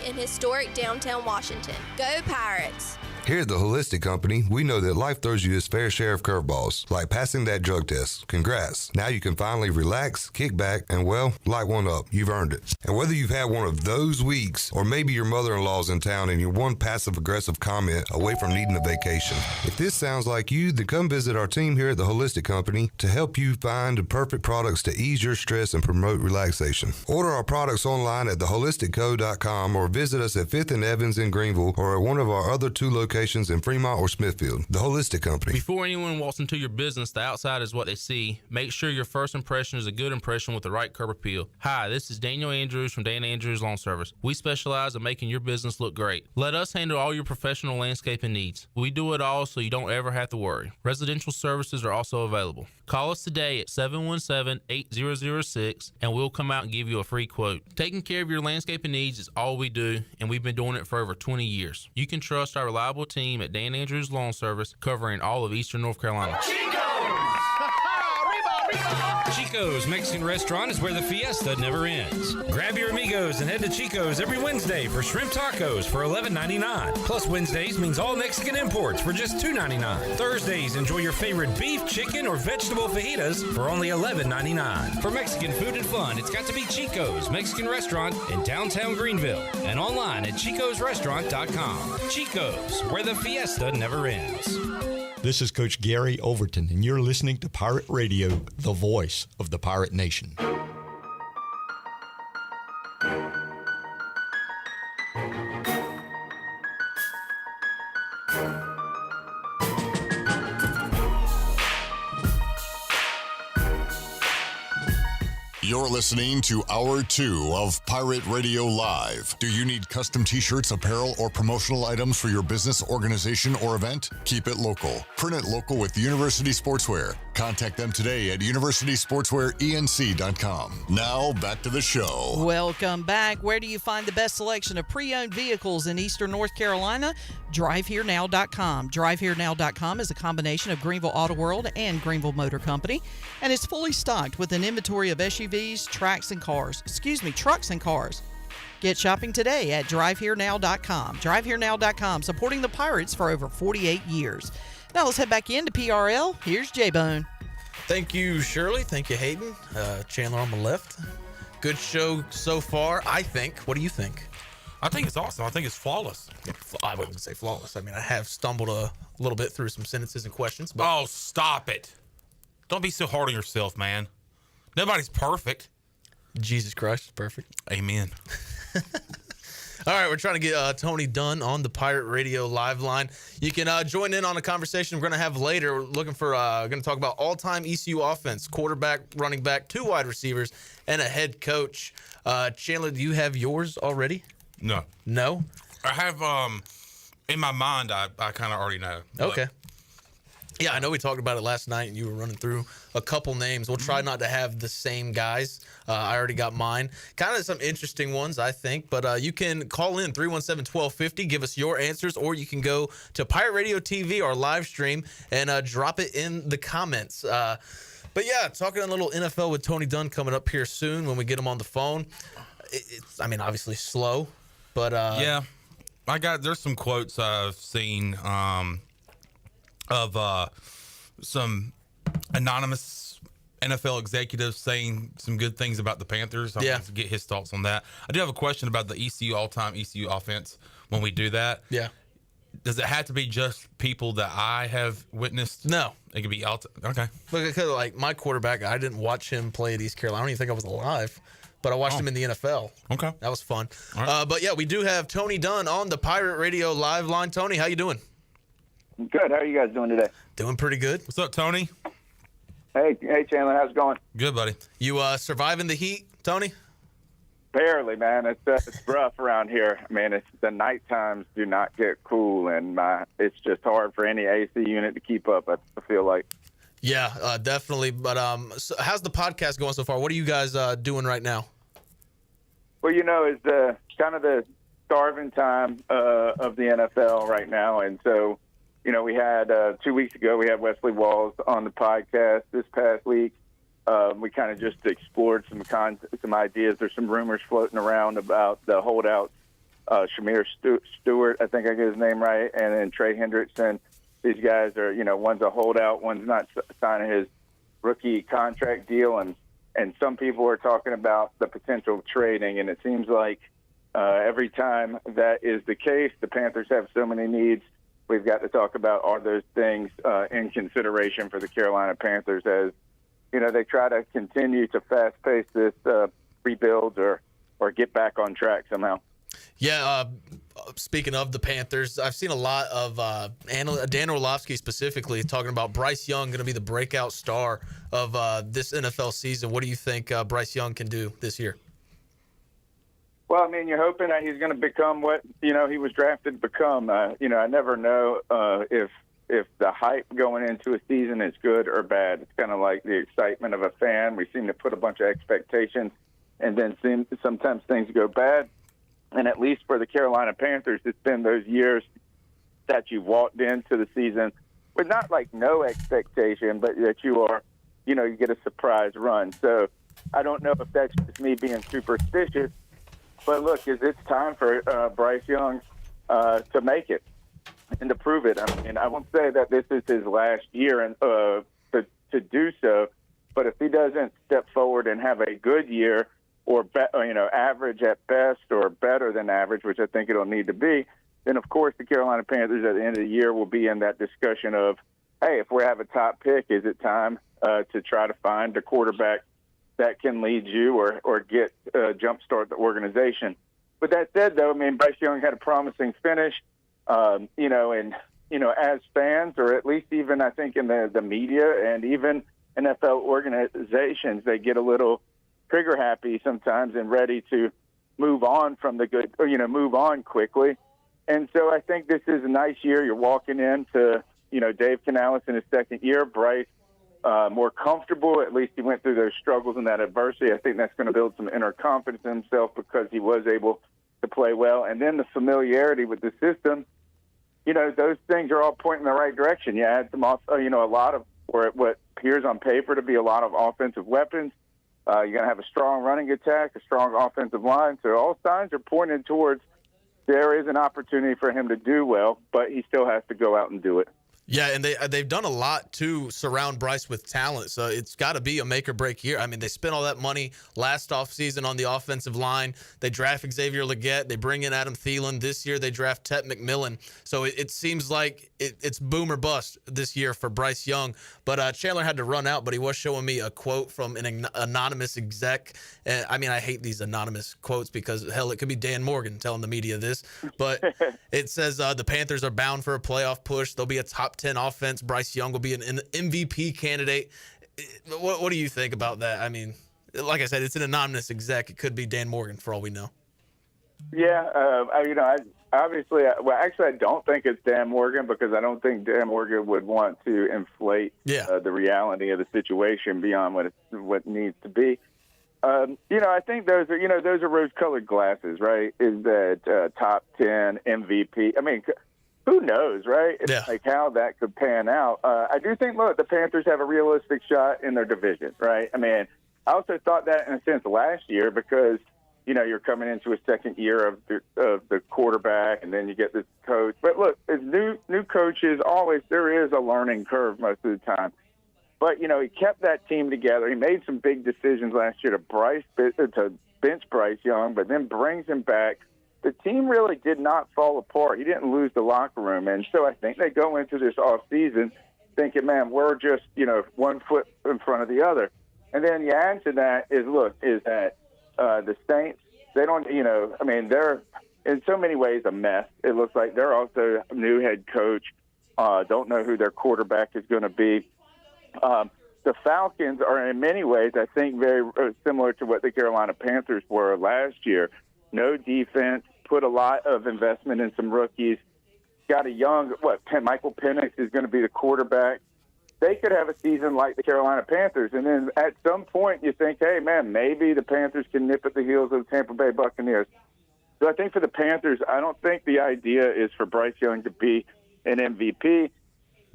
in historic downtown Washington. Go Pirates! Here at the Holistic Company, we know that life throws you its fair share of curveballs, like passing that drug test. Congrats. Now you can finally relax, kick back, and well, light one up. You've earned it. And whether you've had one of those weeks, or maybe your mother-in-law's in town and you're one passive-aggressive comment away from needing a vacation. If this sounds like you, then come visit our team here at the Holistic Company to help you find the perfect products to ease your stress and promote relaxation. Order our products online at theholisticco.com or visit us at 5th and Evans in Greenville or at one of our other 2 locations in Fremont or Smithfield. The Holistic Company. Before anyone walks into your business, the outside is what they see. Make sure your first impression is a good impression with the right curb appeal. Hi, this is Daniel Andrews from Dan Andrews Lawn Service. We specialize in making your business look great. Let us handle all your professional landscaping needs. We do it all so you don't ever have to worry. Residential services are also available. Call us today at 717-8006 and we'll come out and give you a free quote. Taking care of your landscaping needs is all we do, and we've been doing it for over 20 years. You can trust our reliable team at Dan Andrews Lawn Service, covering all of Eastern North Carolina. Chico's Mexican Restaurant is where the fiesta never ends. Grab your amigos and head to Chico's every Wednesday for shrimp tacos for $11.99. Plus Wednesdays means all Mexican imports for just $2.99. Thursdays, enjoy your favorite beef, chicken, or vegetable fajitas for only $11.99. For Mexican food and fun, it's got to be Chico's Mexican Restaurant in downtown Greenville and online at chicosrestaurant.com. Chico's, where the fiesta never ends. This is Coach Gary Overton, and you're listening to Pirate Radio, the voice of the Pirate Nation. You're listening to Hour 2 of Pirate Radio Live. Do you need custom t-shirts, apparel, or promotional items for your business, organization, or event? Keep it local. Print it local with University Sportswear. Contact them today at universitysportswearenc.com. Now, back to the show. Welcome back. Where do you find the best selection of pre-owned vehicles in Eastern North Carolina? DriveHereNow.com. DriveHereNow.com is a combination of Greenville Auto World and Greenville Motor Company, and it's fully stocked with an inventory of SUVs, trucks, and cars. Get shopping today at DriveHereNow.com. DriveHereNow.com, supporting the Pirates for over 48 years. Now let's head back into PRL. Here's J-Bone. Thank you, Shirley. Thank you, Hayden. Chandler on the left. Good show so far, I think. What do you think? I think it's awesome. I think it's flawless. Yeah, I wouldn't say flawless. I mean, I have stumbled a little bit through some sentences and questions. But oh, stop it. Don't be so hard on yourself, man. Nobody's perfect. Jesus Christ is perfect. Amen. All right, we're trying to get Tony Dunn on the Pirate Radio live line. You can join in on a conversation we're going to have later. We're looking for, going to talk about all-time ECU offense, quarterback, running back, 2 wide receivers, and a head coach. Chandler, do you have yours already? No. No? I have, in my mind, I kind of already know. Okay. Yeah, I know we talked about it last night, and you were running through a couple names. We'll try not to have the same guys. I already got mine. Kind of some interesting ones, I think. But you can call in 317-1250, give us your answers, or you can go to Pirate Radio TV, our live stream, and drop it in the comments. But yeah, talking a little NFL with Tony Dunn coming up here soon when we get him on the phone. It's, I mean, obviously slow, but yeah, there's some quotes I've seen of some anonymous NFL executives saying some good things about the Panthers. I want to get his thoughts on that. I do have a question about the all-time ECU offense when we do that. Yeah. Does it have to be just people that I have witnessed? No. It could be all okay. Because, like, my quarterback, I didn't watch him play at East Carolina. I don't even think I was alive, but I watched him in the NFL. Okay. That was fun. But, yeah, we do have Tony Dunn on the Pirate Radio live line. Tony, how you doing? Good. How are you guys doing today? Doing pretty good. What's up, Tony? Hey, Chandler. How's it going? Good, buddy. You surviving the heat, Tony? Barely, man. It's rough around here. I mean, the night times do not get cool, and it's just hard for any AC unit to keep up, I feel like. Yeah, definitely. But so how's the podcast going so far? What are you guys doing right now? Well, it's kind of the starving time of the NFL right now, and so, we had 2 weeks ago, we had Wesley Walls on the podcast this past week. We kind of just explored some ideas. There's some rumors floating around about the holdouts, Shamir Stewart, I think I get his name right, and then Trey Hendrickson. These guys are, one's a holdout, one's not signing his rookie contract deal, and some people are talking about the potential of trading, and it seems like every time that is the case, the Panthers have so many needs. We've got to talk about are those things in consideration for the Carolina Panthers as they try to continue to fast-pace this rebuild or get back on track somehow. Yeah, speaking of the Panthers, I've seen a lot of Dan Orlovsky specifically talking about Bryce Young going to be the breakout star of this NFL season. What do you think Bryce Young can do this year? Well, I mean, you're hoping that he's going to become what, he was drafted to become. I never know if the hype going into a season is good or bad. It's kind of like the excitement of a fan. We seem to put a bunch of expectations and then sometimes things go bad. And at least for the Carolina Panthers, it's been those years that you walked into the season with not like no expectation, but that you are, you get a surprise run. So I don't know if that's just me being superstitious, but look, it's time for Bryce Young to make it and to prove it. I mean, I won't say that this is his last year and to do so, but if he doesn't step forward and have a good year or average at best or better than average, which I think it'll need to be, then of course the Carolina Panthers at the end of the year will be in that discussion of, hey, if we have a top pick, is it time to try to find a quarterback that can lead you or get jumpstart the organization? But that said, though, I mean, Bryce Young had a promising finish. As fans, or at least even I think in the media and even NFL organizations, they get a little trigger happy sometimes and ready to move on from the good, move on quickly. And so I think this is a nice year. You're walking into, Dave Canales in his second year, Bryce more comfortable. At least he went through those struggles and that adversity. I think that's going to build some inner confidence in himself because he was able to play well. And then the familiarity with the system, those things are all pointing in the right direction. You add some, a lot of what appears on paper to be a lot of offensive weapons. You're going to have a strong running attack, a strong offensive line. So all signs are pointing towards there is an opportunity for him to do well, but he still has to go out and do it. Yeah, and they've done a lot to surround Bryce with talent, so it's got to be a make-or-break year. I mean, they spent all that money last offseason on the offensive line. They draft Xavier Legette. They bring in Adam Thielen. This year they draft Tet McMillan. So it seems like it's boom or bust this year for Bryce Young. But Chandler had to run out, but he was showing me a quote from an anonymous exec. I mean, I hate these anonymous quotes because, hell, it could be Dan Morgan telling the media this. But it says the Panthers are bound for a playoff push. They'll be a top 10 offense. Bryce Young will be an MVP candidate. What do you think about that? I mean, like I said, it's an anonymous exec. It could be Dan Morgan for all we know. Yeah, I don't think it's Dan Morgan because I don't think Dan Morgan would want to inflate the reality of the situation beyond what needs to be. I think those are rose-colored glasses, right? Is that top 10 MVP? I mean, who knows, right? It's like how that could pan out. I do think, look, the Panthers have a realistic shot in their division, right? I mean, I also thought that in a sense last year because, you're coming into a second year of the quarterback and then you get this coach. But look, as new coaches, always there is a learning curve most of the time. But, you know, he kept that team together. He made some big decisions last year to bench Bryce Young, but then brings him back. The team really did not fall apart. He didn't lose the locker room. And so I think they go into this offseason thinking, man, we're just, you know, one foot in front of the other. And then you add to that is that the Saints, they don't, you know, I mean, they're in so many ways a mess. It looks like they're also a new head coach. Don't know who their quarterback is going to be. The Falcons are in many ways, I think, very similar to what the Carolina Panthers were last year. No defense, put a lot of investment in some rookies. Got a young, Michael Penix is going to be the quarterback. They could have a season like the Carolina Panthers. And then at some point you think, hey, man, maybe the Panthers can nip at the heels of the Tampa Bay Buccaneers. So I think for the Panthers, I don't think the idea is for Bryce Young to be an MVP.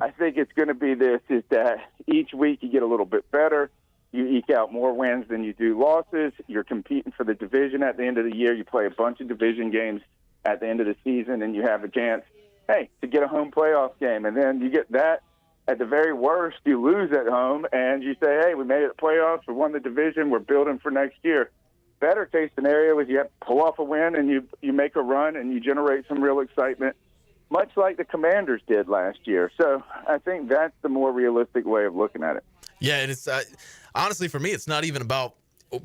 I think it's going to be is that each week you get a little bit better. You eke out more wins than you do losses. You're competing for the division at the end of the year. You play a bunch of division games at the end of the season, and you have a chance, to get a home playoff game. And then you get that. At the very worst, you lose at home, and you say, hey, we made it to playoffs. We won the division. We're building for next year. Better case scenario is you have to pull off a win, and you make a run, and you generate some real excitement, much like the Commanders did last year. So I think that's the more realistic way of looking at it. Yeah, and it's honestly, for me, it's not even about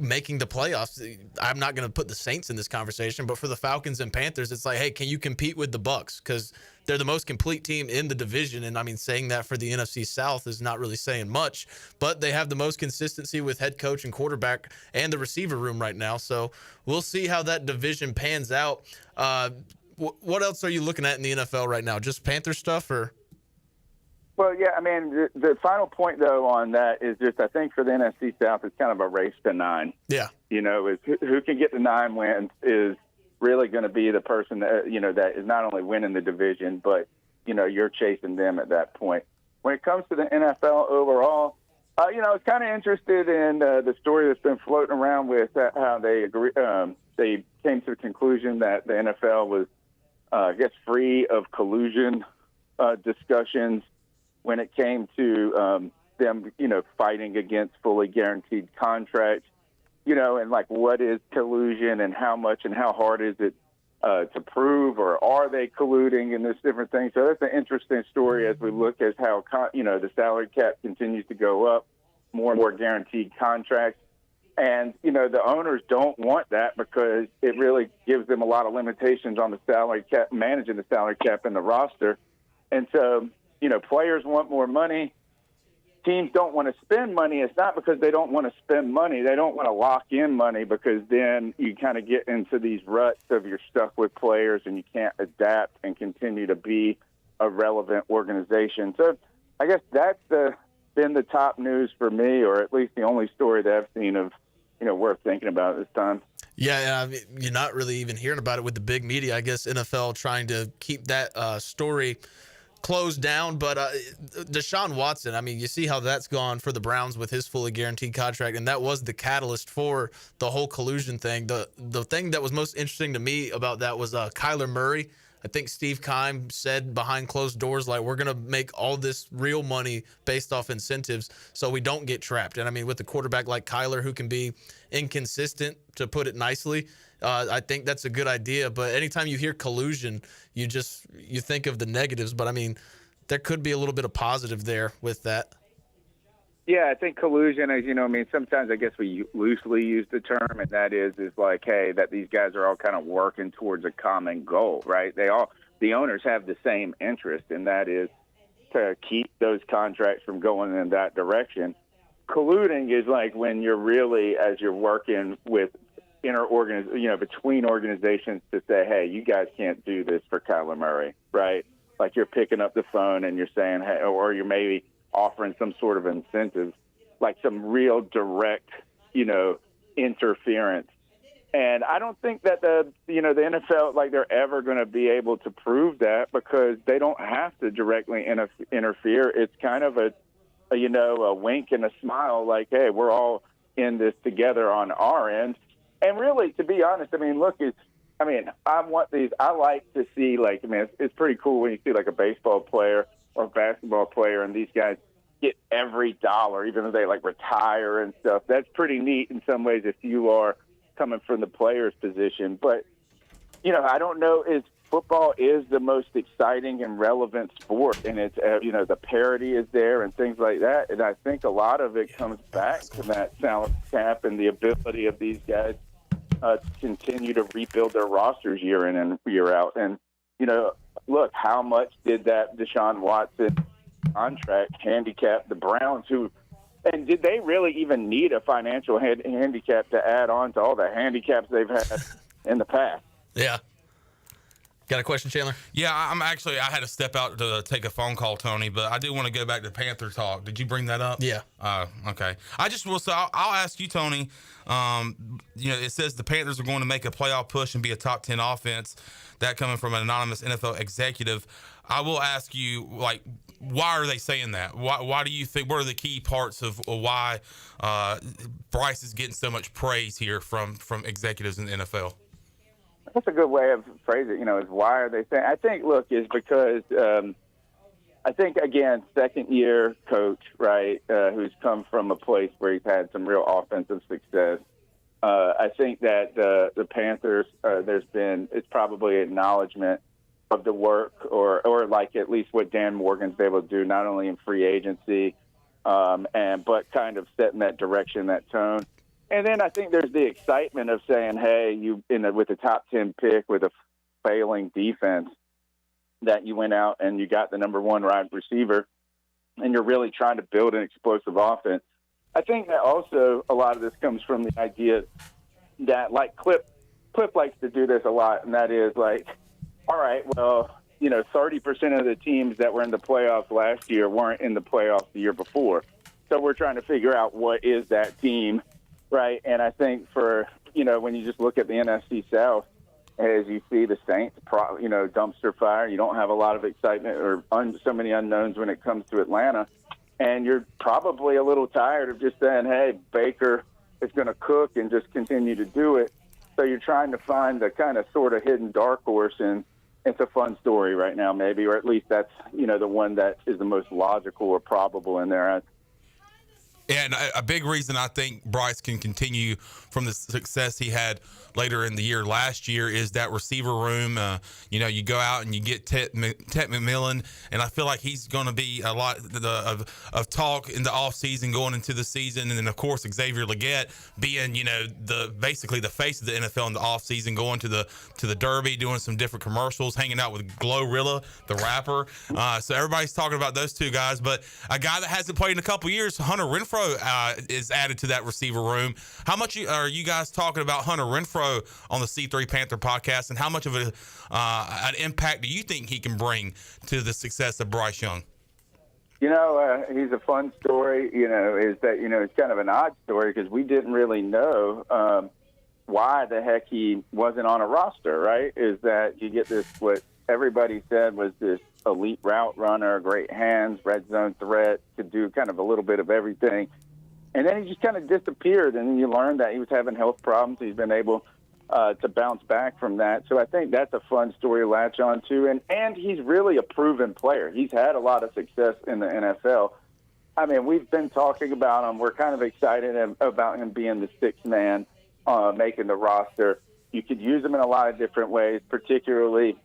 making the playoffs. I'm not going to put the Saints in this conversation, but for the Falcons and Panthers, it's like, hey, can you compete with the Bucs? Because they're the most complete team in the division, and I mean, saying that for the NFC South is not really saying much, but they have the most consistency with head coach and quarterback and the receiver room right now, so we'll see how that division pans out. What else are you looking at in the NFL right now? Just Panther stuff, or? Well, yeah, I mean, the final point, though, on that is just I think for the NFC South, it's kind of a race to 9. Yeah. You know, is who can get to 9 wins is really going to be the person that, you know, that is not only winning the division, but, you know, you're chasing them at that point. When it comes to the NFL overall, you know, I was kind of interested in the story that's been floating around with how they came to the conclusion that the NFL was, I guess, free of collusion discussions when it came to them, you know, fighting against fully guaranteed contracts, you know, and like what is collusion and how much and how hard is it to prove, or are they colluding and this different thing. So that's an interesting story as we look at how, you know, the salary cap continues to go up, more and more guaranteed contracts. And, you know, the owners don't want that because it really gives them a lot of limitations on the salary cap, managing the salary cap and the roster. And so, you know, players want more money. Teams don't want to spend money. It's not because they don't want to spend money. They don't want to lock in money because then you kind of get into these ruts of you're stuck with players and you can't adapt and continue to be a relevant organization. So I guess that's been the top news for me, or at least the only story that I've seen of, you know, worth thinking about at this time. Yeah, I mean, you're not really even hearing about it with the big media. I guess NFL trying to keep that story closed down, but Deshaun Watson, I mean, you see how that's gone for the Browns with his fully guaranteed contract, and that was the catalyst for the whole collusion thing. The thing that was most interesting to me about that was Kyler Murray. I think Steve Keim said behind closed doors, like, we're going to make all this real money based off incentives so we don't get trapped. And I mean, with a quarterback like Kyler who can be inconsistent, to put it nicely, I think that's a good idea. But anytime you hear collusion, you think of the negatives. But I mean, there could be a little bit of positive there with that. Yeah, I think collusion, as you know, I mean, sometimes I guess we loosely use the term, and that is like, hey, that these guys are all kind of working towards a common goal, right? The owners have the same interest, and that is to keep those contracts from going in that direction. Colluding is like when you're really, as you're working with between organizations to say, hey, you guys can't do this for Kyler Murray, right? Like you're picking up the phone and you're saying, hey, or you're maybe offering some sort of incentive, like some real direct, you know, interference. And I don't think that the NFL, like, they're ever going to be able to prove that because they don't have to directly interfere. It's kind of a wink and a smile, like, hey, we're all in this together on our end. And really, to be honest, I mean, look, I like to see, like, I mean, it's pretty cool when you see like a baseball player or basketball player and these guys get every dollar, even though they like retire and stuff. That's pretty neat in some ways if you are coming from the player's position. But, you know, I don't know if football is the most exciting and relevant sport, and it's, you know, the parity is there and things like that. And I think a lot of it comes back to that salary cap and the ability of these guys to continue to rebuild their rosters year in and year out. And, you know, look, how much did that Deshaun Watson contract handicap the Browns, and did they really even need a financial handicap to add on to all the handicaps they've had in the past? Yeah. Got a question, Chandler? Yeah, I had to step out to take a phone call, Tony, but I do want to go back to Panther talk. Did you bring that up? Yeah. Okay. I just will. So I'll ask you, Tony. You know, it says the Panthers are going to make a playoff push and be a top 10 offense. That coming from an anonymous NFL executive. I will ask you, like, why are they saying that? Why do you think? What are the key parts of why Bryce is getting so much praise here from executives in the NFL? That's a good way of phrasing it, you know, is why are they saying? I think, look, is because I think, again, second-year coach, right, who's come from a place where he's had some real offensive success. I think that the Panthers, it's probably acknowledgement of the work or like at least what Dan Morgan's been able to do, not only in free agency, but kind of setting that direction, that tone. And then I think there's the excitement of saying, hey, with the top 10 pick with a failing defense, that you went out and you got the number one wide receiver, and you're really trying to build an explosive offense. I think that also a lot of this comes from the idea that, like, Clip likes to do this a lot, and that is like, all right, well, you know, 30% of the teams that were in the playoffs last year weren't in the playoffs the year before. So we're trying to figure out what is that team, right? And I think when you just look at the NFC South, as you see the Saints, dumpster fire, you don't have a lot of excitement or so many unknowns when it comes to Atlanta. And you're probably a little tired of just saying, hey, Baker is going to cook and just continue to do it. So you're trying to find the kind of sort of hidden dark horse, and it's a fun story right now, maybe, or at least that's, you know, the one that is the most logical or probable in there. And a big reason I think Bryce can continue from the success he had later in the year last year is that receiver room. You go out and you get Tet McMillan, and I feel like he's going to be a lot of talk in the offseason going into the season. And then, of course, Xavier Legette being, basically the face of the NFL in the offseason, going to the Derby, doing some different commercials, hanging out with Glorilla, the rapper. So everybody's talking about those two guys. But a guy that hasn't played in a couple years, Hunter Renfrow, is added to that receiver room. How much are you guys talking about Hunter Renfrow on the C3 Panther podcast, and how much of an impact do you think he can bring to the success of Bryce Young? He's a fun story, it's kind of an odd story because we didn't really know why the heck he wasn't on a roster, right? Is that you get this, what everybody said was this elite route runner, great hands, red zone threat, could do kind of a little bit of everything. And then he just kind of disappeared, and then you learned that he was having health problems. He's been able to bounce back from that. So I think that's a fun story to latch on to. And he's really a proven player. He's had a lot of success in the NFL. I mean, we've been talking about him. We're kind of excited about him being the sixth man, making the roster. You could use him in a lot of different ways, particularly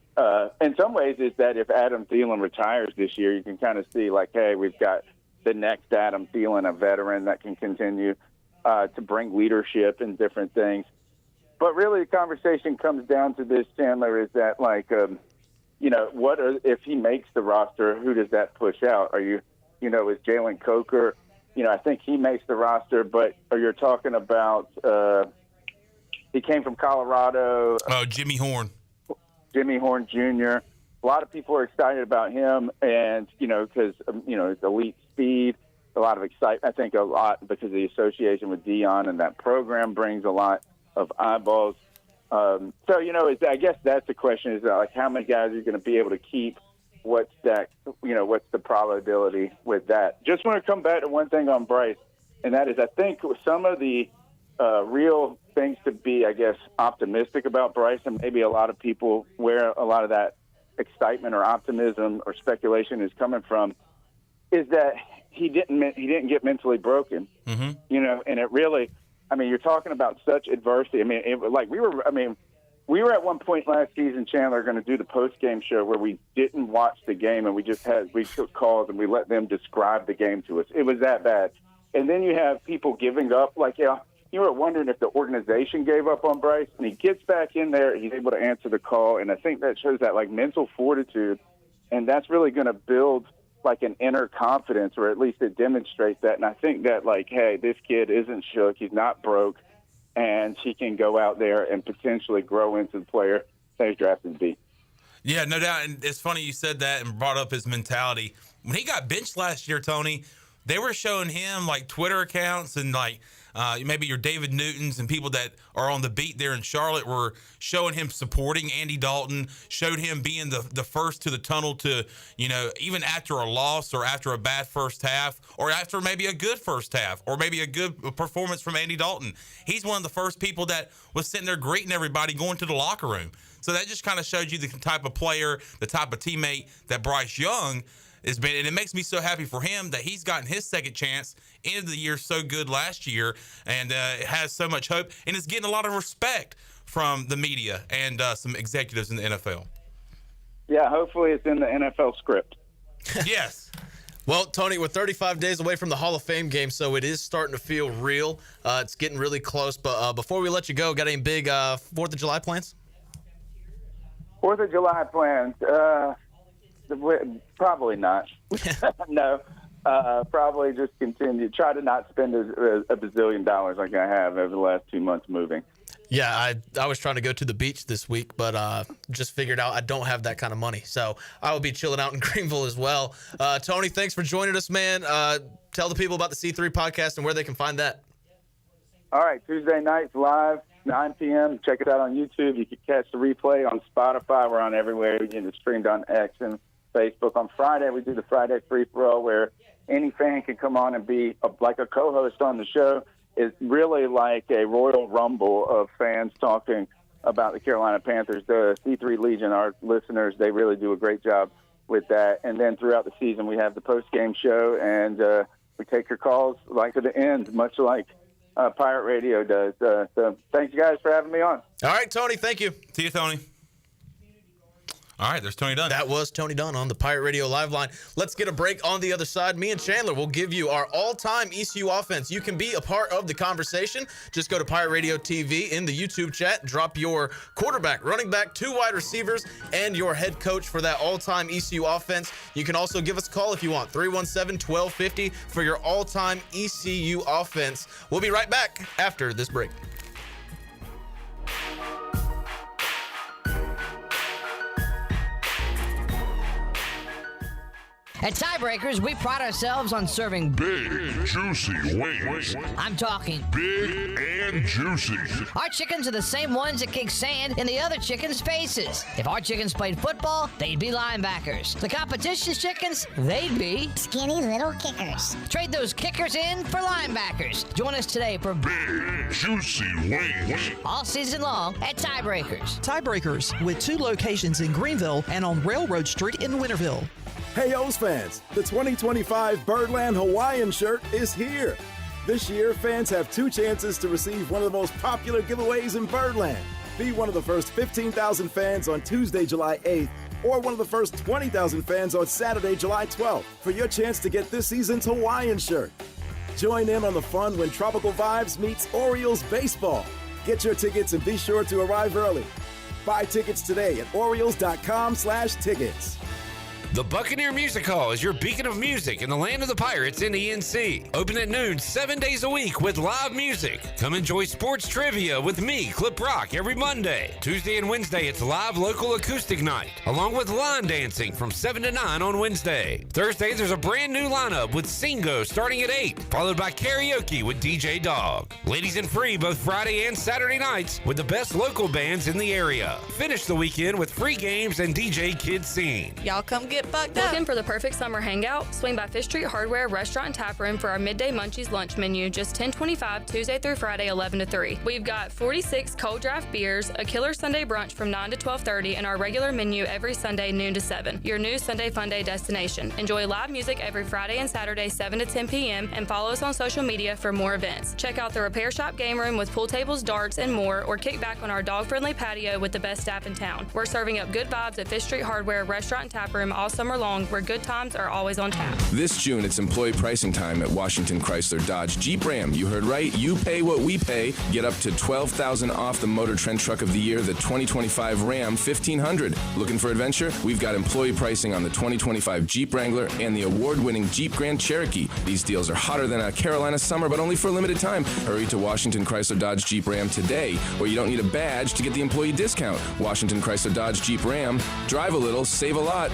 in some ways is that if Adam Thielen retires this year, you can kind of see like, hey, we've got the next Adam Thielen, a veteran that can continue to bring leadership and different things. But really the conversation comes down to this, Chandler, is that if he makes the roster, who does that push out? Is Jalen Coker, I think he makes the roster, but you're talking about he came from Colorado. Jimmy Horn Jr. A lot of people are excited about him, and because it's elite speed, a lot of excitement. I think a lot because of the association with Dion, and that program brings a lot of eyeballs. I guess that's the question: is like how many guys are you going to be able to keep? What's that? What's the probability with that? Just want to come back to one thing on Bryce, and that is I think some of the real things to be, I guess, optimistic about Bryce, and maybe a lot of people where a lot of that excitement or optimism or speculation is coming from, is that he didn't get mentally broken. Mm-hmm. You know, and it really, I mean, you're talking about such adversity. I mean, we were at one point last season, Chandler, going to do the post-game show where we didn't watch the game and we took calls and we let them describe the game to us. It was that bad. And then you have people giving up. Like, you were wondering if the organization gave up on Bryce, and he gets back in there. He's able to answer the call, and I think that shows that, like, mental fortitude, and that's really going to build, like, an inner confidence, or at least it demonstrates that. And I think that, like, hey, this kid isn't shook. He's not broke, and he can go out there and potentially grow into the player that he's drafted to be. Yeah, no doubt. And it's funny you said that and brought up his mentality. When he got benched last year, Tony, they were showing him, like, Twitter accounts and, like, maybe your David Newtons and people that are on the beat there in Charlotte were showing him supporting Andy Dalton, showed him being the first to the tunnel to, you know, even after a loss or after a bad first half or after maybe a good first half or maybe a good performance from Andy Dalton. He's one of the first people that was sitting there greeting everybody going to the locker room. So that just kind of showed you the type of player, the type of teammate that Bryce Young has been, and it makes me so happy for him that he's gotten his second chance. End of the year so good last year, and has so much hope, and is getting a lot of respect from the media and some executives in the NFL. Yeah, hopefully it's in the NFL script. Yes. Well, Tony, we're 35 days away from the Hall of Fame game, so it is starting to feel real. It's getting really close, but before we let you go, got any big 4th of July plans? 4th of July plans? Probably not. No. Probably just continue. Try to not spend a bazillion dollars like I have over the last 2 months moving. Yeah, I was trying to go to the beach this week, but just figured out I don't have that kind of money. So I will be chilling out in Greenville as well. Tony, thanks for joining us, man. Tell the people about the C3 podcast and where they can find that. All right, Tuesday nights live, 9 p.m. Check it out on YouTube. You can catch the replay on Spotify. We're on everywhere. You can stream on X and Facebook. On Friday, we do the Friday free-for-all where any fan can come on and be like a co-host on the show. It's really like a Royal Rumble of fans talking about the Carolina Panthers. The C3 Legion, our listeners, they really do a great job with that. And then throughout the season, we have the post-game show, and we take your calls like to the end, much like Pirate Radio does. So thanks, you guys, for having me on. All right, Tony, thank you. See you, Tony. All right, there's Tony Dunn. That was Tony Dunn on the Pirate Radio Live Line. Let's get a break on the other side. Me and Chandler will give you our all-time ECU offense. You can be a part of the conversation. Just go to Pirate Radio TV in the YouTube chat. Drop your quarterback, running back, 2 wide receivers, and your head coach for that all-time ECU offense. You can also give us a call if you want, 317-1250 for your all-time ECU offense. We'll be right back after this break. At Tiebreakers, we pride ourselves on serving big, juicy wings. I'm talking big and juicy. Our chickens are the same ones that kick sand in the other chickens' faces. If our chickens played football, they'd be linebackers. The competition's chickens, they'd be skinny little kickers. Trade those kickers in for linebackers. Join us today for big, juicy wings. All season long at Tiebreakers. Tiebreakers, with 2 locations in Greenville and on Railroad Street in Winterville. Hey, O's fans, the 2025 Birdland Hawaiian shirt is here. This year, fans have 2 chances to receive one of the most popular giveaways in Birdland. Be one of the first 15,000 fans on Tuesday, July 8th, or one of the first 20,000 fans on Saturday, July 12th, for your chance to get this season's Hawaiian shirt. Join in on the fun when Tropical Vibes meets Orioles baseball. Get your tickets and be sure to arrive early. Buy tickets today at Orioles.com/tickets. The Buccaneer Music Hall is your beacon of music in the land of the Pirates in ENC. Open at noon 7 days a week with live music. Come enjoy sports trivia with me, Clip Rock, every Monday. Tuesday and Wednesday, it's live local acoustic night, along with line dancing from 7 to 9 on Wednesday. Thursday, there's a brand new lineup with Singo starting at 8, followed by karaoke with DJ Dog. Ladies and free both Friday and Saturday nights with the best local bands in the area. Finish the weekend with free games and DJ Kid Scene. Y'all come get get fucked up. Looking for the perfect summer hangout? Swing by Fish Street Hardware Restaurant and Tap Room for our Midday Munchies lunch menu, just $10.25 Tuesday through Friday, 11 to 3. We've got 46 cold draft beers, a killer Sunday brunch from 9 to 12:30, and our regular menu every Sunday, noon to 7. Your new Sunday Fun Day destination. Enjoy live music every Friday and Saturday, 7 to 10 p.m., and follow us on social media for more events. Check out the Repair Shop game room with pool tables, darts, and more, or kick back on our dog-friendly patio with the best staff in town. We're serving up good vibes at Fish Street Hardware Restaurant and Tap Room all summer long, where good times are always on tap. This June, it's employee pricing time at Washington Chrysler Dodge Jeep Ram. You heard right. You pay what we pay. Get up to $12,000 off the Motor Trend Truck of the Year, the 2025 Ram 1500. Looking for adventure? We've got employee pricing on the 2025 Jeep Wrangler and the award-winning Jeep Grand Cherokee. These deals are hotter than a Carolina summer, but only for a limited time. Hurry to Washington Chrysler Dodge Jeep Ram today, where you don't need a badge to get the employee discount. Washington Chrysler Dodge Jeep Ram. Drive a little, save a lot.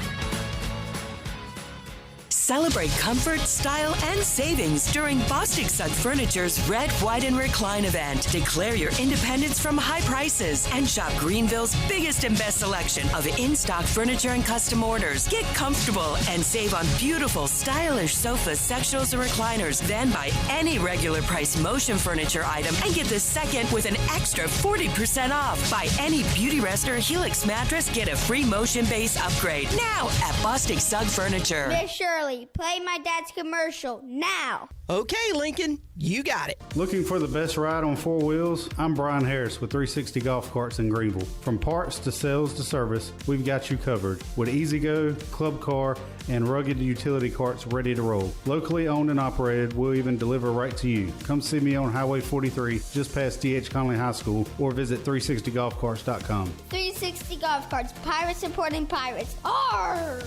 Celebrate comfort, style, and savings during Bostic Sugg Furniture's Red, White, and Recline event. Declare your independence from high prices and shop Greenville's biggest and best selection of in-stock furniture and custom orders. Get comfortable and save on beautiful, stylish sofas, sectionals, and recliners. Then buy any regular price Motion Furniture item and get the second with an extra 40% off. Buy any Beauty Rest or Helix mattress, get a free Motion Base upgrade. Now at Bostic Sugg Furniture. Miss Shirley, play my dad's commercial now. Okay, Lincoln, you got it. Looking for the best ride on four wheels? I'm Brian Harris with 360 Golf Carts in Greenville. From parts to sales to service, we've got you covered with E-Z-Go, Club Car, and rugged utility carts ready to roll. Locally owned and operated, we'll even deliver right to you. Come see me on Highway 43, just past D.H. Conley High School, or visit 360golfcarts.com. 360 Golf Carts, pirates supporting pirates. Arr!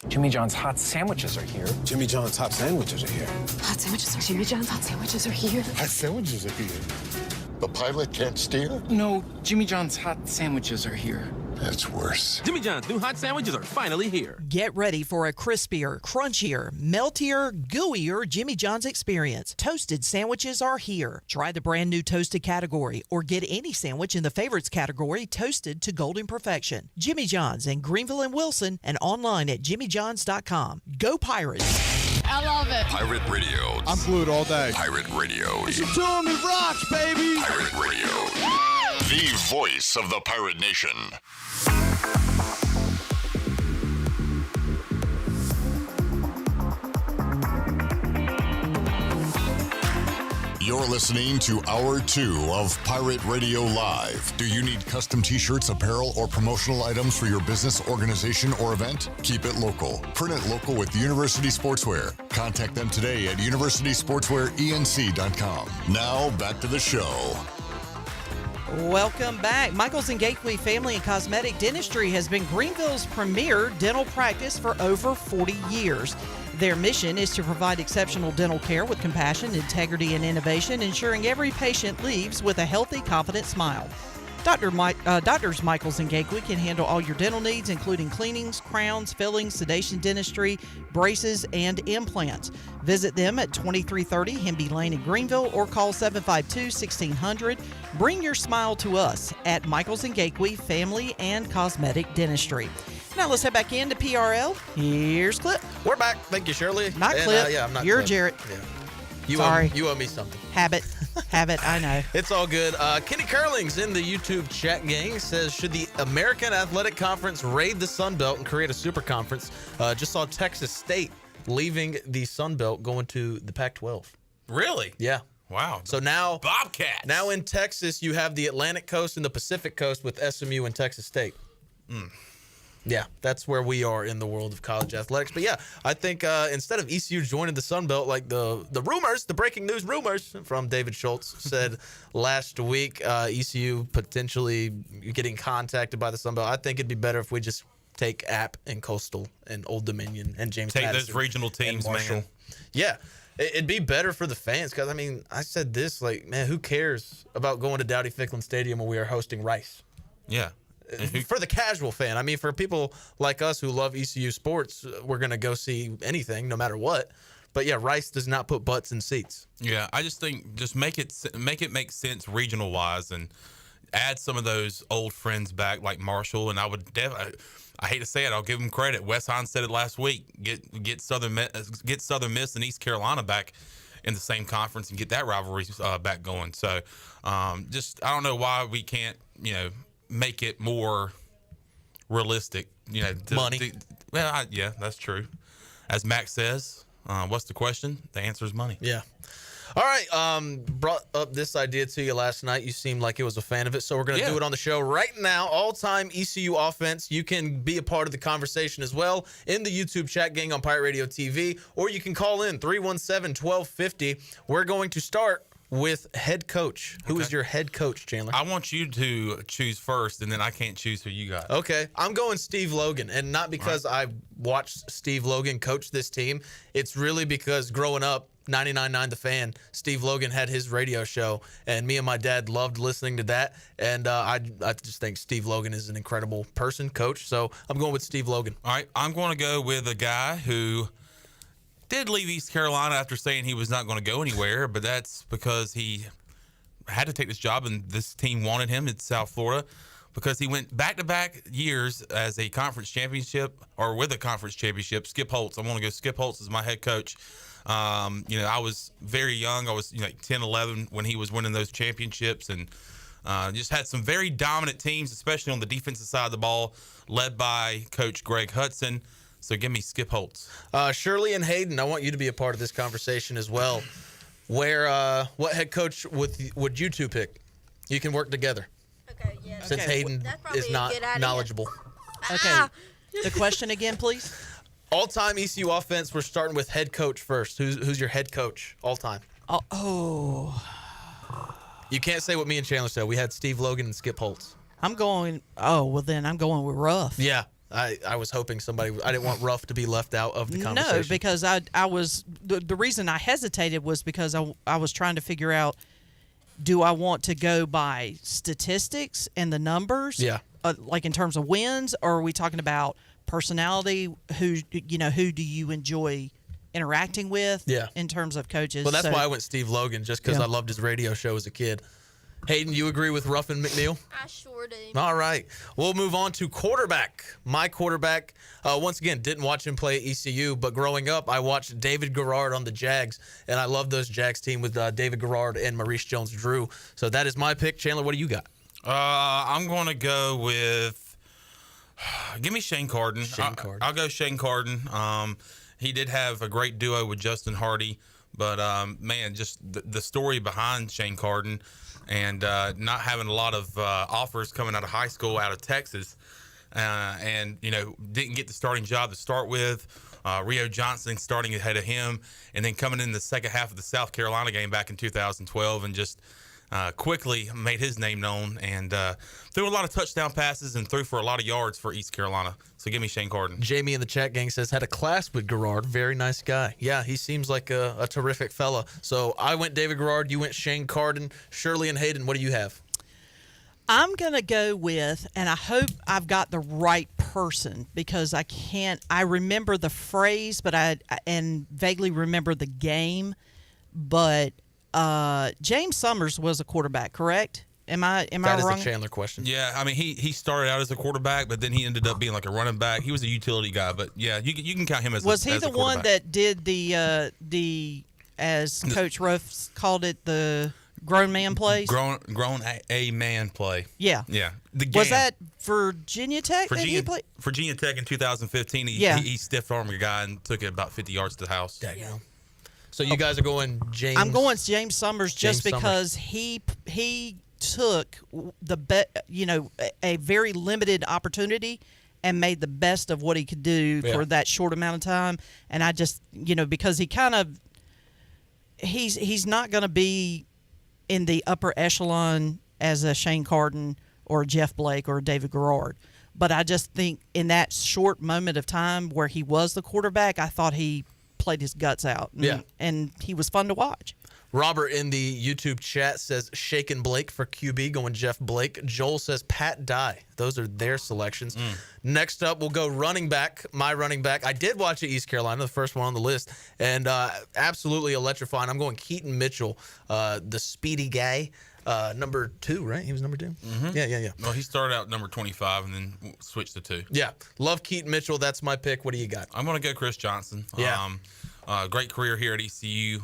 Jimmy John's hot sandwiches are here. Jimmy John's hot sandwiches are here. Hot sandwiches are Jimmy John's hot sandwiches are here. Hot sandwiches are here. The pilot can't steer? No, Jimmy John's hot sandwiches are here. That's worse. Jimmy John's new hot sandwiches are finally here. Get ready for a crispier, crunchier, meltier, gooier Jimmy John's experience. Toasted sandwiches are here. Try the brand new toasted category or get any sandwich in the favorites category toasted to golden perfection. Jimmy John's in Greenville and Wilson and online at jimmyjohns.com. Go Pirates! I love it. Pirate Radio. I'm glued all day. Pirate Radio. Listen to me rocks, baby. Pirate Radio. The voice of the Pirate Nation. You're listening to Hour 2 of Pirate Radio Live. Do you need custom t-shirts, apparel, or promotional items for your business, organization, or event? Keep it local. Print it local with University Sportswear. Contact them today at universitysportswearenc.com. Now, back to the show. Welcome back. Michaels and Gateway Family and Cosmetic Dentistry has been Greenville's premier dental practice for over 40 years. Their mission is to provide exceptional dental care with compassion, integrity, and innovation, ensuring every patient leaves with a healthy, confident smile. Doctors Michaels and Gateway can handle all your dental needs, including cleanings, crowns, fillings, sedation dentistry, braces, and implants. Visit them at 2330 Hemby Lane in Greenville or call 752-1600. Bring your smile to us at Michaels and Gateway Family and Cosmetic Dentistry. Now let's head back into PRL. Here's Clip. We're back. Thank you, Shirley. Not Clip. Yeah, I'm not You're Clip. Jarrett. Yeah. Sorry. You owe me something. Habit, I know. It's all good. Kenny Curling's in the YouTube chat gang. Says, should the American Athletic Conference raid the Sun Belt and create a super conference? Just saw Texas State leaving the Sun Belt, going to the Pac-12. Really? Yeah. Wow. So now, Bobcats. Now in Texas, you have the Atlantic Coast and the Pacific Coast with SMU and Texas State. Yeah, that's where we are in the world of college athletics. But yeah, I think instead of ECU joining the Sun Belt, like the rumors, the breaking news rumors from David Schultz said last week, ECU potentially getting contacted by the Sun Belt. I think it'd be better if we just take App and Coastal and Old Dominion and James Take Madison those regional teams, man. Yeah. It'd be better for the fans because, I mean, I said this, like, man, who cares about going to Dowdy-Ficklin Stadium when we are hosting Rice? Yeah. For the casual fan. I mean, for people like us who love ECU sports, we're going to go see anything no matter what. But, yeah, Rice does not put butts in seats. Yeah, I just think just make it make sense regional-wise. And add some of those old friends back, like Marshall, and I would definitely. I hate to say it, I'll give him credit. Wes Hines said it last week. Get Southern Miss and East Carolina back in the same conference and get that rivalry back going. So, just I don't know why we can't, make it more realistic. Money. Yeah, that's true. As Max says, what's the question? The answer is money. Yeah. All right, brought up this idea to you last night. You seemed like it was a fan of it, so we're going to do it on the show right now. All-time ECU offense. You can be a part of the conversation as well in the YouTube chat gang on Pirate Radio TV, or you can call in 317-1250. We're going to start with head coach. Who is your head coach, Chandler? I want you to choose first, and then I can't choose who you got. Okay, I'm going Steve Logan, and not because I watched Steve Logan coach this team. It's really because growing up, 99.9 The Fan, Steve Logan had his radio show, and me and my dad loved listening to that. And I just think Steve Logan is an incredible person, coach. So I'm going with Steve Logan. All right, I'm going to go with a guy who did leave East Carolina after saying he was not going to go anywhere, but that's because he had to take this job, and this team wanted him in South Florida because he went back-to-back years as a conference championship or with a conference championship. Skip Holtz. I want to go Skip Holtz as my head coach. I was very young. I was 10, 11 when he was winning those championships, and just had some very dominant teams, especially on the defensive side of the ball, led by Coach Greg Hudson. So give me Skip Holtz. Shirley and Hayden, I want you to be a part of this conversation as well. What head coach would you two pick? You can work together. Okay, yeah. Since Hayden is not knowledgeable. Okay. The question again, please. All-time ECU offense. We're starting with head coach first. Who's your head coach all-time? Oh. You can't say what me and Chandler said. We had Steve Logan and Skip Holtz. I'm going with Ruff. Yeah. I was hoping I didn't want Ruff to be left out of the conversation. No, because I was the reason I hesitated was because I was trying to figure out, do I want to go by statistics and the numbers? Yeah. Like in terms of wins, or are we talking about personality? Who do you enjoy interacting with? Yeah. In terms of coaches. Well, that's why I went Steve Logan, just because I loved his radio show as a kid. Hayden, you agree with Ruff and McNeil? I sure do. All right. We'll move on to quarterback. My quarterback, once again, didn't watch him play at ECU, but growing up, I watched David Garrard on the Jags, and I love those Jags team with David Garrard and Maurice Jones-Drew. So that is my pick. Chandler, what do you got? I'm going to go with give me Shane Carden. I'll go Shane Carden. He did have a great duo with Justin Hardy, but man, just the story behind Shane Carden and not having a lot of offers coming out of high school out of Texas, and didn't get the starting job to start with. Rio Johnson starting ahead of him, and then coming in the second half of the South Carolina game back in 2012 and just quickly made his name known and threw a lot of touchdown passes and threw for a lot of yards for East Carolina. So give me Shane Carden. Jamie in the chat gang says, had a class with Garrard. Very nice guy. Yeah, he seems like a terrific fella. So I went David Garrard. You went Shane Carden. Shirley and Hayden, what do you have? I'm going to go with, and I hope I've got the right person because I remember the phrase, but and vaguely remember the game, but James Summers was a quarterback, correct? Am I wrong? That is a Chandler question. Yeah, I mean he started out as a quarterback, but then he ended up being like a running back. He was a utility guy, but yeah, you can count him as. Was he the one that did the as Coach Ruff called it, the grown man plays? Grown a man play. Yeah. Yeah. Was that Virginia Tech that he played? Virginia Tech in 2015. He stiff armed a guy and took it about 50 yards to the house. Yeah. So you guys are going James. I'm going James Summers just because he took a very limited opportunity and made the best of what he could do for that short amount of time. And I just, because he kind of he's not going to be in the upper echelon as a Shane Carden or a Jeff Blake or a David Garrard. But I just think in that short moment of time where he was the quarterback, I thought he played his guts out. And he was fun to watch. Robert in the YouTube chat says Shaken Blake for QB, going Jeff Blake. Joel says Pat Dye. Those are their selections. Next up, we'll go running back. My running back. I did watch at East Carolina, the first one on the list, and absolutely electrifying. I'm going Keaton Mitchell, the speedy guy. number 2, right? He was number 2? Mm-hmm. Yeah. Well, he started out number 25 and then switched to 2. Yeah. Love Keaton Mitchell. That's my pick. What do you got? I'm going to go Chris Johnson. Yeah. Great career here at ECU.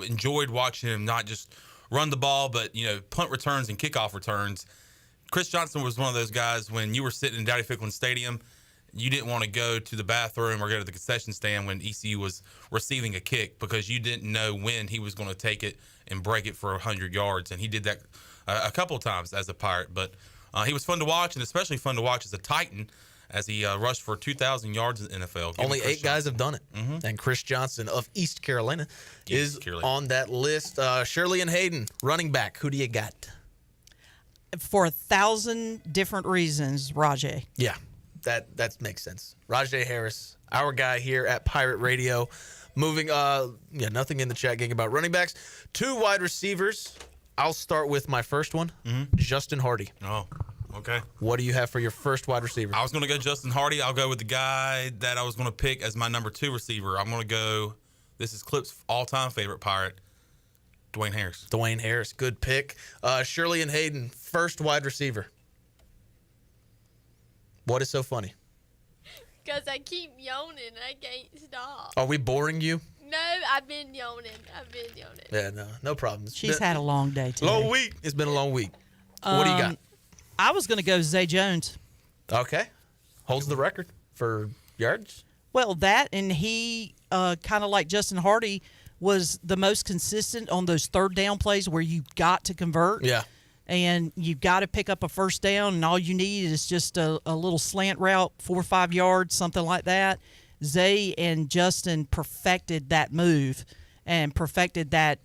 Enjoyed watching him not just run the ball, but, punt returns and kickoff returns. Chris Johnson was one of those guys when you were sitting in Dowdy Ficklen Stadium, you didn't want to go to the bathroom or go to the concession stand when ECU was receiving a kick because you didn't know when he was going to take it and break it for 100 yards. And he did that a couple of times as a Pirate. But he was fun to watch, and especially fun to watch as a Titan as he rushed for 2,000 yards in the NFL. Only 8 guys have done it. Mm-hmm. And Chris Johnson of East Carolina is on that list. Shirley and Hayden, running back. Who do you got? For 1,000 different reasons, Rajay. Yeah, that makes sense. Rajay Harris, our guy here at Pirate Radio. Moving, nothing in the chat gang about running backs. 2 wide receivers. I'll start with my first one, Justin Hardy. Oh, okay. What do you have for your first wide receiver? I was going to go Justin Hardy. I'll go with the guy that I was going to pick as my number 2 receiver. I'm going to go, this is Clip's all-time favorite Pirate, Dwayne Harris. Dwayne Harris, good pick. Shirley and Hayden, first wide receiver. What is so funny? Because I keep yawning. I can't stop. Are we boring you? No, I've been yawning. Yeah, no problems. She's had a long day today. Long week. It's been a long week. What do you got? I was going to go Zay Jones. Okay. Holds the record for yards. Well, that, and he, kind of like Justin Hardy, was the most consistent on those third down plays where you got to convert. Yeah. And you've got to pick up a first down, and all you need is just a little slant route, 4 or 5 yards, something like that. Zay and Justin perfected that move and perfected that,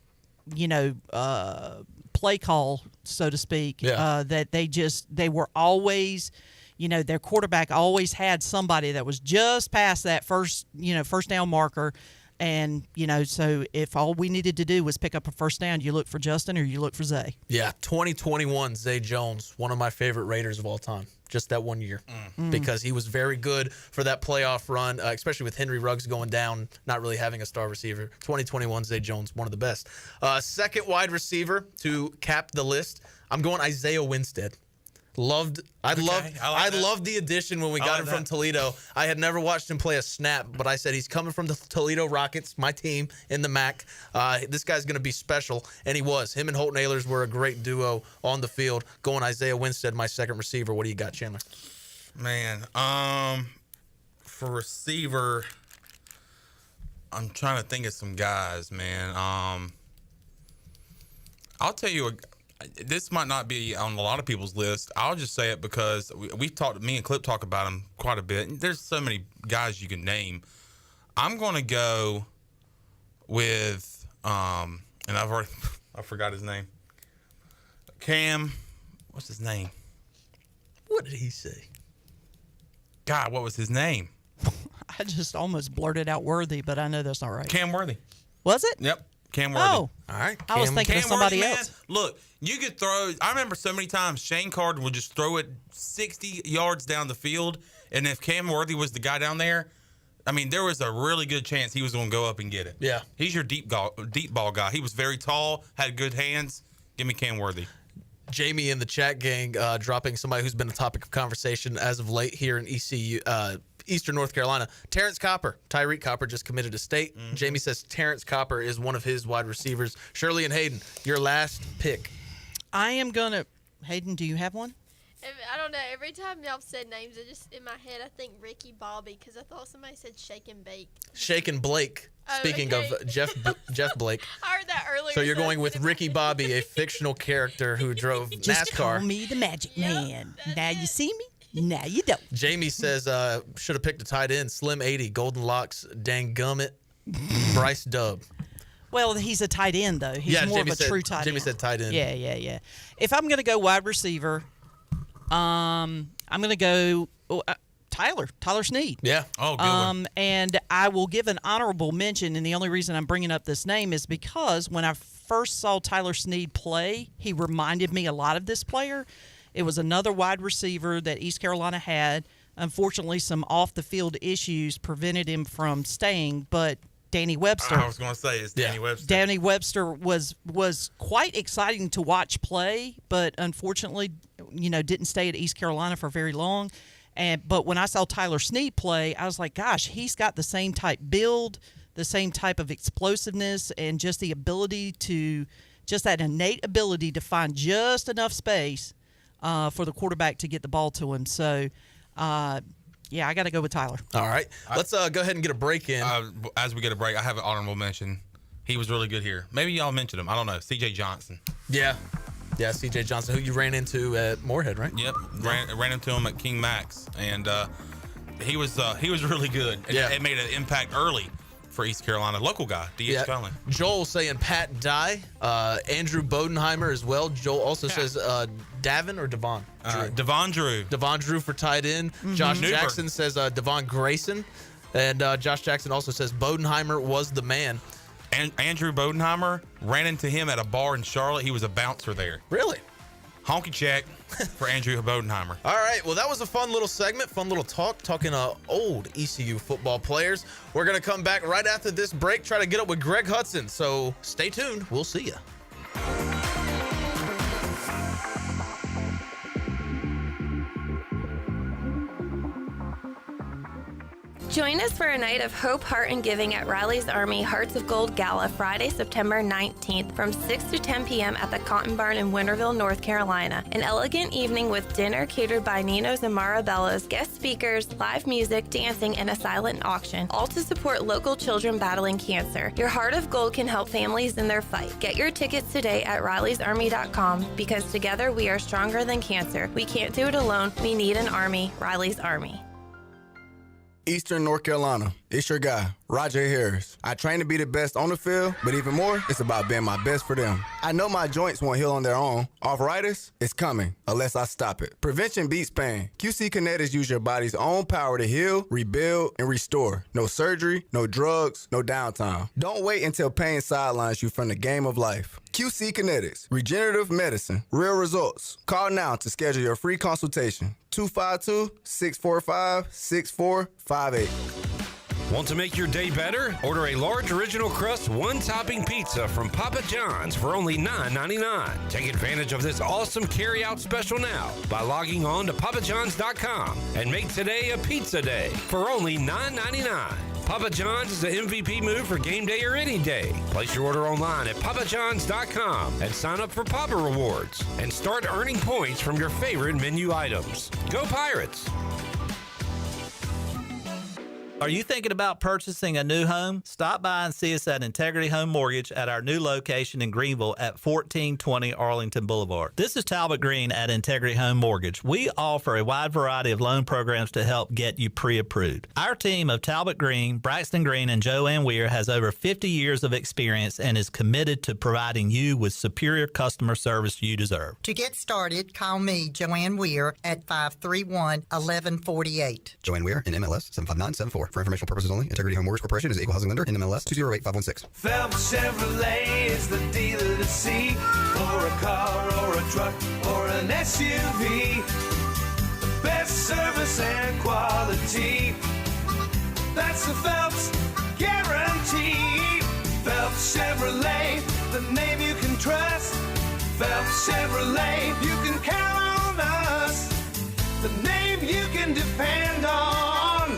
play call, so to speak. Yeah. That they were always, their quarterback always had somebody that was just past that first down marker. And, so if all we needed to do was pick up a first down, you look for Justin or you look for Zay. Yeah, 2021, Zay Jones, one of my favorite Raiders of all time. Just that 1 year. Because he was very good for that playoff run, especially with Henry Ruggs going down, not really having a star receiver. 2021, Zay Jones, one of the best. Second wide receiver to cap the list, I'm going Isaiah Winstead. I loved the addition when we got him from Toledo. I had never watched him play a snap, but I said he's coming from the Toledo Rockets, my team in the MAC. This guy's going to be special, and he was. Him and Holton Ahlers were a great duo on the field. Going Isaiah Winstead, my second receiver. What do you got, Chandler? Man, for receiver, I'm trying to think of some guys, man. I'll tell you this might not be on a lot of people's list. I'll just say it because me and Clip talk about him quite a bit. There's so many guys you can name. I'm going to go with, and I forgot his name. Cam, what's his name? What did he say? God, what was his name? I just almost blurted out Worthy, but I know that's not right. Cam Worthy. Was it? Yep. Cam Worthy. Oh. All right. I was thinking of somebody Worthy, else. Man, look, you could throw. I remember so many times Shane Carden would just throw it 60 yards down the field, and if Cam Worthy was the guy down there, I mean, there was a really good chance he was going to go up and get it. Yeah. He's your deep ball guy. He was very tall, had good hands. Give me Cam Worthy. Jamie in the chat gang dropping somebody who's been a topic of conversation as of late here in ECU, Eastern North Carolina. Terrence Copper. Tyreek Copper just committed to state. Mm-hmm. Jamie says Terrence Copper is one of his wide receivers. Shirley and Hayden, your last pick. I am going to – Hayden, do you have one? I don't know. Every time y'all said names, in my head, I think Ricky Bobby because I thought somebody said Shake and Bake. Shake and Blake. Speaking of Jeff Blake. I heard that earlier. So you're going with Ricky Bobby, a fictional character who drove NASCAR. Just call me the Magic Man. Now you see me, now you don't. Jamie says should have picked a tight end. Slim 80, Golden Locks, Dangummit, Bryce Dubb. Well, he's a tight end, though. He's more Jamie of a true tight end. Jamie said tight end. Yeah. If I'm going to go wide receiver, I'm going to go Tyler Snead. Yeah. Oh, good one. And I will give an honorable mention, and the only reason I'm bringing up this name is because when I first saw Tyler Snead play, he reminded me a lot of this player. It was another wide receiver that East Carolina had. Unfortunately, some off-the-field issues prevented him from staying, but Danny Webster. I was going to say it's Danny Webster. Danny Webster was quite exciting to watch play, but unfortunately, didn't stay at East Carolina for very long. But when I saw Tyler Snead play, I was like, gosh, he's got the same type build, the same type of explosiveness, and just the ability just that innate ability to find just enough space for the quarterback to get the ball to him. So, I got to go with Tyler. All right. Let's go ahead and get a break in. As we get a break, I have an honorable mention. He was really good here. Maybe y'all mentioned him. I don't know. C.J. Johnson. Yeah, C.J. Johnson, who you ran into at Moorhead, right? Yep. Ran into him at King Max, and he was really good. It made an impact early for East Carolina. Local guy, D.H. Conley. Joel saying Pat Dye. Andrew Bodenheimer as well. Joel also says Davin or Devon? Devon Drew. Devon Drew for tight end. Josh Jackson says Devon Grayson. And Josh Jackson also says Bodenheimer was the man. And Andrew Bodenheimer, ran into him at a bar in Charlotte. He was a bouncer there. Really? Honky check for Andrew Bodenheimer. All right. Well, that was a fun little segment, fun little talk, talking old ECU football players. We're going to come back right after this break, try to get up with Greg Hudson. So stay tuned. We'll see you. Join us for a night of hope, heart, and giving at Riley's Army Hearts of Gold Gala Friday, September 19th from 6 to 10 p.m. at the Cotton Barn in Winterville, North Carolina. An elegant evening with dinner catered by Nino's and Marabello's, guest speakers, live music, dancing, and a silent auction, all to support local children battling cancer. Your Heart of Gold can help families in their fight. Get your tickets today at RileysArmy.com because together we are stronger than cancer. We can't do it alone. We need an army. Riley's Army. Eastern North Carolina, it's your guy, Roger Harris. I train to be the best on the field, but even more, it's about being my best for them. I know my joints won't heal on their own. Arthritis, it's coming, unless I stop it. Prevention beats pain. QC Kinetics use your body's own power to heal, rebuild, and restore. No surgery, no drugs, no downtime. Don't wait until pain sidelines you from the game of life. QC Kinetics, regenerative medicine, real results. Call now to schedule your free consultation. 252-645-6458. Want to make your day better? Order a large original crust one-topping pizza from Papa John's for only $9.99. Take advantage of this awesome carry-out special now by logging on to papajohns.com and make today a pizza day for only $9.99. Papa John's is the MVP move for game day or any day. Place your order online at papajohns.com and sign up for Papa Rewards and start earning points from your favorite menu items. Go Pirates! Are you thinking about purchasing a new home? Stop by and see us at Integrity Home Mortgage at our new location in Greenville at 1420 Arlington Boulevard. This is Talbot Green at Integrity Home Mortgage. We offer a wide variety of loan programs to help get you pre-approved. Our team of Talbot Green, Braxton Green, and Joanne Weir has over 50 years of experience and is committed to providing you with superior customer service you deserve. To get started, call me, Joanne Weir, at 531-1148. Joanne Weir, in MLS 75974. For informational purposes only, Integrity Home Mortgage Corporation is an equal housing lender in MLS 208516. Phelps Chevrolet is the dealer to see for a car or a truck or an SUV. The best service and quality. That's the Phelps guarantee. Phelps Chevrolet, the name you can trust. Phelps Chevrolet, you can count on us. The name you can depend on.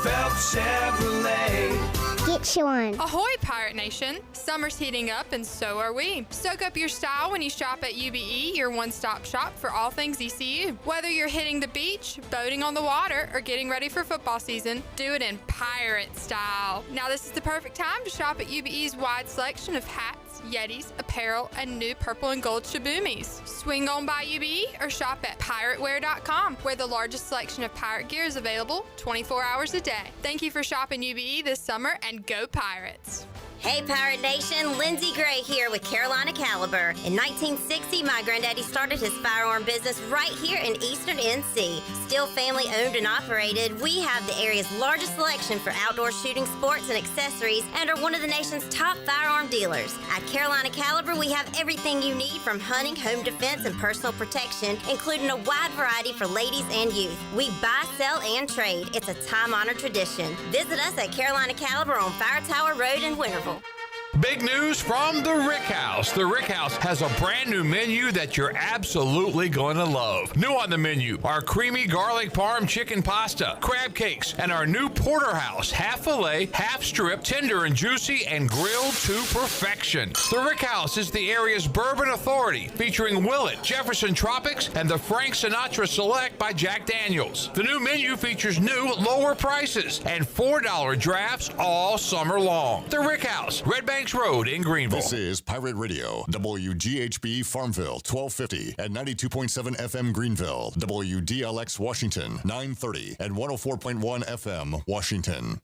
Phelps Chevrolet. Get you one. Ahoy, Pirate Nation! Summer's heating up and so are we. Soak up your style when you shop at UBE, your one-stop shop for all things ECU. Whether you're hitting the beach, boating on the water, or getting ready for football season, do it in pirate style. Now this is the perfect time to shop at UBE's wide selection of hats, Yetis, apparel, and new purple and gold Shabumis. Swing on by UBE or shop at pirateware.com, where the largest selection of pirate gear is available 24 hours a day. Thank you for shopping UBE this summer and go Pirates! Hey, Pirate Nation, Lindsay Gray here with Carolina Caliber. In 1960, my granddaddy started his firearm business right here in Eastern NC. Still family owned and operated, we have the area's largest selection for outdoor shooting sports and accessories and are one of the nation's top firearm dealers. At Carolina Caliber, we have everything you need from hunting, home defense, and personal protection, including a wide variety for ladies and youth. We buy, sell, and trade. It's a time-honored tradition. Visit us at Carolina Caliber on Fire Tower Road in Winterville. Big news from the Rick House. The Rick House has a brand new menu that you're absolutely going to love. New on the menu are creamy garlic parm chicken pasta, crab cakes, and our new porterhouse, half filet, half strip, tender and juicy, and grilled to perfection. The Rick House is the area's bourbon authority, featuring Willet, Jefferson Tropics, and the Frank Sinatra Select by Jack Daniels. The new menu features new, lower prices and $4 drafts all summer long. The Rick House, Red Bank Road in Greenville. This is Pirate Radio, WGHB Farmville, 1250 at 92.7 FM Greenville, WDLX Washington, 930 at 104.1 FM Washington.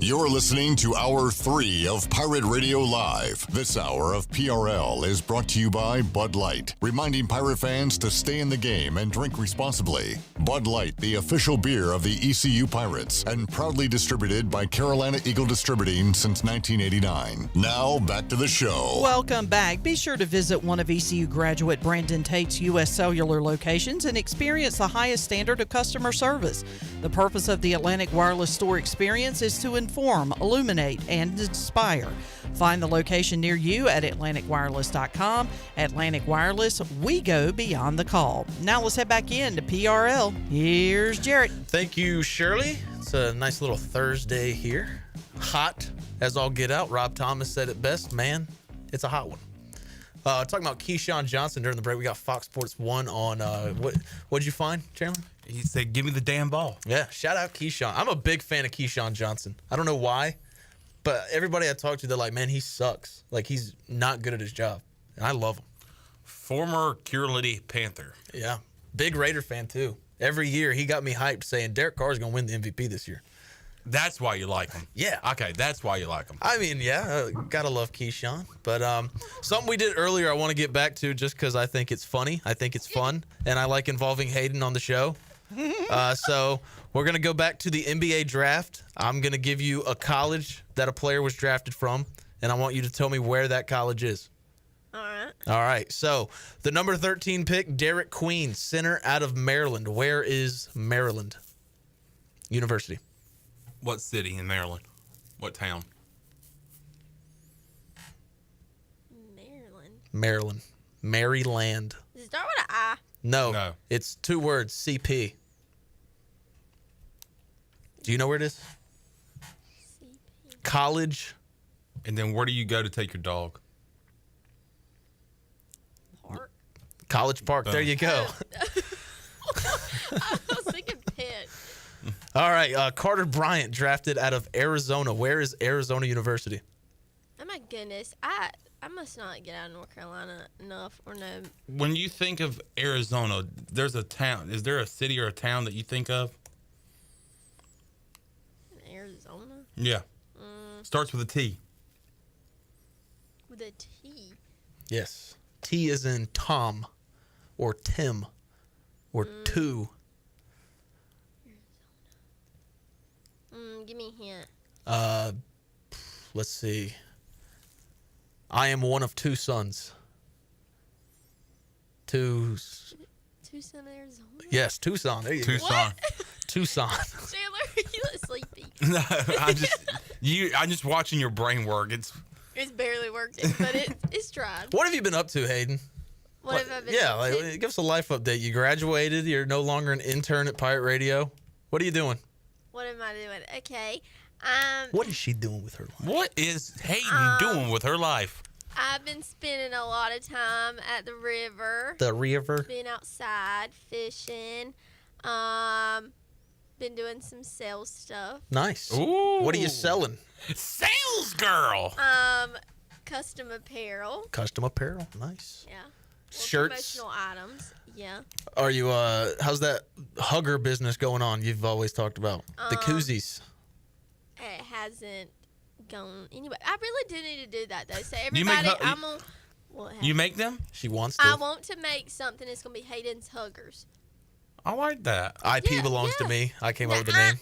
You're listening to Hour 3 of Pirate Radio Live. This hour of PRL is brought to you by Bud Light, reminding Pirate fans to stay in the game and drink responsibly. Bud Light, the official beer of the ECU Pirates, and proudly distributed by Carolina Eagle Distributing since 1989. Now, back to the show. Welcome back. Be sure to visit one of ECU graduate Brandon Tate's U.S. Cellular locations and experience the highest standard of customer service. The purpose of the Atlantic Wireless Store experience is to inform, illuminate, and inspire. Find the location near you at AtlanticWireless.com. Atlantic Wireless, we go beyond the call. Now let's head back in to PRL. Here's Jarrett. Thank you, Shirley. It's a nice little Thursday here. Hot as all get out. Rob Thomas said it best. Man, it's a hot one. Talking about Keyshawn Johnson during the break, we got Fox Sports 1 on, what'd you find, Chairman? He said, give me the damn ball. Yeah, shout out Keyshawn. I'm a big fan of Keyshawn Johnson. I don't know why, but everybody I talk to, they're like, man, he sucks. Like, he's not good at his job. And I love him. Former Curlity Panther. Yeah. Big Raider fan, too. Every year, he got me hyped saying Derek Carr's going to win the MVP this year. That's why you like him. Yeah. Okay, that's why you like him. I mean, yeah, gotta love Keyshawn. But something we did earlier I want to get back to just because I think it's funny. I think it's fun. And I like involving Hayden on the show. So we're going to go back to the NBA draft. I'm going to give you a college that a player was drafted from, and I want you to tell me where that college is. All right. So the number 13 pick, Derek Queen, center out of Maryland. Where is Maryland University? What city in Maryland? What town? Maryland. Maryland. Does it start with an I? No. It's two words, CP. Do you know where it is? CP. College. And then where do you go to take your dog? Park. College Park. There you go. I was thinking Pitt. All right. Carter Bryant, drafted out of Arizona. Where is Arizona University? Oh, my goodness. I must not get out of North Carolina enough or no. When you think of Arizona, there's a town. Is there a city or a town that you think of? Arizona? Yeah. Starts with a T. With a T? Yes. T is in Tom or Tim or two. Give me a hint. Let's see. I am one of two sons. Tucson, Arizona? Yes, Tucson. There you Tucson. go. Tucson. Chandler, you look sleepy. No, I'm just watching your brain work. It's barely working, but it's tried. What have you been up to, Hayden? What have I been up to? Give us a life update. You graduated. You're no longer an intern at Pirate Radio. What are you doing? What am I doing? Okay. What is she doing with her life? What is Hayden doing with her life? I've been spending a lot of time at the river. The river? Been outside, fishing. Been doing some sales stuff. Nice. Ooh. What are you selling? Sales girl. custom apparel. Custom apparel, nice. Yeah. Shirts. Promotional items. Yeah. Are you? How's that hugger business going on? You've always talked about the koozies. It hasn't gone anyway. I really do need to do that though. So You make everybody, hu- I'm on. What You make them? She wants to. I want to make something that's gonna be Hayden's Huggers. I like that. IP belongs to me. I came up with the name.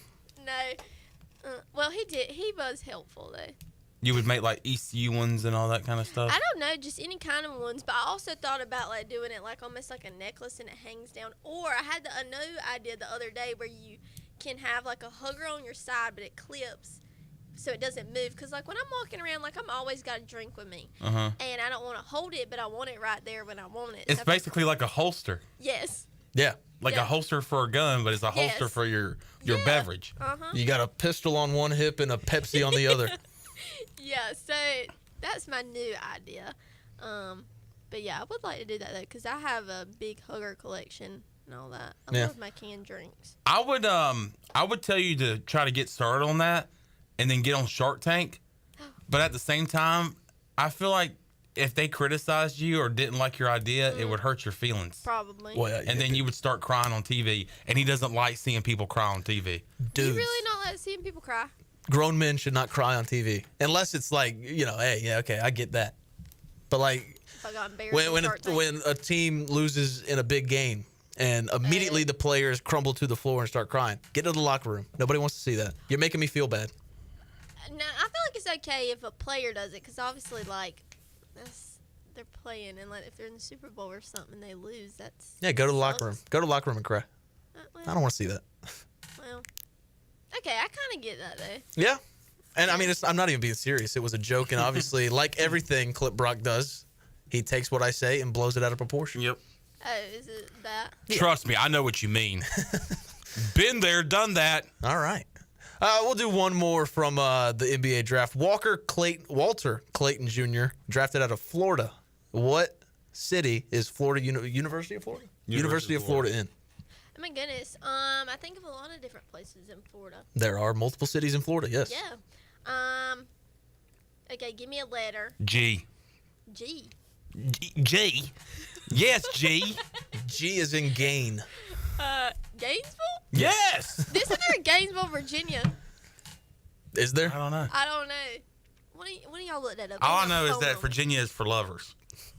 No. Well, he did. He was helpful though. You would make like ECU ones and all that kind of stuff? I don't know, just any kind of ones. But I also thought about like doing it like almost like a necklace and it hangs down. Or I had a new idea the other day where you can have like a hugger on your side, but it clips so it doesn't move. Because like when I'm walking around, like I'm always got a drink with me, and I don't want to hold it, but I want it right there when I want it. It's So basically like a holster. Yes. Yeah. Like a holster for a gun, but it's a holster for your beverage. You got a pistol on one hip and a Pepsi on the other. Yeah, so that's my new idea. But yeah, I would like to do that though, because I have a big hugger collection and all that. I love my canned drinks. I would tell you to try to get started on that and then get on Shark Tank. But at the same time, I feel like if they criticized you or didn't like your idea, it would hurt your feelings. Probably. Well, and then you would start crying on TV, and he doesn't like seeing people cry on TV. Do you really not like seeing people cry? Grown men should not cry on TV unless it's like, hey, yeah, okay, I get that. But like If I got embarrassed when a team loses in a big game and immediately the players crumble to the floor and start crying, get to the locker room. Nobody wants to see that. You're making me feel bad. No, I feel like it's okay if a player does it, because obviously, like, they're playing, and like if they're in the Super Bowl or something and they lose, that's Yeah, go to the locker room. Go to the locker room and cry. well, I don't want to see that. Well, okay, I kind of get that though. Yeah. And I mean, I'm not even being serious. It was a joke. And obviously, like everything Clip Brock does, he takes what I say and blows it out of proportion. Yep. Oh, is it that? Trust me, I know what you mean. Been there, done that. All right. We'll do one more from the NBA draft. Walter Clayton Jr., drafted out of Florida. What city is Florida? University of Florida? University of Florida in. Oh my goodness. I think of a lot of different places in Florida. There are multiple cities in Florida, yes. Yeah. Okay, give me a letter. G. G. G. Yes, G. G is in gain. Gainesville? Yes. Isn't there a Gainesville, Virginia? Is there? I don't know. I don't know. When do y'all look that up? All I know is that Virginia is for lovers.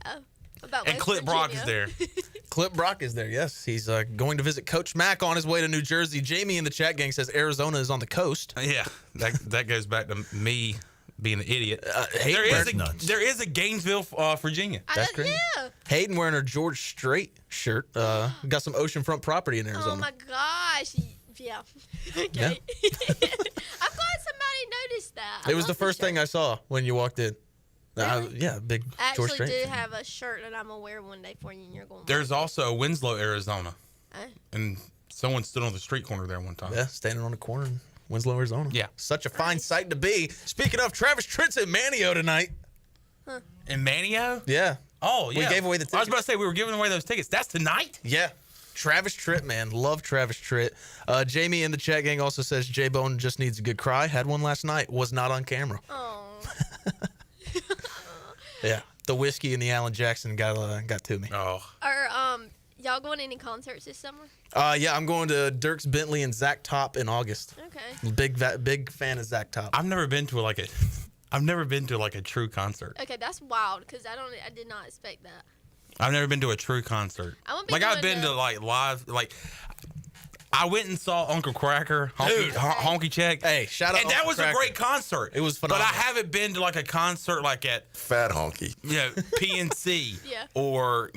Oh, about And West Clip Brock is Virginia. there. Clip Brock is there, yes. He's going to visit Coach Mack on his way to New Jersey. Jamie in the chat gang says Arizona is on the coast. Yeah, that goes back to me being an idiot. There is a Gainesville, Virginia. That's great. Yeah. Hayden wearing her George Strait shirt. Got some oceanfront property in Arizona. Oh my gosh. Yeah. Okay. Yeah. I'm glad somebody noticed that. It was the first thing I saw when you walked in. Yeah, big I George actually Strait. do have a shirt that I'm gonna wear one day for you, and you're going. There's also Winslow, Arizona. Oh. And someone stood on the street corner there one time. Yeah, standing on the corner in Winslow, Arizona. Yeah. Such a fine sight to be. Speaking of, Travis Tritt's at Manio tonight. Huh. In Manio? Yeah. Oh, yeah. We gave away the tickets. I was about to say we were giving away those tickets. That's tonight? Yeah. Travis Tritt, man. Love Travis Tritt. Jamie in the chat gang also says J-Bone just needs a good cry. Had one last night. Was not on camera. Oh. Yeah. The whiskey and the Alan Jackson got to me. Oh. Are y'all going to any concerts this summer? Yeah, I'm going to Dierks Bentley and Zach Top in August. Okay. Big fan of Zach Top. I've never been to a true concert. Okay, that's wild because I did not expect that. I've never been to a true concert. I won't be Like I've going been to- to like live, like I went and saw Uncle Cracker, Honky Check. Hey, shout out and that Uncle was Cracker. a great concert. It was phenomenal. But I haven't been to like a concert like at Fat Honky. PNC Yeah. or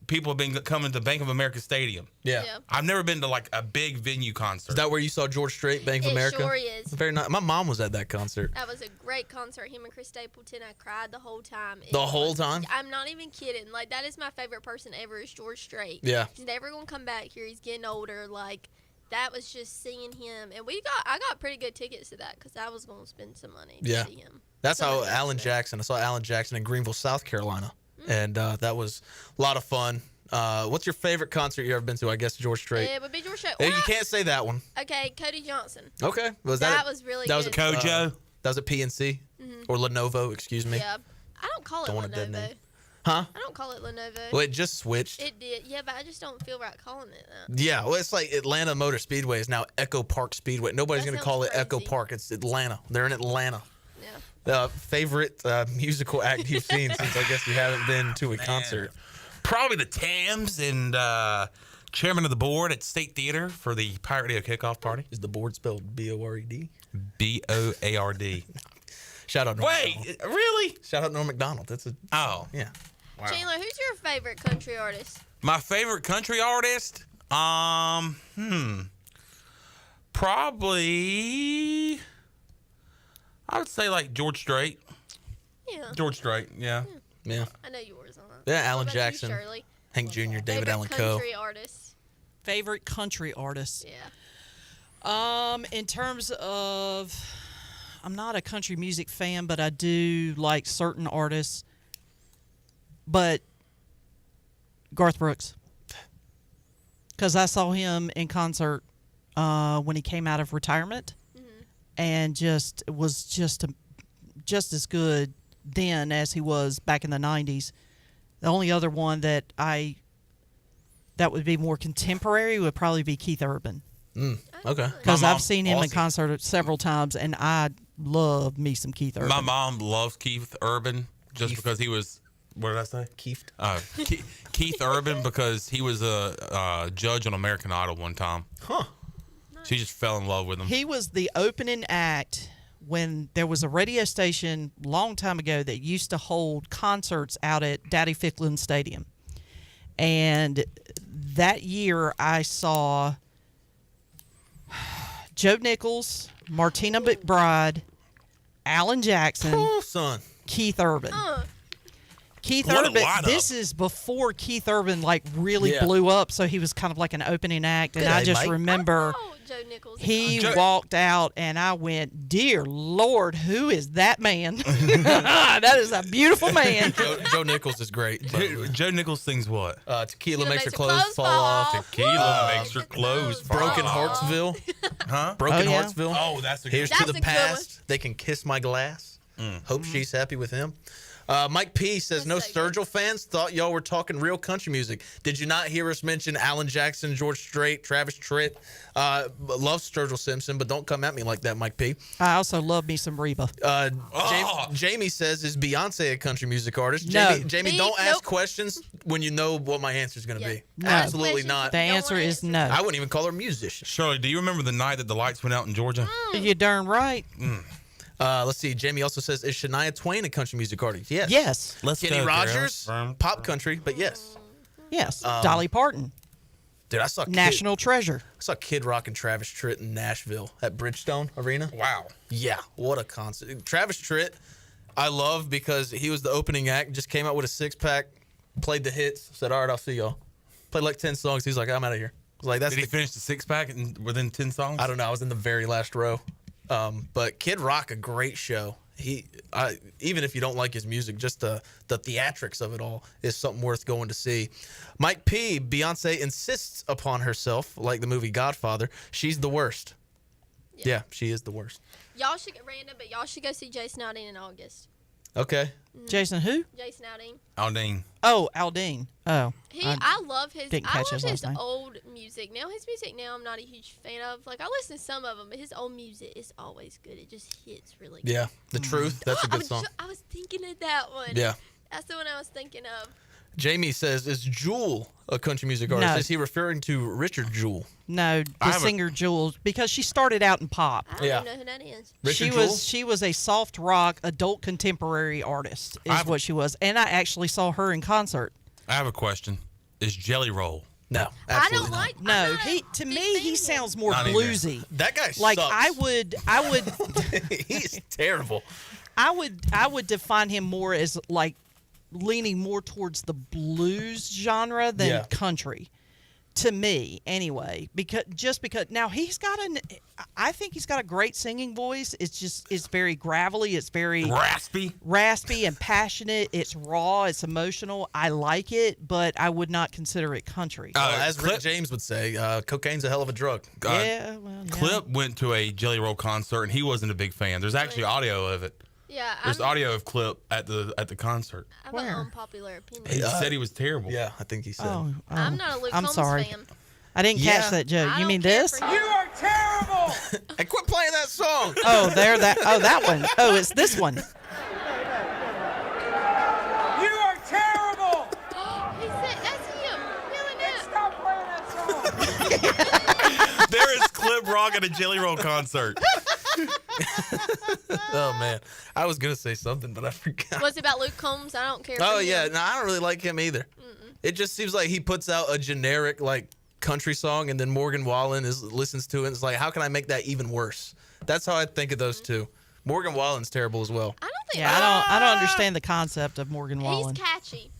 people have been coming to Bank of America Stadium. Yeah. I've never been to like a big venue concert. Is that where you saw George Strait, Bank of It America? sure is. Very nice. My mom was at that concert. That was a great concert. Him and Chris Stapleton. I cried the whole time. The whole time? I'm not even kidding. Like that is my favorite person ever. Is George Strait. Yeah. He's never gonna come back here. He's getting older. Like that was just seeing him, and I got pretty good tickets to that because I was gonna spend some money to see him. That's how Somebody Alan else did. Jackson. I saw Alan Jackson in Greenville, South Carolina, and that was a lot of fun. What's your favorite concert you ever been to? I guess George Strait. It would be George Strait. You can't say that one. Okay, Cody Johnson. Okay, That was really that was good. Kojo. That was at PNC or Lenovo, excuse me. Yeah. I don't call it want a dead Lenovo. name. Huh? I don't call it Lenovo. Well, it just switched. It did. Yeah, but I just don't feel right calling it that. Yeah, well, it's like Atlanta Motor Speedway is now Echo Park Speedway. Nobody's That going to call it sounds Echo crazy. Park. It's Atlanta. They're in Atlanta. Yeah. Favorite musical act you've seen since I guess you haven't been to a concert? Probably the Tams and chairman of the board at State Theater for the Pirate Radio Kickoff Party. Is the board spelled B-O-R-E-D? B-O-A-R-D. Shout out Norm Wait, McDonald. really? Shout out Norm McDonald. That's a yeah. Wow. Chandler, who's your favorite country artist? My favorite country artist? Probably, I would say like George Strait. Yeah. George Strait, yeah. Yeah. I know yours on that. Yeah, What Alan about you, Jackson, Shirley? Hank Jr., David Favorite Allen Coe. country artist. Favorite country artist? Yeah. In terms of, I'm not a country music fan, but I do like certain artists. But Garth Brooks, because I saw him in concert when he came out of retirement, and was just as good then as he was back in the 90s. The only other one that would be more contemporary would probably be Keith Urban. Okay. Because I've seen him in concert several times, and I love me some Keith Urban. My mom loves Keith Urban just because he was, what did I say? Keith. Keith Urban because he was a judge on American Idol one time. Huh. She just fell in love with him. He was the opening act when there was a radio station long time ago that used to hold concerts out at Daddy Ficklin Stadium. And that year I saw Joe Nichols, Martina McBride, Alan Jackson, son. Keith Urban. Keith What a Urban, lineup. this is before Keith Urban really Yeah. blew up, so he was kind of like an opening act. And Good I day, just Mike. remember Joe Nichols. he Joe- walked out, and I went, "Dear Lord, who is that man? That is a beautiful man." Joe Nichols is great. by the way. Joe Nichols sings what? Tequila makes your clothes fall off. Tequila makes your clothes fall Broken off. Hartsville. Huh? Broken Oh, yeah. Hartsville. Oh, that's a good Here's That's to a the good past. They can kiss my glass. Hope she's happy with him. Mike P says, no That's so Sturgill fans thought y'all were talking real country music. Did you not hear us mention Alan Jackson, George Strait, Travis Tritt? Love Sturgill Simpson, but don't come at me like that, Mike P. I also love me some Reba. Jamie says, is Beyonce a country music artist? No. Jamie, Me? don't ask Nope. questions when you know what my answer is going to Yeah. be. No. Absolutely Questions not. The Don't answer wanna is answer. no. I wouldn't even call her a musician. Shirley, do you remember the night that the lights went out in Georgia? You're darn right. Let's see. Jamie also says, is Shania Twain a country music artist? Yes. Yes. Let's Kenny go, Rogers, girls. pop country, but yes. Yes. Dolly Parton, Dude, I saw national treasure. I saw Kid Rock and Travis Tritt in Nashville at Bridgestone Arena. Wow. Yeah, what a concert. Travis Tritt, I love because he was the opening act, just came out with a six-pack, played the hits, said, all right, I'll see y'all. Played like 10 songs. He's like, I'm out of here. I was like, that's Did he finish the six-pack within 10 songs? I don't know. I was in the very last row. But Kid Rock, a great show. Even if you don't like his music, just the theatrics of it all is something worth going to see. Mike P, Beyonce insists upon herself, like the movie Godfather. She's the worst. Yeah, she is the worst. Y'all should get random, but y'all should go see Jason Aldean in August. Okay. Jason who? Jason Aldean. Aldine. Oh, Aldean. Oh. I love his. didn't I catch love his his last name. old music. Now his music I'm not a huge fan of. Like I listen to some of them, but his old music is always good. It just hits really good. Yeah, The Truth. That's a good song. I was thinking of that one. Yeah. That's the one I was thinking of. Jamie says, is Jewel a country music artist? No. Is he referring to Richard Jewell? No, the singer Jules, because she started out in pop. I don't even know who that is. Richard She was a soft rock adult contemporary artist is what she was, and I actually saw her in concert. I have a question. Is Jelly Roll? No, I don't like. No, he sounds more Not either. bluesy. That guy Like sucks. I would He's terrible. I would define him more as like leaning more towards the blues genre than Yeah. country. to me anyway, because now I think he's got a great singing voice. It's very gravelly, it's very raspy and passionate. It's raw, it's emotional. I like it, but I would not consider it country. As Rick James would say, cocaine's a hell of a drug. Clip went to a Jelly Roll concert and he wasn't a big fan. There's actually audio of it. Yeah, there's audio of Clip at the concert. I have an unpopular opinion. He said he was terrible. Yeah, I think he said. I'm not a Luke I'm Combs sorry. fan. I didn't catch that joke. You mean this? You are terrible. Hey, quit playing that song. That one. Oh, it's this one. You are terrible. He said that's him. Yelling at. Stop playing that song. There is Clip Rock at a Jelly Roll concert. Oh man, I was gonna say something, but I forgot. Was it about Luke Combs? I don't care. Oh for yeah, him. no, I don't really like him either. It just seems like he puts out a generic like country song, and then Morgan Wallen listens to it. And it's like, how can I make that even worse? That's how I think of those two. Morgan Wallen's terrible as well. I don't think. Yeah, I don't understand the concept of Morgan Wallen. He's catchy.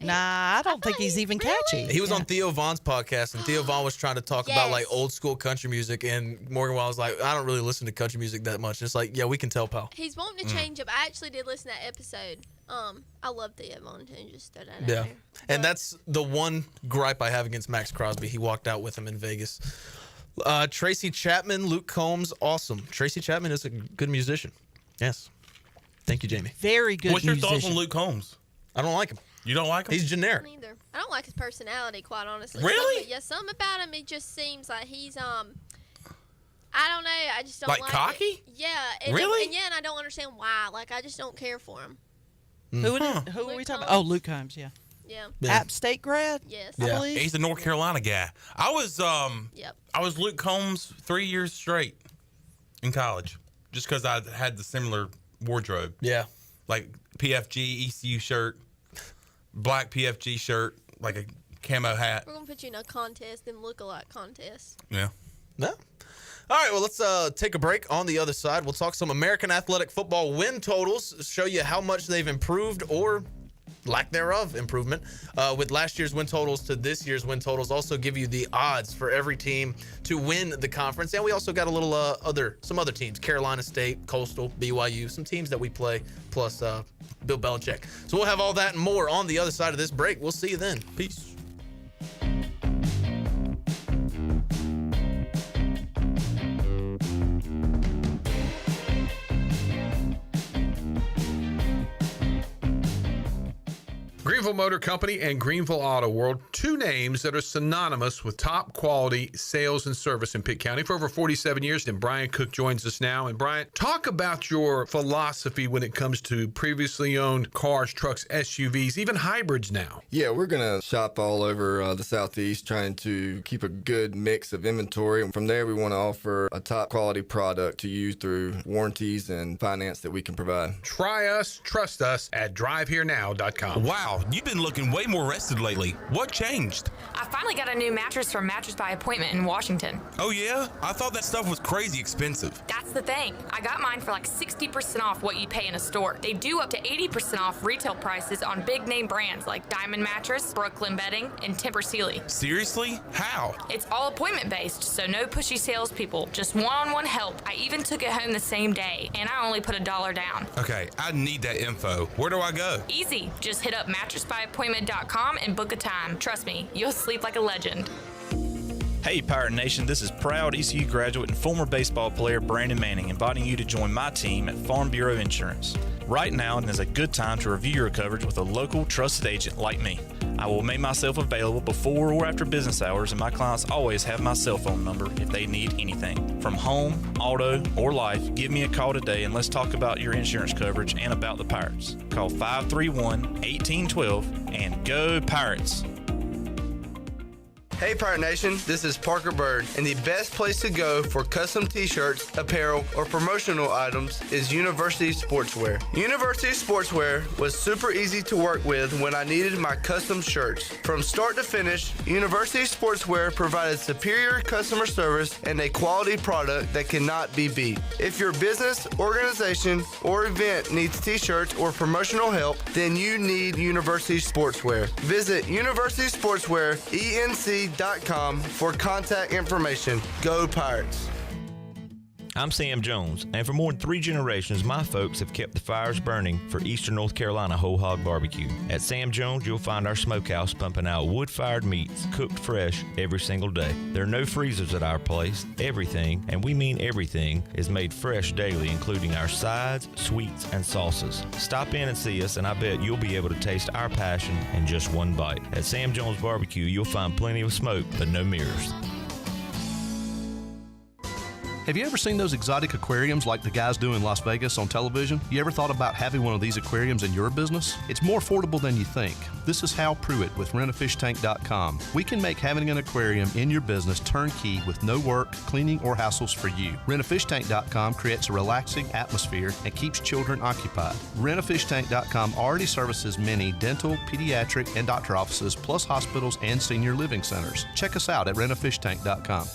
Nah, I don't think he's even catchy. He was on Theo Von's podcast, and Theo Von was trying to talk about like old school country music, and Morgan Wallen was like, I don't really listen to country music that much. It's like, yeah, we can tell, pal. He's wanting to change up. I actually did listen to that episode. I love Theo Von too. Just throw that out there. And that's the one gripe I have against Max Crosby. He walked out with him in Vegas. Tracy Chapman, Luke Combs, awesome. Tracy Chapman is a good musician. Yes. Thank you, Jamie. Very good What's your thoughts on Luke Combs? I don't like him. You don't like him? He's generic. Neither. I don't like his personality, quite honestly. Really? Something about him. It just seems like he's I don't know. I just don't like cocky. It. Yeah. Really? And I don't understand why. Like I just don't care for him. Who are we talking about? Oh, Luke Combs. Yeah. Yeah. App State grad. Yes. I believe. He's a North Carolina guy. I was I was Luke Combs 3 years straight in college, just because I had the similar wardrobe. Yeah. Like PFG ECU shirt, black PFG shirt, like a camo hat. We're gonna put you in a contest, them look-alike contests. Yeah. No. All right, well, let's take a break. On the other side, we'll talk some American Athletic Football win totals, show you how much they've improved or lack thereof improvement with last year's win totals to this year's win totals. Also give you the odds for every team to win the conference. And we also got a little some other teams, Carolina State, Coastal, BYU, some teams that we play, plus Bill Belichick. So we'll have all that and more on the other side of this break. We'll see you then. Peace. Greenville Motor Company and Greenville Auto World, two names that are synonymous with top quality sales and service in Pitt County for over 47 years. And Brian Cook joins us now. And Brian, talk about your philosophy when it comes to previously owned cars, trucks, SUVs, even hybrids now. Yeah, we're going to shop all over the Southeast, trying to keep a good mix of inventory. And from there, we want to offer a top quality product to you through warranties and finance that we can provide. Try us, trust us at driveherenow.com. Wow. You've been looking way more rested lately. What changed? I finally got a new mattress from Mattress by Appointment in Washington. Oh, yeah? I thought that stuff was crazy expensive. That's the thing. I got mine for like 60% off what you pay in a store. They do up to 80% off retail prices on big name brands like Diamond Mattress, Brooklyn Bedding, and Tempur Sealy. Seriously? How? It's all appointment based, so no pushy salespeople, just one-on-one help. I even took it home the same day, and I only put $1 down. Okay, I need that info. Where do I go? Easy. Just hit up mattressbyappointment.com and book a time. Trust me, you'll sleep like a legend. Hey Pirate Nation, this is proud ECU graduate and former baseball player Brandon Manning inviting you to join my team at Farm Bureau Insurance. Right now is a good time to review your coverage with a local trusted agent like me. I will make myself available before or after business hours, and my clients always have my cell phone number if they need anything. From home, auto, or life, give me a call today and let's talk about your insurance coverage and about the Pirates. Call 531-1812 and go Pirates! Hey Pirate Nation, this is Parker Bird, and the best place to go for custom t-shirts, apparel, or promotional items is University Sportswear. University Sportswear was super easy to work with when I needed my custom shirts. From start to finish, University Sportswear provided superior customer service and a quality product that cannot be beat. If your business, organization, or event needs t-shirts or promotional help, then you need University Sportswear. Visit University Sportswear, ENC SamJonesBBQ.com for contact information. Go Pirates. I'm Sam Jones, and for more than 3 generations, my folks have kept the fires burning for Eastern North Carolina Whole Hog Barbecue. At Sam Jones, you'll find our smokehouse pumping out wood-fired meats, cooked fresh every single day. There are no freezers at our place. Everything, and we mean everything, is made fresh daily, including our sides, sweets, and sauces. Stop in and see us, and I bet you'll be able to taste our passion in just one bite. At Sam Jones Barbecue, you'll find plenty of smoke, but no mirrors. Have you ever seen those exotic aquariums like the guys do in Las Vegas on television? You ever thought about having one of these aquariums in your business? It's more affordable than you think. This is Hal Pruitt with rentafishtank.com. We can make having an aquarium in your business turnkey with no work, cleaning, or hassles for you. Rentafishtank.com creates a relaxing atmosphere and keeps children occupied. Rentafishtank.com already services many dental, pediatric, and doctor offices, plus hospitals and senior living centers. Check us out at rentafishtank.com.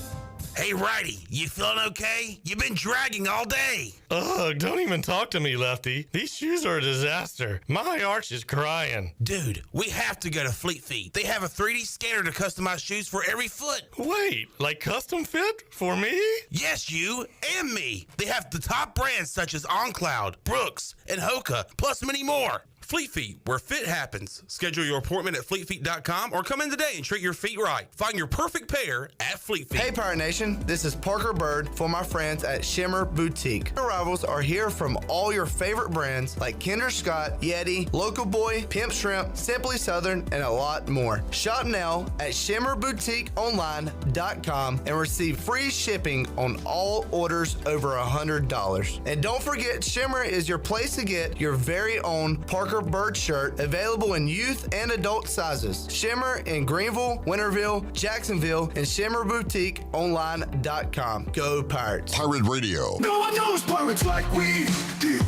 Hey, Righty, you feeling okay? You've been dragging all day. Ugh, don't even talk to me, Lefty. These shoes are a disaster. My arch is crying. Dude, we have to go to Fleet Feet. They have a 3D scanner to customize shoes for every foot. Wait, like custom fit? For me? Yes, you and me. They have the top brands such as OnCloud, Brooks, and Hoka, plus many more. Fleet Feet, where fit happens. Schedule your appointment at fleetfeet.com or come in today and treat your feet right. Find your perfect pair at Fleet Feet. Hey Pirate Nation, this is Parker Bird for my friends at Shimmer Boutique. Arrivals are here from all your favorite brands like Kinder Scott, Yeti, Local Boy, Pimp Shrimp, Simply Southern, and a lot more. Shop now at shimmerboutiqueonline.com and receive free shipping on all orders over $100. And don't forget, Shimmer is your place to get your very own Parker Bird shirt, available in youth and adult sizes. Shimmer in Greenville, Winterville, Jacksonville, and shimmerboutiqueonline.com. Go Pirates. Pirate Radio. No one knows pirates like we do.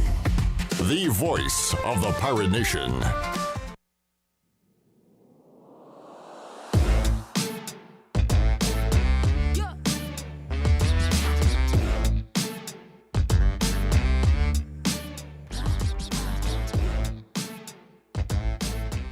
The voice of the Pirate Nation.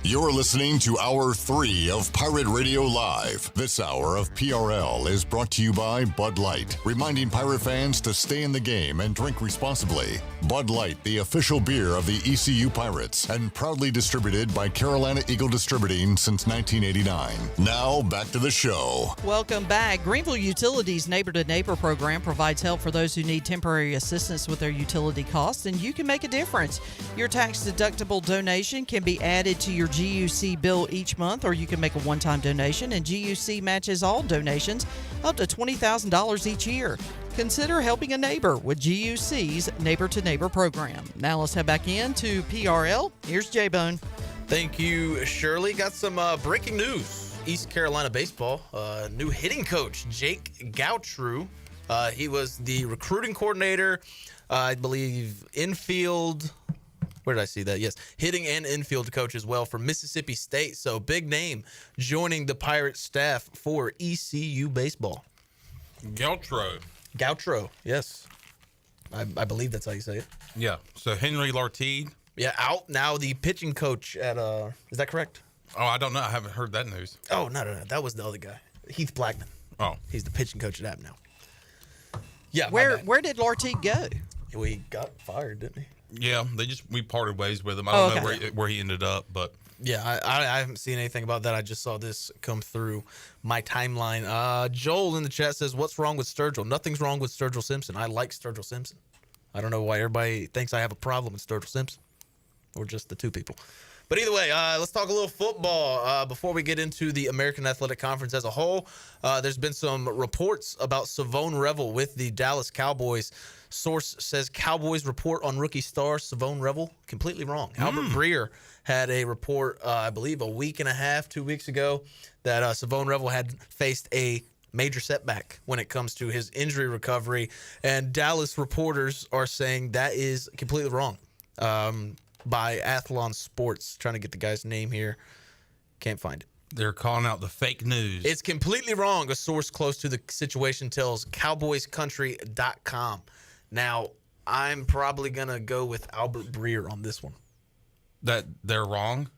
You're listening to Hour 3 of Pirate Radio Live. This hour of PRL is brought to you by Bud Light, reminding pirate fans to stay in the game and drink responsibly. Bud Light, the official beer of the ECU Pirates, and proudly distributed by Carolina Eagle Distributing since 1989. Now, back to the show. Welcome back. Greenville Utilities Neighbor to Neighbor program provides help for those who need temporary assistance with their utility costs, and you can make a difference. Your tax-deductible donation can be added to your GUC bill each month, or you can make a one-time donation, and GUC matches all donations up to $20,000 each year. Consider helping a neighbor with GUC's Neighbor to Neighbor program. Now let's head back into PRL. Here's J-Bone. Thank you, Shirley. Got some breaking news. East Carolina baseball, new hitting coach, Jake Gautreau. He was the recruiting coordinator, I believe, infield. Where did I see that? Yes, hitting and infield coach as well for Mississippi State. So big name joining the Pirate staff for ECU baseball. Gautreau, yes. I believe that's how you say it. Yeah. So Henry Lartigue. Yeah, out now, the pitching coach at is that correct? Oh, I don't know. I haven't heard that news. Oh, no. That was the other guy. Heath Blackman. Oh. He's the pitching coach at App now. Yeah. Where did Lartigue go? He got fired, didn't he? Yeah, we parted ways with him. I don't know where he ended up, but yeah, I haven't seen anything about that. I just saw this come through my timeline. Joel in the chat says, "What's wrong with Sturgill?" Nothing's wrong with Sturgill Simpson. I like Sturgill Simpson. I don't know why everybody thinks I have a problem with Sturgill Simpson, or just the two people. But either way, let's talk a little football before we get into the American Athletic Conference as a whole. There's been some reports about Savone Revel with the Dallas Cowboys. Source says Cowboys report on rookie star Savone Revel. Completely wrong. Albert Breer had a report, I believe, a week and a half, 2 weeks ago, that Savone Revel had faced a major setback when it comes to his injury recovery. And Dallas reporters are saying that is completely wrong. By Athlon Sports, trying to get the guy's name here. Can't find it. They're calling out the fake news. It's completely wrong. A source close to the situation tells CowboysCountry.com. Now, I'm probably going to go with Albert Breer on this one. That they're wrong?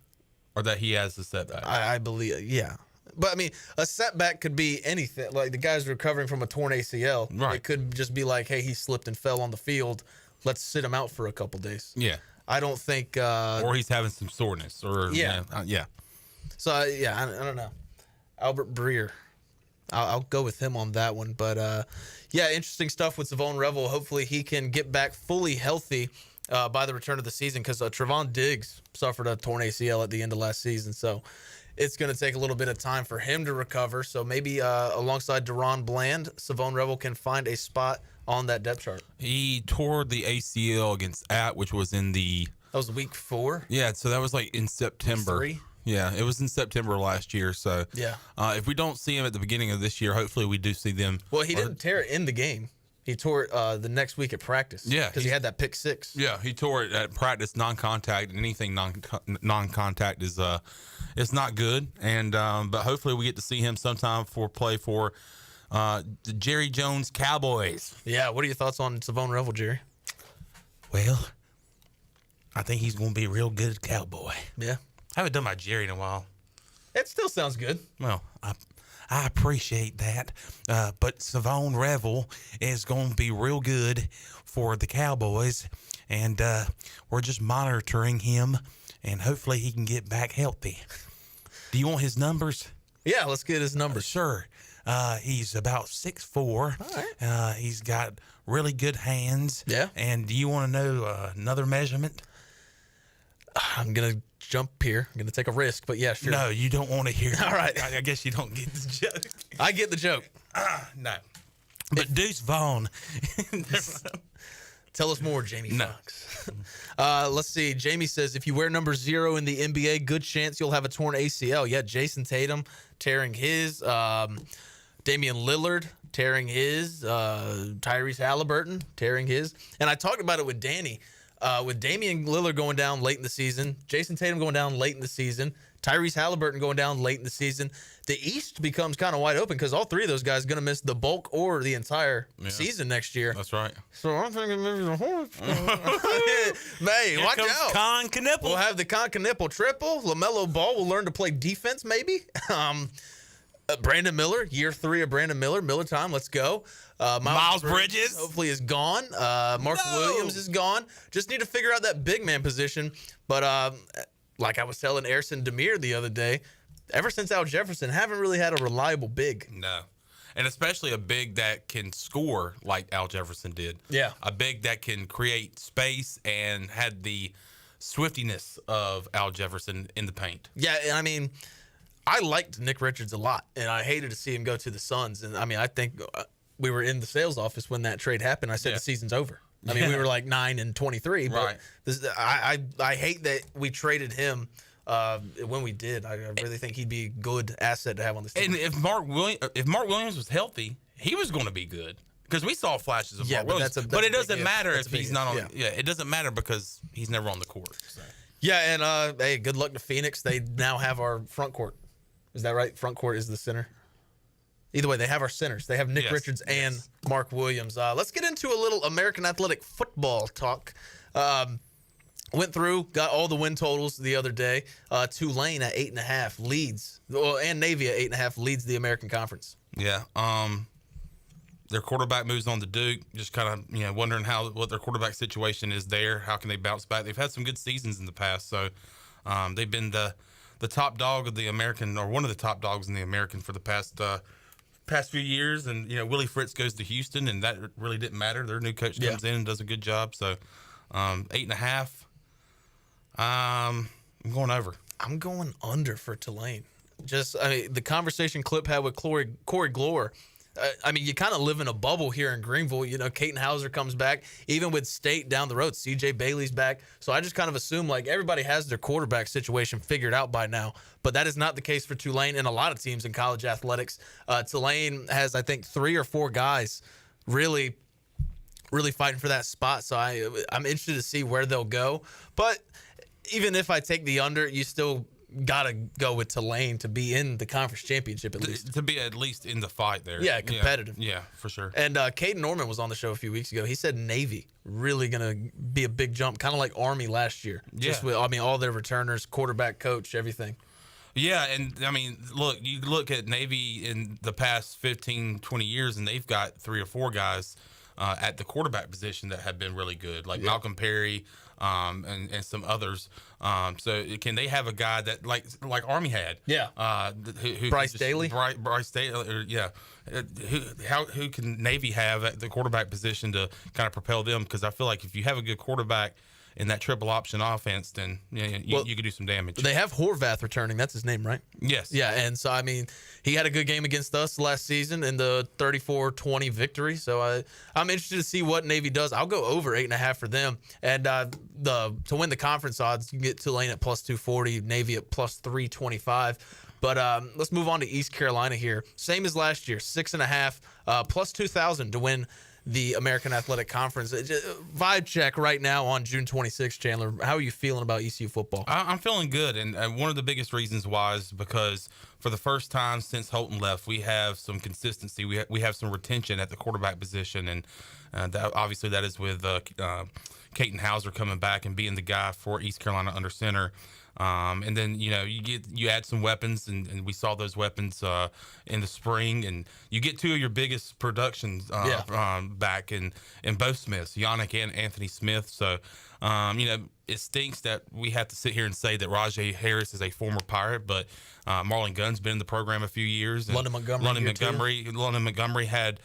Or that he has the setback? I believe, yeah. But, I mean, a setback could be anything. Like, the guy's recovering from a torn ACL. Right. It could just be like, hey, he slipped and fell on the field. Let's sit him out for a couple days. Yeah. I don't think or he's having some soreness. Or Yeah. Yeah. So, I don't know. Albert Breer. I'll go with him on that one. But, interesting stuff with Savone Revel. Hopefully he can get back fully healthy by the return of the season, because Trevon Diggs suffered a torn ACL at the end of last season. So it's going to take a little bit of time for him to recover. So maybe alongside Deron Bland, Savone Revel can find a spot on that depth chart. He tore the ACL against which was in the... That was week 4? Yeah, so that was like in September. Week 3? Yeah, it was in September last year. So Yeah. If we don't see him at the beginning of this year, hopefully we do see them. Well, he didn't tear it in the game. He tore it the next week at practice. Yeah, because he had that pick 6. Yeah, he tore it at practice, non-contact, and anything non-contact is not good. And but hopefully we get to see him sometime for play for the Jerry Jones Cowboys. Yeah, what are your thoughts on Savone Revel, Jerry? Well, I think he's going to be a real good cowboy. Yeah. I haven't done my Jerry in a while. It still sounds good. Well, I appreciate that. But Savone Revel is going to be real good for the Cowboys. And we're just monitoring him. And hopefully he can get back healthy. Do you want his numbers? Yeah, let's get his numbers. Sure. He's about 6'4". All right. He's got really good hands. Yeah. And do you want to know another measurement? I'm going to jump here. I'm going to take a risk, but yeah, sure. No, you don't want to hear it. All right. I guess you don't get the joke. I get the joke. No. But Deuce Vaughn. Tell us more, Jamie Foxx. Let's see. Jamie says, if you wear number 0 in the NBA, good chance you'll have a torn ACL. Yeah, Jason Tatum tearing his. Damian Lillard tearing his. Tyrese Halliburton tearing his. And I talked about it with Danny. With Damian Lillard going down late in the season, Jason Tatum going down late in the season, Tyrese Halliburton going down late in the season, the East becomes kind of wide open because all 3 of those guys are going to miss the bulk or the entire season next year. That's right. So I'm thinking maybe the Hornets. Hey, watch out. Con Knipple. We'll have the Con Knipple triple. LaMelo Ball will learn to play defense maybe. Brandon Miller, year 3 of Brandon Miller. Miller time, let's go. Miles Bridges hopefully is gone. Mark Williams is gone. Just need to figure out that big man position. But like I was telling Erson Demir the other day, ever since Al Jefferson, haven't really had a reliable big. No. And especially a big that can score like Al Jefferson did. Yeah. A big that can create space and had the swiftiness of Al Jefferson in the paint. Yeah, and I mean, I liked Nick Richards a lot, and I hated to see him go to the Suns. And I mean, I think we were in the sales office when that trade happened. I said the season's over. I mean, we were like 9-23, but Right. I hate that we traded him when we did. I really think he'd be a good asset to have on this team. And if Mark Williams was healthy, he was going to be good. Because we saw flashes of Mark Williams. But it doesn't matter if he's not on. Yeah, it doesn't matter because he's never on the court. So. Yeah, and hey, good luck to Phoenix. They now have our front court. Is that right? Front court is the center. Either way, they have our centers. They have Nick Richards and Mark Williams. Let's get into a little American Athletic football talk. Went through, got all the win totals the other day. Tulane at 8.5 leads, and Navy at 8.5 leads the American Conference. Yeah. Their quarterback moves on to Duke. Just kind of wondering what their quarterback situation is there. How can they bounce back? They've had some good seasons in the past, so they've been the top dog of the American, or one of the top dogs in the American for the past few years. And Willie Fritz goes to Houston, and that really didn't matter. Their new coach comes in and does a good job. So 8.5. I'm going over. I'm going under for Tulane. The conversation Clip had with Corey Glore. You kind of live in a bubble here in Greenville. Caton Hauser comes back. Even with State down the road, C.J. Bailey's back. So I just kind of assume everybody has their quarterback situation figured out by now. But that is not the case for Tulane and a lot of teams in college athletics. Tulane has, I think, 3 or 4 guys really fighting for that spot. So I'm interested to see where they'll go. But even if I take the under, you still got to go with Tulane to be in the conference championship at least. To be at least in the fight there. Yeah, competitive. Yeah, for sure. And Caden Norman was on the show a few weeks ago. He said Navy really going to be a big jump, kind of like Army last year. Yeah. Just with, all their returners, quarterback, coach, everything. Yeah, and I mean, look, you look at Navy in the past 15, 20 years, and they've got 3 or 4 guys at the quarterback position that have been really good, like Malcolm Perry and some others. So can they have a guy that like Army had? Yeah. Who Bryce Daly? Bryce Daly, Who can Navy have at the quarterback position to kind of propel them? Because I feel like if you have a good quarterback in that triple option offense, then you can do some damage. They have Horvath returning. That's his name, right? Yes. Yeah, and so, I mean, he had a good game against us last season in the 34-20 victory. So I'm interested to see what Navy does. I'll go over 8.5 for them. And to win the conference odds, you can get Tulane at plus 240, Navy at plus 325. But let's move on to East Carolina here. Same as last year, 6.5, plus 2,000 to win the American Athletic Conference. Vibe check right now on June 26th, Chandler. How are you feeling about ECU football? I'm feeling good, and one of the biggest reasons why is because for the first time since Holton left, we have some consistency. We have some retention at the quarterback position, and obviously that is with Caton Hauser coming back and being the guy for East Carolina under center. And then you add some weapons, and we saw those weapons in the spring, and you get 2 of your biggest productions back in both Smiths, Yannick and Anthony Smith. So it stinks that we have to sit here and say that Rajay Harris is a former Pirate, but Marlon Gunn's been in the program a few years. And London Montgomery had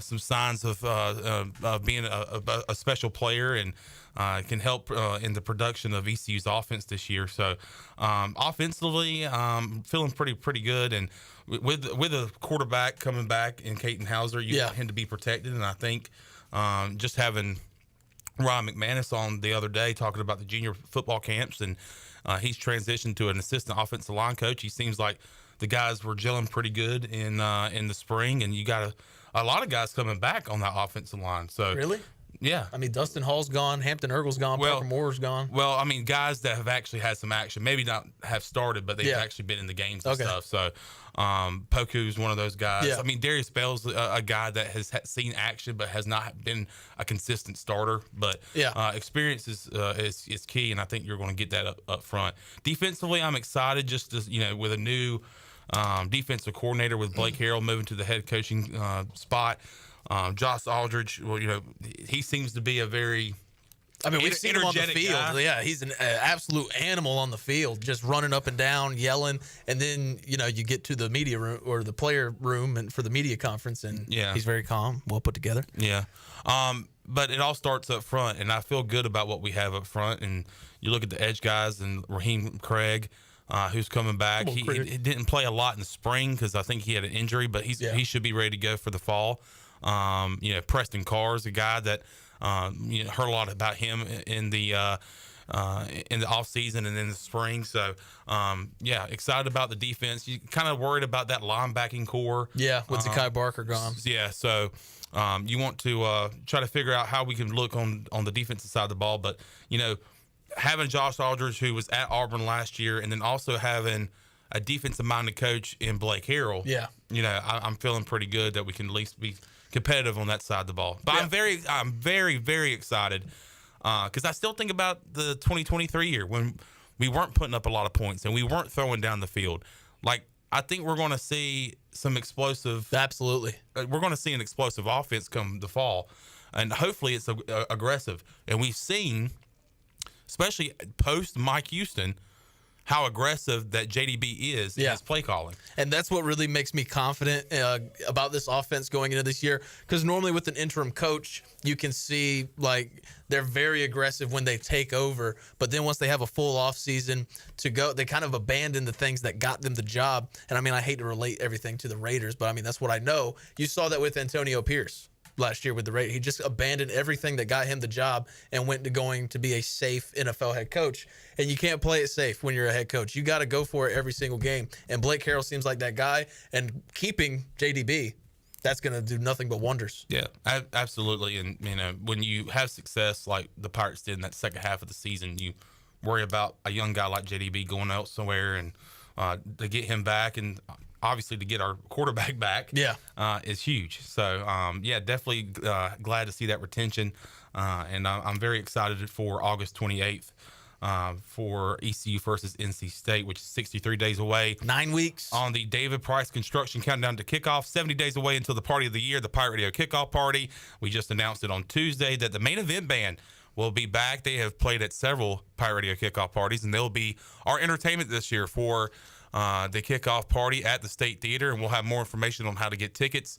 some signs of being a special player, and can help in the production of ECU's offense this year. So offensively, feeling pretty good. And with a quarterback coming back in Caton Hauser, you want him to be protected. And I think just having Ryan McManus on the other day talking about the junior football camps, and he's transitioned to an assistant offensive line coach. He seems like the guys were gelling pretty good in the spring, and you got a lot of guys coming back on that offensive line. So really? Yeah. I mean, Dustin Hall's gone, Hampton Ergel's gone, Parker Moore's gone. Well, I mean, guys that have actually had some action, maybe not have started, but they've actually been in the games and stuff. So Poku's one of those guys. Yeah. I mean, Darius Bell's a guy that has seen action but has not been a consistent starter. But experience is key, and I think you're going to get that up front. Defensively, I'm excited just to, with a new defensive coordinator with Blake Harrell moving to the head coaching spot. Josh Aldridge, he seems to be a very we've seen him on the field. Guy. Yeah, he's an absolute animal on the field, just running up and down, yelling. And then, you get to the media room or the player room and for the media conference, and he's very calm, well put together. Yeah. But it all starts up front, and I feel good about what we have up front. And you look at the edge guys and Raheem Craig, who's coming back. He didn't play a lot in the spring because I think he had an injury, but he should be ready to go for the fall. Preston Carr's a guy that heard a lot about him in the off season and in the spring. So excited about the defense. You kind of worried about that linebacking core. Yeah, with Zakai Barker gone. Yeah, so you want to try to figure out how we can look on the defensive side of the ball, but having Josh Aldridge, who was at Auburn last year, and then also having a defensive-minded coach in Blake Harrell. Yeah, I'm feeling pretty good that we can at least be competitive on that side of the ball. But I'm very, very excited because I still think about the 2023 year when we weren't putting up a lot of points and we weren't throwing down the field. Like, I think we're going to see some explosive. Absolutely. We're going to see an explosive offense come the fall, and hopefully it's aggressive. And we've seen, especially post Mike Houston, how aggressive that JDB is in his play calling. And that's what really makes me confident about this offense going into this year, because normally with an interim coach, you can see like they're very aggressive when they take over, but then once they have a full offseason to go, they kind of abandon the things that got them the job. And I mean, I hate to relate everything to the Raiders, but I mean, that's what I know. You saw that with Antonio Pierce last year with the Raiders. He just abandoned everything that got him the job and went to going to be a safe NFL head coach. And you can't play it safe when you're a head coach. You got to go for it every single game. And Blake Harrell seems like that guy. And keeping JDB, that's going to do nothing but wonders. Yeah, absolutely. And, when you have success like the Pirates did in that second half of the season, you worry about a young guy like JDB going elsewhere, and to get him back and obviously to get our quarterback back is huge. So, definitely glad to see that retention. And I'm very excited for August 28th for ECU versus NC State, which is 63 days away. 9 weeks. On the David Price Construction Countdown to Kickoff, 70 days away until the party of the year, the Pirate Radio Kickoff Party. We just announced it on Tuesday that the main event band will be back. They have played at several Pirate Radio Kickoff parties, and they'll be our entertainment this year for the kickoff party at the State Theater, and we'll have more information on how to get tickets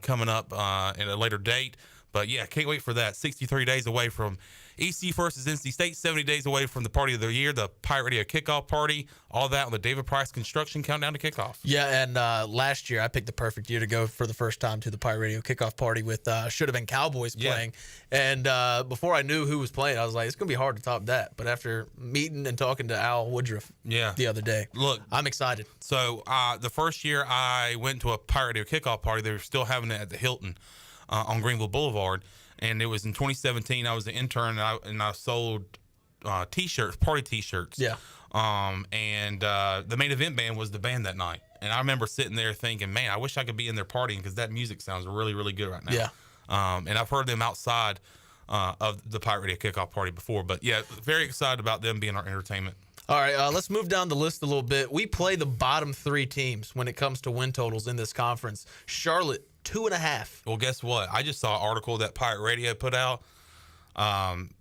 coming up at a later date. But, yeah, can't wait for that. 63 days away from ECU versus NC State, 70 days away from the party of the year, the Pirate Radio Kickoff Party, all that on the David Price Construction Countdown to Kickoff. Yeah, and last year I picked the perfect year to go for the first time to the Pirate Radio Kickoff Party with Should Have Been Cowboys playing. And before I knew who was playing, I was like, it's going to be hard to top that. But after meeting and talking to Al Woodruff the other day, look, I'm excited. So the first year I went to a Pirate Radio Kickoff Party, they were still having it at the Hilton on Greenville Boulevard. And it was in 2017. I was an intern, and I sold T-shirts, party T-shirts. Yeah. And the main event band was the band that night. And I remember sitting there thinking, man, I wish I could be in there partying because that music sounds really, really good right now. Yeah. And I've heard them outside of the Pirate Radio Kickoff Party before. But, yeah, very excited about them being our entertainment. All right, let's move down the list a little bit. We play the bottom 3 teams when it comes to win totals in this conference. Charlotte, 2.5. Well, guess what? I just saw an article that Pirate Radio put out.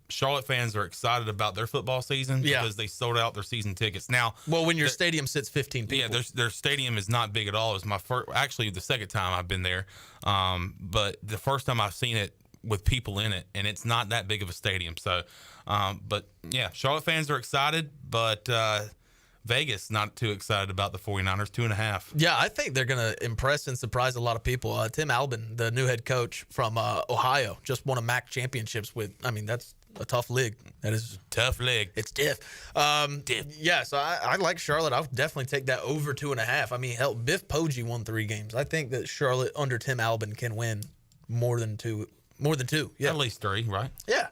Charlotte fans are excited about their football season because they sold out their season tickets. Now, well, when your stadium sits 15 people. Yeah, their stadium is not big at all. It was my first, actually the second time I've been there, but the first time I've seen it with people in it, and it's not that big of a stadium. So, but yeah, Charlotte fans are excited, but Vegas not too excited about the 49ers, 2.5. Yeah, I think they're going to impress and surprise a lot of people. Tim Albin, the new head coach from Ohio, just won a MAC championships with, I mean, that's a tough league. That is tough league. It's stiff. Yeah, so I like Charlotte. I'll definitely take that over 2.5. I mean, hell, Biff Poggi won 3 games. I think that Charlotte under Tim Albin can win more than two. Yeah. At least 3, right? Yeah.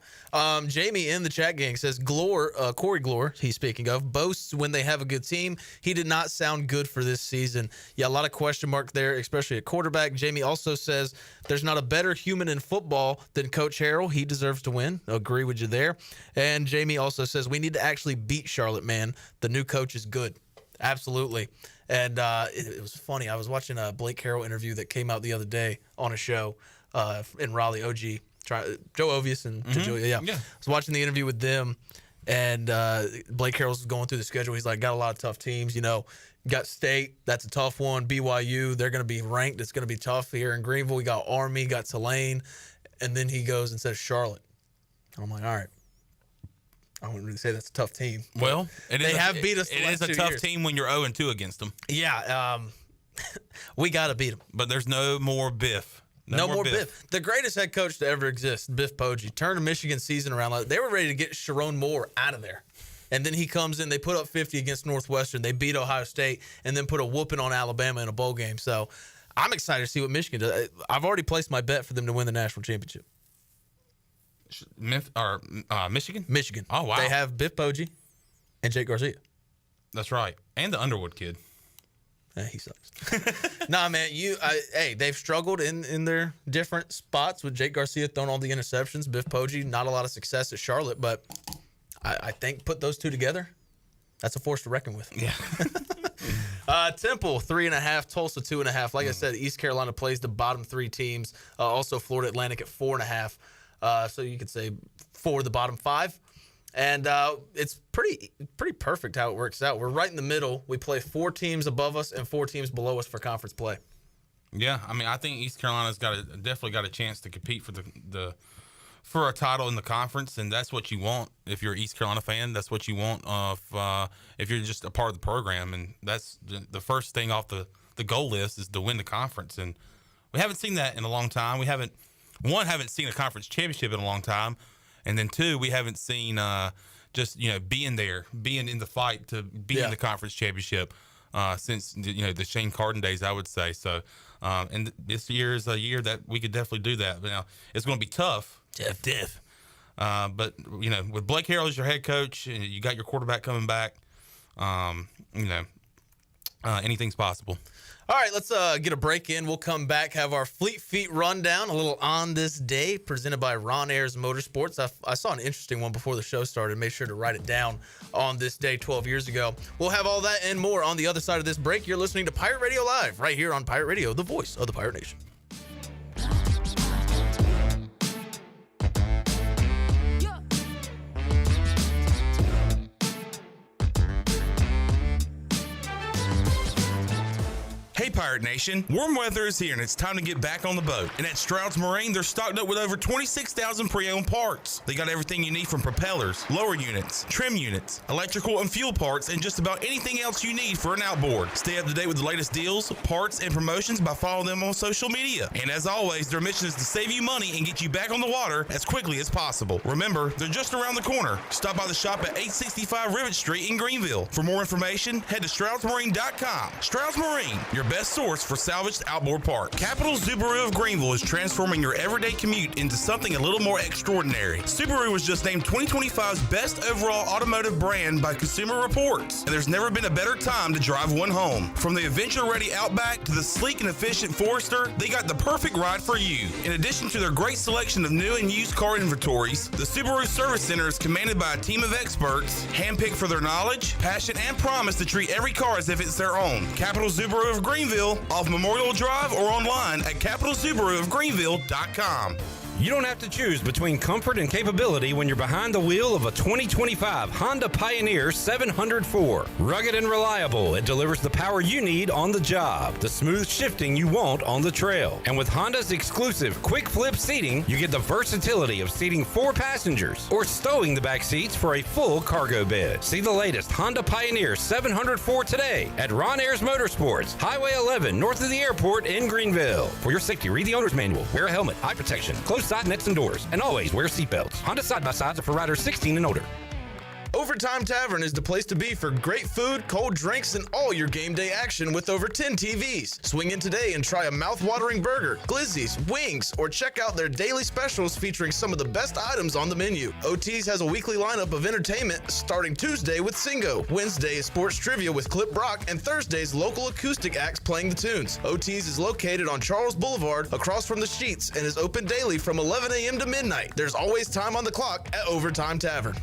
Jamie in the chat gang says, Corey Glore, he's speaking of, boasts when they have a good team. He did not sound good for this season. Yeah, a lot of question mark there, especially at quarterback. Jamie also says, there's not a better human in football than Coach Harrell. He deserves to win. Agree with you there. And Jamie also says, we need to actually beat Charlotte, man. The new coach is good. Absolutely. And it was funny. I was watching a Blake Harrell interview that came out the other day on a show in Raleigh, OG, Joe Ovius and Julia. Yeah. I was watching the interview with them, and Blake Harrell's going through the schedule. He's like, got a lot of tough teams. You know, got State, that's a tough one. BYU, they're going to be ranked. It's going to be tough here in Greenville. We got Army, got Tulane, and then he goes and says Charlotte. And I'm like, all right. I wouldn't really say that's a tough team. Well, they have beat us. It is a tough team when you're 0-2 against them. Yeah, we got to beat them. But there's no more Biff. No more Biff. The greatest head coach to ever exist, Biff Poggi, turned a Michigan season around. They were ready to get Sharon Moore out of there. And then he comes in, they put up 50 against Northwestern. They beat Ohio State and then put a whooping on Alabama in a bowl game. So I'm excited to see what Michigan does. I've already placed my bet for them to win the national championship. Michigan? Michigan. Oh, wow. They have Biff Poggi and Jake Garcia. That's right. And the Underwood kid. He sucks. Nah, man, they've struggled in their different spots with Jake Garcia throwing all the interceptions. Biff Poggi, not a lot of success at Charlotte, but I think put those two together, that's a force to reckon with. Yeah. Temple, 3.5, Tulsa, 2.5. Like I said, East Carolina plays the bottom 3 teams. Also, Florida Atlantic at 4.5. So you could say 4 of the bottom 5. And it's pretty perfect how it works out. We're right in the middle. We play 4 teams above us and 4 teams below us for conference play. Yeah, I mean, I think East Carolina's definitely got a chance to compete for for a title in the conference, and that's what you want if you're an East Carolina fan. That's what you want if you're just a part of the program, and that's the first thing off the goal list is to win the conference. And we haven't seen that in a long time. We haven't seen a conference championship in a long time. And then 2, we haven't seen just being in the fight to be in the conference championship since the Shane Carden days, I would say. So, and this year is a year that we could definitely do that. But now it's going to be tough. Tough. But with Blake Harrell as your head coach, and you got your quarterback coming back, anything's possible. All right, let's get a break in. We'll come back, have our Fleet Feet rundown, a little on this day, presented by Ron Ayers Motorsports. I saw an interesting one before the show started. Made sure to write it down on this day 12 years ago. We'll have all that and more on the other side of this break. You're listening to Pirate Radio Live, right here on Pirate Radio, the voice of the Pirate Nation. Hey Pirate Nation, warm weather is here and it's time to get back on the boat. And at Stroud's Marine, they're stocked up with over 26,000 pre-owned parts. They got everything you need from propellers, lower units, trim units, electrical and fuel parts, and just about anything else you need for an outboard. Stay up to date with the latest deals, parts, and promotions by following them on social media. And as always, their mission is to save you money and get you back on the water as quickly as possible. Remember, they're just around the corner. Stop by the shop at 865 Rivet Street in Greenville. For more information, head to StroudsMarine.com. Stroud's Marine, your best source for salvaged outboard parts. Capital Subaru of Greenville is transforming your everyday commute into something a little more extraordinary. Subaru was just named 2025's best overall automotive brand by Consumer Reports, and there's never been a better time to drive one home. From the adventure-ready Outback to the sleek and efficient Forester, they got the perfect ride for you. In addition to their great selection of new and used car inventories, the Subaru Service Center is commanded by a team of experts, handpicked for their knowledge, passion, and promise to treat every car as if it's their own. Capital Subaru of Greenville, off Memorial Drive, or online at capitalsubaruofgreenville.com. You don't have to choose between comfort and capability when you're behind the wheel of a 2025 Honda Pioneer 704. Rugged and reliable, it delivers the power you need on the job, the smooth shifting you want on the trail. And with Honda's exclusive quick flip seating, you get the versatility of seating 4 passengers or stowing the back seats for a full cargo bed. See the latest Honda Pioneer 704 today at Ron Ayers Motorsports, Highway 11, north of the airport in Greenville. For your safety, read the owner's manual, wear a helmet, eye protection, close side nets and doors, and always wear seatbelts. Honda side-by-sides are for riders 16 and older. Overtime Tavern is the place to be for great food, cold drinks, and all your game day action with over 10 TVs. Swing in today and try a mouth-watering burger, glizzies, wings, or check out their daily specials featuring some of the best items on the menu. OT's has a weekly lineup of entertainment starting Tuesday with Singo, Wednesday is sports trivia with Clip Brock, and Thursday's local acoustic acts playing the tunes. OT's is located on Charles Boulevard across from the Sheets and is open daily from 11 a.m. to midnight. There's always time on the clock at Overtime Tavern.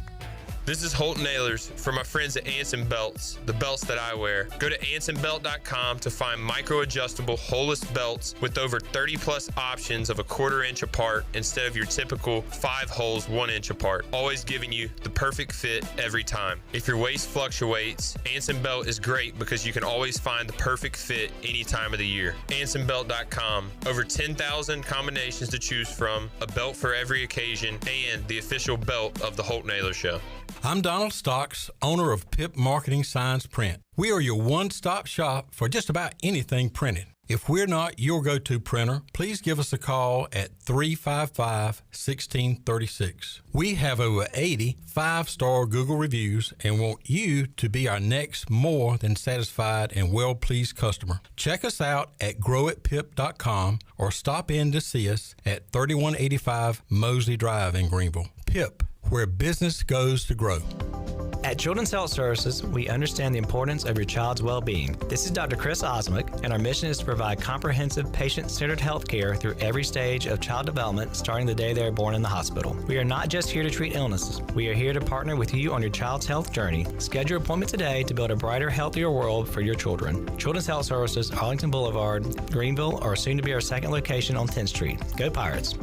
This is Holt Nailers for my friends at Anson Belts, the belts that I wear. Go to AnsonBelt.com to find micro-adjustable holeless belts with over 30 plus options of a 1/4 inch apart instead of your typical 5 holes 1 inch apart, always giving you the perfect fit every time. If your waist fluctuates, Anson Belt is great because you can always find the perfect fit any time of the year. AnsonBelt.com, over 10,000 combinations to choose from, a belt for every occasion, and the official belt of the Holt Nailers Show. I'm Donald Stocks, owner of Pip Marketing Signs Print. We are your one-stop shop for just about anything printed. If we're not your go-to printer, please give us a call at 355-1636. We have over 80 5-star Google reviews and want you to be our next more than satisfied and well-pleased customer. Check us out at growatpip.com or stop in to see us at 3185 Mosley Drive in Greenville. Pip, where business goes to grow. At Children's Health Services, we understand the importance of your child's well-being. This is Dr. Chris Osmick, and our mission is to provide comprehensive, patient-centered health care through every stage of child development, starting the day they are born in the hospital. We are not just here to treat illnesses. We are here to partner with you on your child's health journey. Schedule your appointment today to build a brighter, healthier world for your children. Children's Health Services, Arlington Boulevard, Greenville, or soon to be our second location on 10th Street. Go Pirates!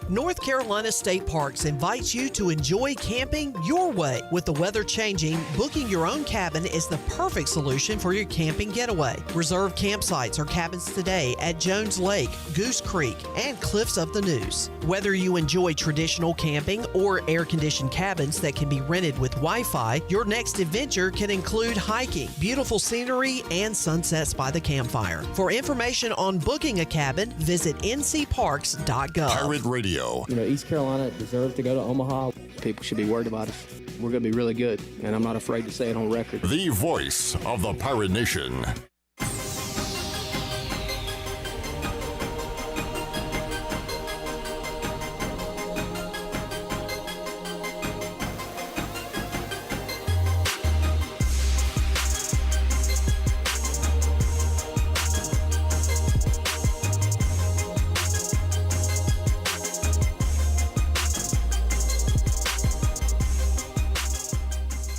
North Carolina State Parks invites you to enjoy camping your way. With the weather changing, booking your own cabin is the perfect solution for your camping getaway. Reserve campsites or cabins today at Jones Lake, Goose Creek, and Cliffs of the Neuse. Whether you enjoy traditional camping or air-conditioned cabins that can be rented with Wi-Fi, your next adventure can include hiking, beautiful scenery, and sunsets by the campfire. For information on booking a cabin, visit ncparks.gov. Pirate Radio. You know, East Carolina deserves to go to Omaha. People should be worried about us. We're going to be really good, and I'm not afraid to say it on record. The voice of the Pirate Nation.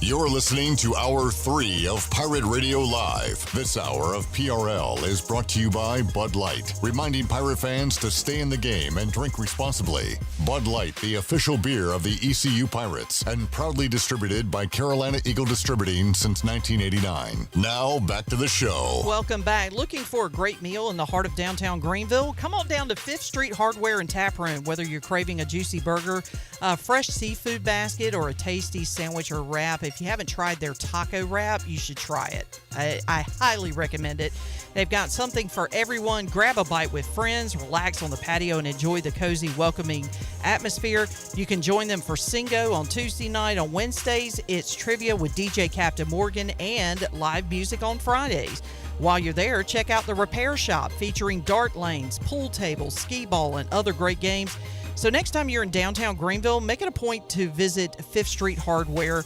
You're listening to Hour 3 of Pirate Radio Live. This hour of PRL is brought to you by Bud Light, reminding Pirate fans to stay in the game and drink responsibly. Bud Light, the official beer of the ECU Pirates, and proudly distributed by Carolina Eagle Distributing since 1989. Now, back to the show. Welcome back. Looking for a great meal in the heart of downtown Greenville? Come on down to 5th Street Hardware and Tap Room. Whether you're craving a juicy burger, a fresh seafood basket, or a tasty sandwich or wrap, if you haven't tried their taco wrap, you should try it. I highly recommend it. They've got something for everyone. Grab a bite with friends, relax on the patio, and enjoy the cozy, welcoming atmosphere. You can join them for Singo on Tuesday night. On Wednesdays, it's trivia with DJ Captain Morgan and live music on Fridays. While you're there, check out the Repair Shop featuring dart lanes, pool tables, skee ball, and other great games. So next time you're in downtown Greenville, make it a point to visit 5th Street Hardware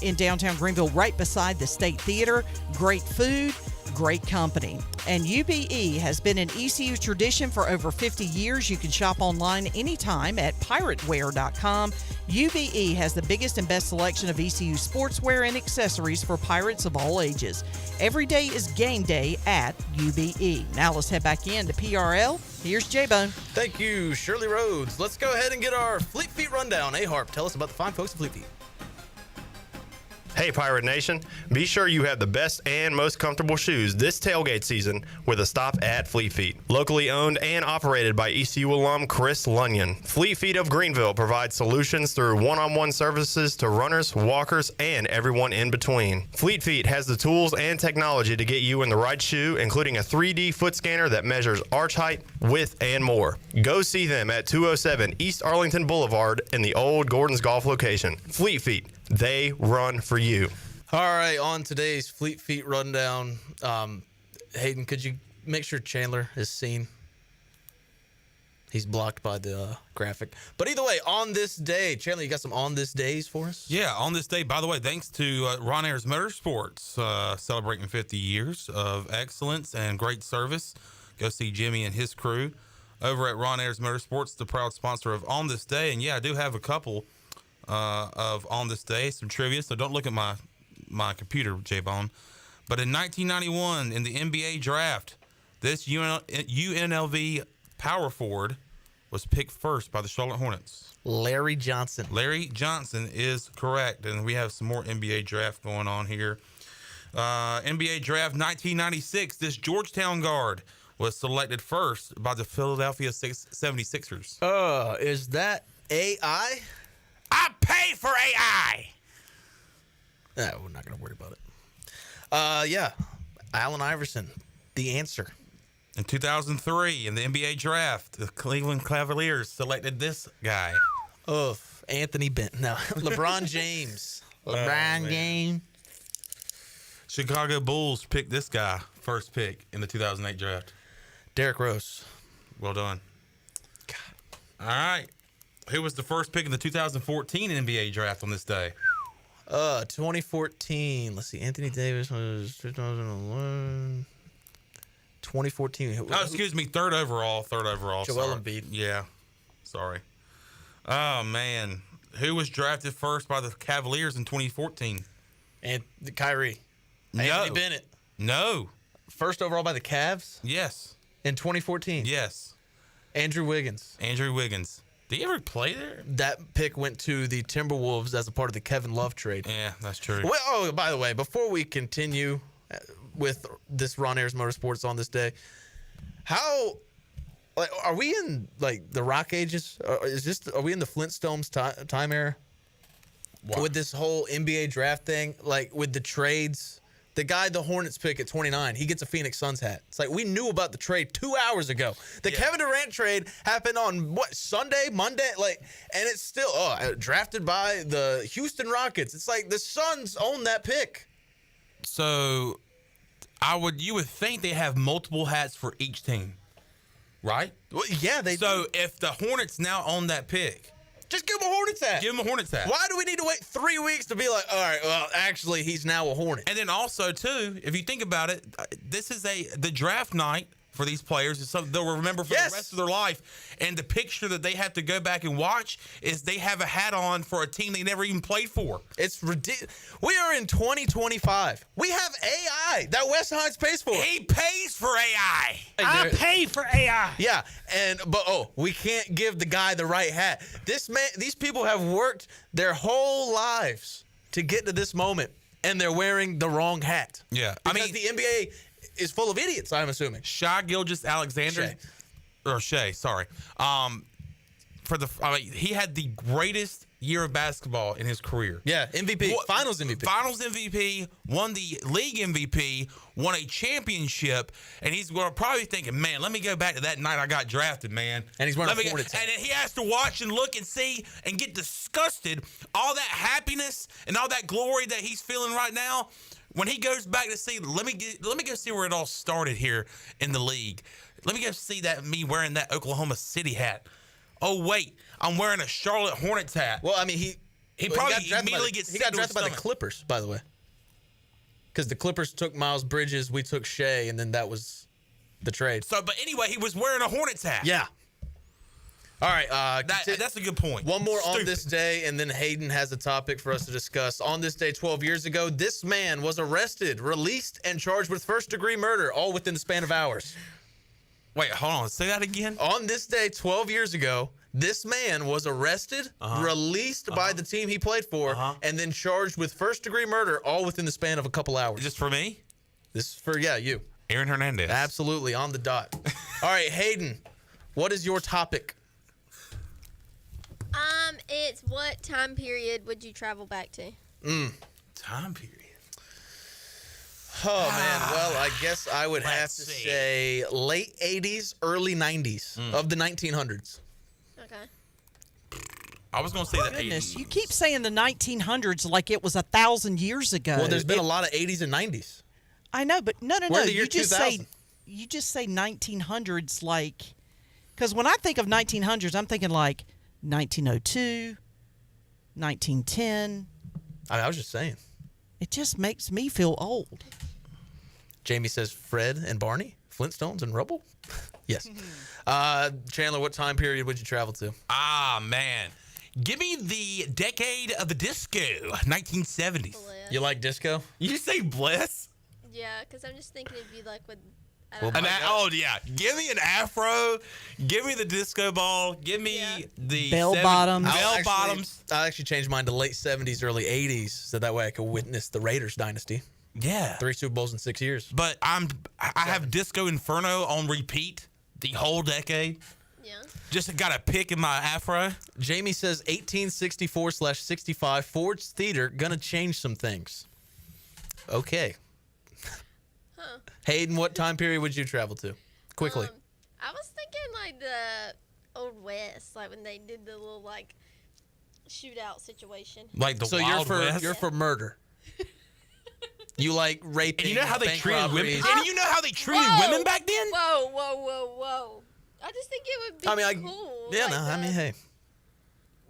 in downtown Greenville, right beside the State Theater. Great food, great company. And UBE has been an ECU tradition for over 50 years. You can shop online anytime at pirateware.com. UBE has the biggest and best selection of ECU sportswear and accessories for Pirates of all ages. Every day is game day at UBE. Now let's head back in to PRL. Here's J-Bone. Thank you, Shirley Rhodes. Let's go ahead and get our Fleet Feet rundown. Harp, tell us about the fine folks at Fleet Feet. Hey, Pirate Nation. Be sure you have the best and most comfortable shoes this tailgate season with a stop at Fleet Feet. Locally owned and operated by ECU alum Chris Lunyon. Fleet Feet of Greenville provides solutions through one-on-one services to runners, walkers, and everyone in between. Fleet Feet has the tools and technology to get you in the right shoe, including a 3D foot scanner that measures arch height, width, and more. Go see them at 207 East Arlington Boulevard in the old Gordon's Golf location. Fleet Feet. They run for you. All right, on today's Fleet Feet rundown, Hayden, could you make sure Chandler is seen? He's blocked by the graphic. But either way, on this day, Chandler, you got some on this days for us? Yeah, on this day, by the way, thanks to Ron Ayers Motorsports, celebrating 50 years of excellence and great service. Go see Jimmy and his crew over at Ron Ayers Motorsports, the proud sponsor of On This Day. And yeah, I do have a couple of On This Day, some trivia, so don't look at my computer, J-Bone. But in 1991, in the NBA draft, this UNLV power forward was picked first by the Charlotte Hornets. Larry Johnson. Larry Johnson is correct, and we have some more NBA draft going on here. NBA draft 1996, this Georgetown guard was selected first by the Philadelphia 76ers. Is that AI? I pay for AI. No, we're not going to worry about it. Yeah, Allen Iverson, the answer. In 2003, in the NBA draft, the Cleveland Cavaliers selected this guy. Anthony Benton. No, LeBron James. LeBron James. Chicago Bulls picked this guy, first pick in the 2008 draft. Derrick Rose. Well done. God. All right. Who was the first pick in the 2014 NBA draft on this day? 2014. Let's see. Anthony Davis was 2011. 2014. Oh, excuse me. Third overall. Joel Embiid. Yeah. Sorry. Oh, man. Who was drafted first by the Cavaliers in 2014? And Kyrie. No. Anthony Bennett. No. First overall by the Cavs? Yes. In 2014? Yes. Andrew Wiggins. Did he ever play there? That pick went to the Timberwolves as a part of the Kevin Love trade. Yeah, that's true. Well, by the way, before we continue with this Ron Ayers Motorsports on this day, how are we in the Rock Ages? Are we in the Flintstones time era? What? With this whole NBA draft thing, with the trades. The guy the Hornets pick at 29, he gets a Phoenix Suns hat. It's like we knew about the trade 2 hours ago. The Kevin Durant trade happened on Sunday, Monday, and it's still drafted by the Houston Rockets. It's like the Suns own that pick. So you would think they have multiple hats for each team, right? Well, yeah, they So if the Hornets now own that pick, just give him a Hornets hat. Give him a Hornets hat. Why do we need to wait 3 weeks to be like, all right, well, actually, he's now a Hornet? And then also, too, if you think about it, this is the draft night for these players. It's something they'll remember for the rest of their life. And the picture that they have to go back and watch is they have a hat on for a team they never even played for. It's ridiculous. We are in 2025. We have AI that Wes Hines pays for. He pays for AI. I pay for AI. Yeah, but we can't give the guy the right hat. These people have worked their whole lives to get to this moment, and they're wearing the wrong hat. Yeah, because the NBA is full of idiots, I'm assuming. Shai Gilgeous-Alexander, sorry. He had the greatest year of basketball in his career. Yeah, MVP, Finals MVP. Finals MVP, won the league MVP, won a championship, and he's going to probably thinking, man, let me go back to that night I got drafted, man. And he's wearing a Hornets hat. And then he has to watch and look and see and get disgusted. All that happiness and all that glory that he's feeling right now, when he goes back to see, let me go see where it all started here in the league. Let me go see me wearing that Oklahoma City hat. Oh, wait, I'm wearing a Charlotte Hornets hat. Well, I mean, he probably immediately gets He got sick to his drafted by the stomach. Clippers, by the way. Because the Clippers took Miles Bridges, we took Shea, and then that was the trade. So, but anyway, he was wearing a Hornets hat. Yeah. All right. That's a good point. One more on this day, and then Hayden has a topic for us to discuss. On this day 12 years ago, this man was arrested, released, and charged with first-degree murder, all within the span of hours. Wait, hold on. Say that again. On this day 12 years ago, this man was arrested, released by the team he played for, and then charged with first-degree murder, all within the span of a couple hours. Just for me? This is for, you. Aaron Hernandez. Absolutely, on the dot. All right, Hayden, what is your topic? It's what time period would you travel back to? Time period. Oh, man. Well, I guess I would have to say late 80s, early 90s of the 1900s. Okay. I was going to say the Goodness, 80s. you keep saying the 1900s like it was 1,000 years ago. Well, there's been a lot of 80s and 90s. I know, but no. We're in the year You just say 1900s like, because when I think of 1900s, I'm thinking like 1902, 1910. I was just saying. It just makes me feel old. Jamie says Fred and Barney, Flintstones and Rubble. Yes. Chandler, what time period would you travel to? Ah, man. Give me the decade of the disco, 1970s. You like disco? You say bless? Yeah, because I'm just thinking it'd be like with. Yeah. Give me an afro. Give me the disco ball. Give me the Bell bottoms. Bell bottoms. I actually changed mine to late 70s, early 80s, so that way I could witness the Raiders dynasty. Yeah. 3 Super Bowls in 6 years. But I have Disco Inferno on repeat the whole decade. Yeah. Just got a pick in my afro. Jamie says 1864/65 Ford's Theater gonna change some things. Okay. Hayden, what time period would you travel to? Quickly. I was thinking like the Old West, like when they did the little like shootout situation. Like the Wild West? You're for murder. You like raping. And you know how they bank treated women? robberies. And you know how they treated women back then? Whoa. I just think it would be cool. Yeah, like no, I mean, hey.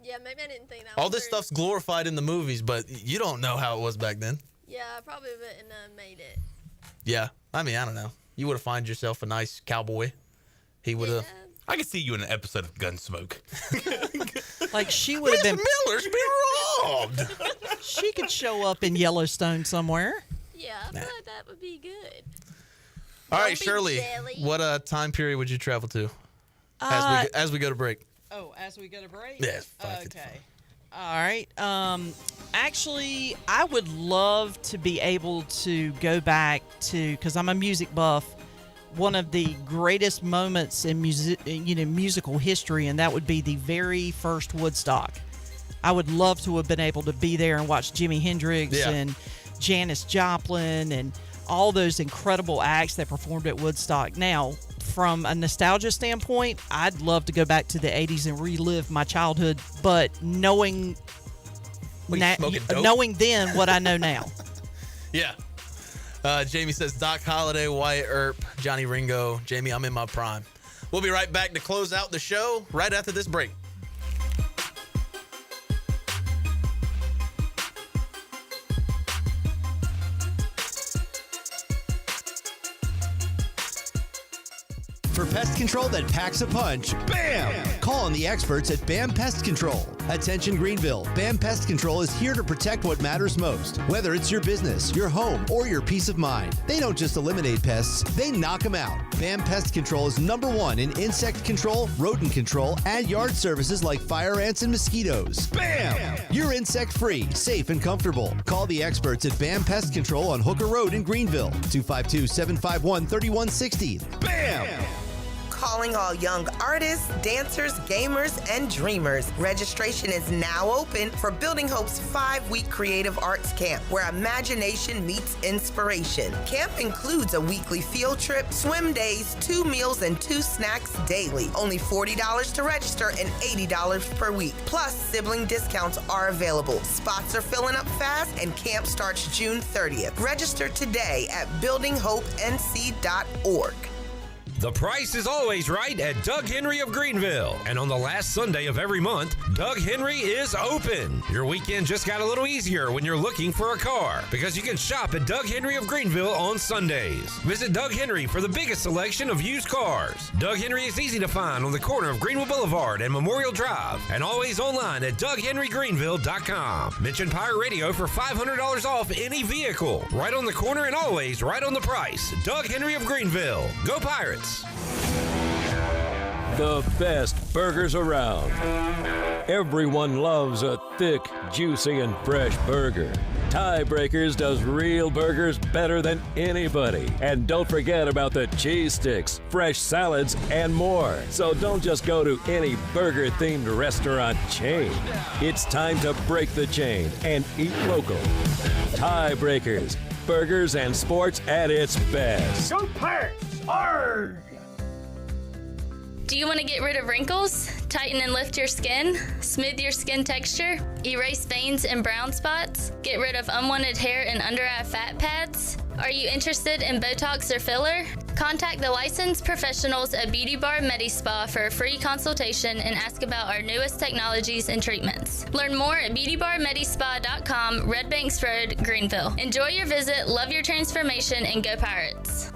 Yeah, maybe I didn't think that. All this stuff's glorified in the movies, but you don't know how it was back then. Yeah, I probably wouldn't have made it. Yeah, I mean, I don't know. You would have found yourself a nice cowboy. He would have. I could see you in an episode of Gunsmoke. Like she would have been. Miller's been robbed. She could show up in Yellowstone somewhere. Yeah, I feel like that would be good. All right, Don't be Shirley. jelly. What time period would you travel to as we go to break? Oh, as we go to break? Yes. Okay. All right. Actually, I would love to be able to go back to, because I'm a music buff, one of the greatest moments in musical history, and that would be the very first Woodstock. I would love to have been able to be there and watch Jimi Hendrix and Janis Joplin and all those incredible acts that performed at Woodstock. Now, from a nostalgia standpoint, I'd love to go back to the 80s and relive my childhood, but knowing then what I know now. Yeah. Jamie says Doc Holliday, Wyatt Earp, Johnny Ringo. Jamie, I'm in my prime. We'll be right back to close out the show right after this break. pest control that packs a punch. Bam! Call on the experts at BAM Pest Control. Attention Greenville, BAM Pest Control is here to protect what matters most, whether it's your business, your home, or your peace of mind. They don't just eliminate pests, they knock them out. BAM Pest Control is #1 in insect control, rodent control, and yard services like fire ants and mosquitoes. BAM! You're insect-free, safe, and comfortable. Call the experts at BAM Pest Control on Hooker Road in Greenville, 252-751-3160. BAM! Calling all young artists, dancers, gamers, and dreamers. Registration is now open for Building Hope's 5-week creative arts camp, where imagination meets inspiration. Camp includes a weekly field trip, swim days, 2 meals, and 2 snacks daily. Only $40 to register and $80 per week. Plus, sibling discounts are available. Spots are filling up fast, and camp starts June 30th. Register today at buildinghopenc.org. The price is always right at Doug Henry of Greenville. And on the last Sunday of every month, Doug Henry is open. Your weekend just got a little easier when you're looking for a car, because you can shop at Doug Henry of Greenville on Sundays. Visit Doug Henry for the biggest selection of used cars. Doug Henry is easy to find on the corner of Greenville Boulevard and Memorial Drive, and always online at DougHenryGreenville.com. Mention Pirate Radio for $500 off any vehicle. Right on the corner and always right on the price. Doug Henry of Greenville. Go Pirates! The best burgers around. Everyone loves a thick, juicy, and fresh burger. Tiebreakers does real burgers better than anybody. And don't forget about the cheese sticks, fresh salads, and more. So don't just go to any burger-themed restaurant chain. It's time to break the chain and eat local. Tiebreakers, burgers and sports at its best. Go Pirates! Arrgh! Do you want to get rid of wrinkles, tighten and lift your skin, smooth your skin texture, erase veins and brown spots, get rid of unwanted hair and under-eye fat pads? Are you interested in Botox or filler? Contact the licensed professionals at Beauty Bar MediSpa for a free consultation and ask about our newest technologies and treatments. Learn more at beautybarmedispa.com, Red Banks Road, Greenville. Enjoy your visit, love your transformation, and go Pirates.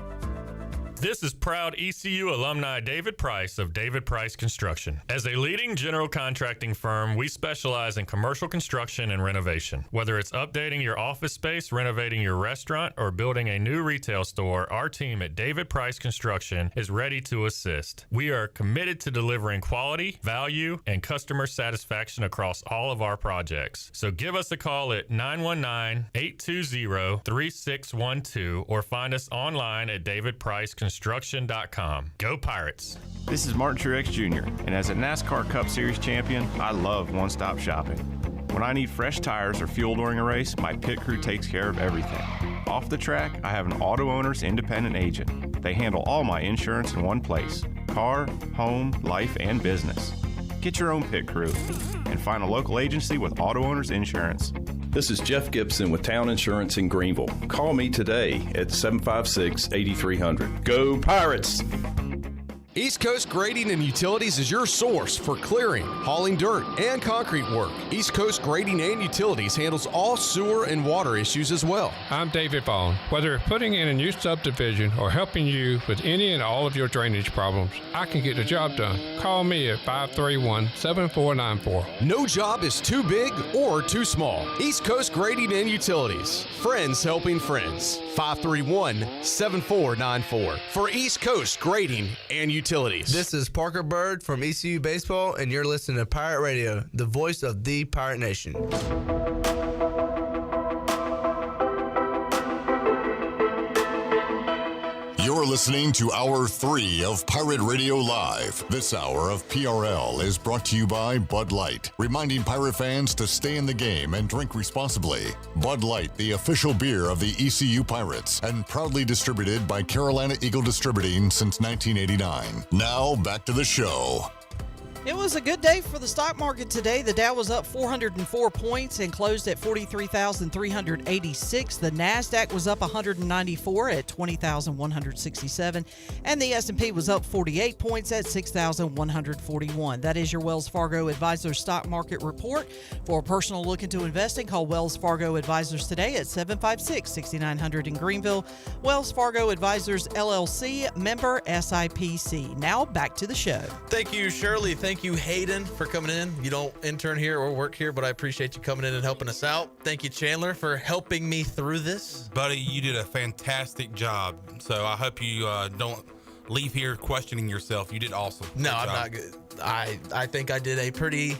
This is proud ECU alumni David Price of David Price Construction. As a leading general contracting firm, we specialize in commercial construction and renovation. Whether it's updating your office space, renovating your restaurant, or building a new retail store, our team at David Price Construction is ready to assist. We are committed to delivering quality, value, and customer satisfaction across all of our projects. So give us a call at 919-820-3612 or find us online at davidpriceconstruction.com. Go Pirates! This is Martin Truex Jr., and as a NASCAR Cup Series champion, I love one-stop shopping. When I need fresh tires or fuel during a race, my pit crew takes care of everything. Off the track, I have an Auto Owners independent agent. They handle all my insurance in one place: car, home, life, and business. Get your own pit crew and find a local agency with Auto Owners Insurance. This is Jeff Gibson with Town Insurance in Greenville. Call me today at 756-8300. Go Pirates! East Coast Grading and Utilities is your source for clearing, hauling dirt, and concrete work. East Coast Grading and Utilities handles all sewer and water issues as well. I'm David Vaughn. Whether putting in a new subdivision or helping you with any and all of your drainage problems, I can get the job done. Call me at 531-7494. No job is too big or too small. East Coast Grading and Utilities. Friends helping friends. 531-7494 for East Coast Grading and Utilities. This is Parker Bird from ECU Baseball, and you're listening to Pirate Radio, the voice of the Pirate Nation. You're listening to Hour 3 of Pirate Radio Live. This hour of PRL is brought to you by Bud Light, reminding Pirate fans to stay in the game and drink responsibly. Bud Light, the official beer of the ECU Pirates, and proudly distributed by Carolina Eagle Distributing since 1989. Now, back to the show. It was a good day for the stock market today. The Dow was up 404 points and closed at 43,386. The Nasdaq was up 194 at 20,167, and the S&P was up 48 points at 6,141. That is your Wells Fargo Advisors stock market report. For a personal look into investing, call Wells Fargo Advisors today at 756-6900 in Greenville. Wells Fargo Advisors LLC, member SIPC. Now back to the show. Thank you, Shirley. Thank you, Hayden, for coming in. You don't intern here or work here, but I appreciate you coming in and helping us out. Thank you, Chandler, for helping me through this. Buddy, you did a fantastic job. So I hope you don't leave here questioning yourself. You did awesome. No, I'm not good. I think I did a pretty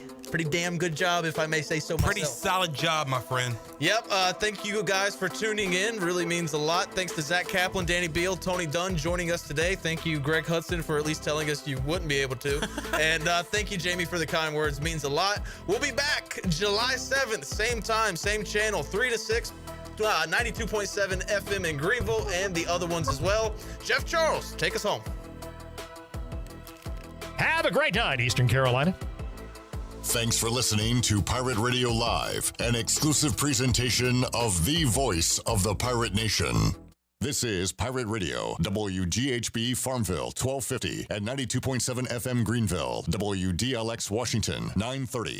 damn good job, if I may say so myself. Pretty solid job, my friend. Yep. Thank you guys for tuning in. Really means a lot. Thanks to Zach Kaplan, Danny Beal, Tony Dunn joining us today. Thank you, Greg Hudson, for at least telling us you wouldn't be able to. And thank you, Jamie, for the kind words. Means a lot. We'll be back July 7th, same time, same channel, 3 to 6. 92.7 FM in Greenville and the other ones as well. Jeff Charles, take us home. Have a great night, Eastern Carolina. Thanks for listening to Pirate Radio Live, an exclusive presentation of the voice of the Pirate Nation. This is Pirate Radio, WGHB Farmville, 1250 at 92.7 FM Greenville, WDLX Washington, 930.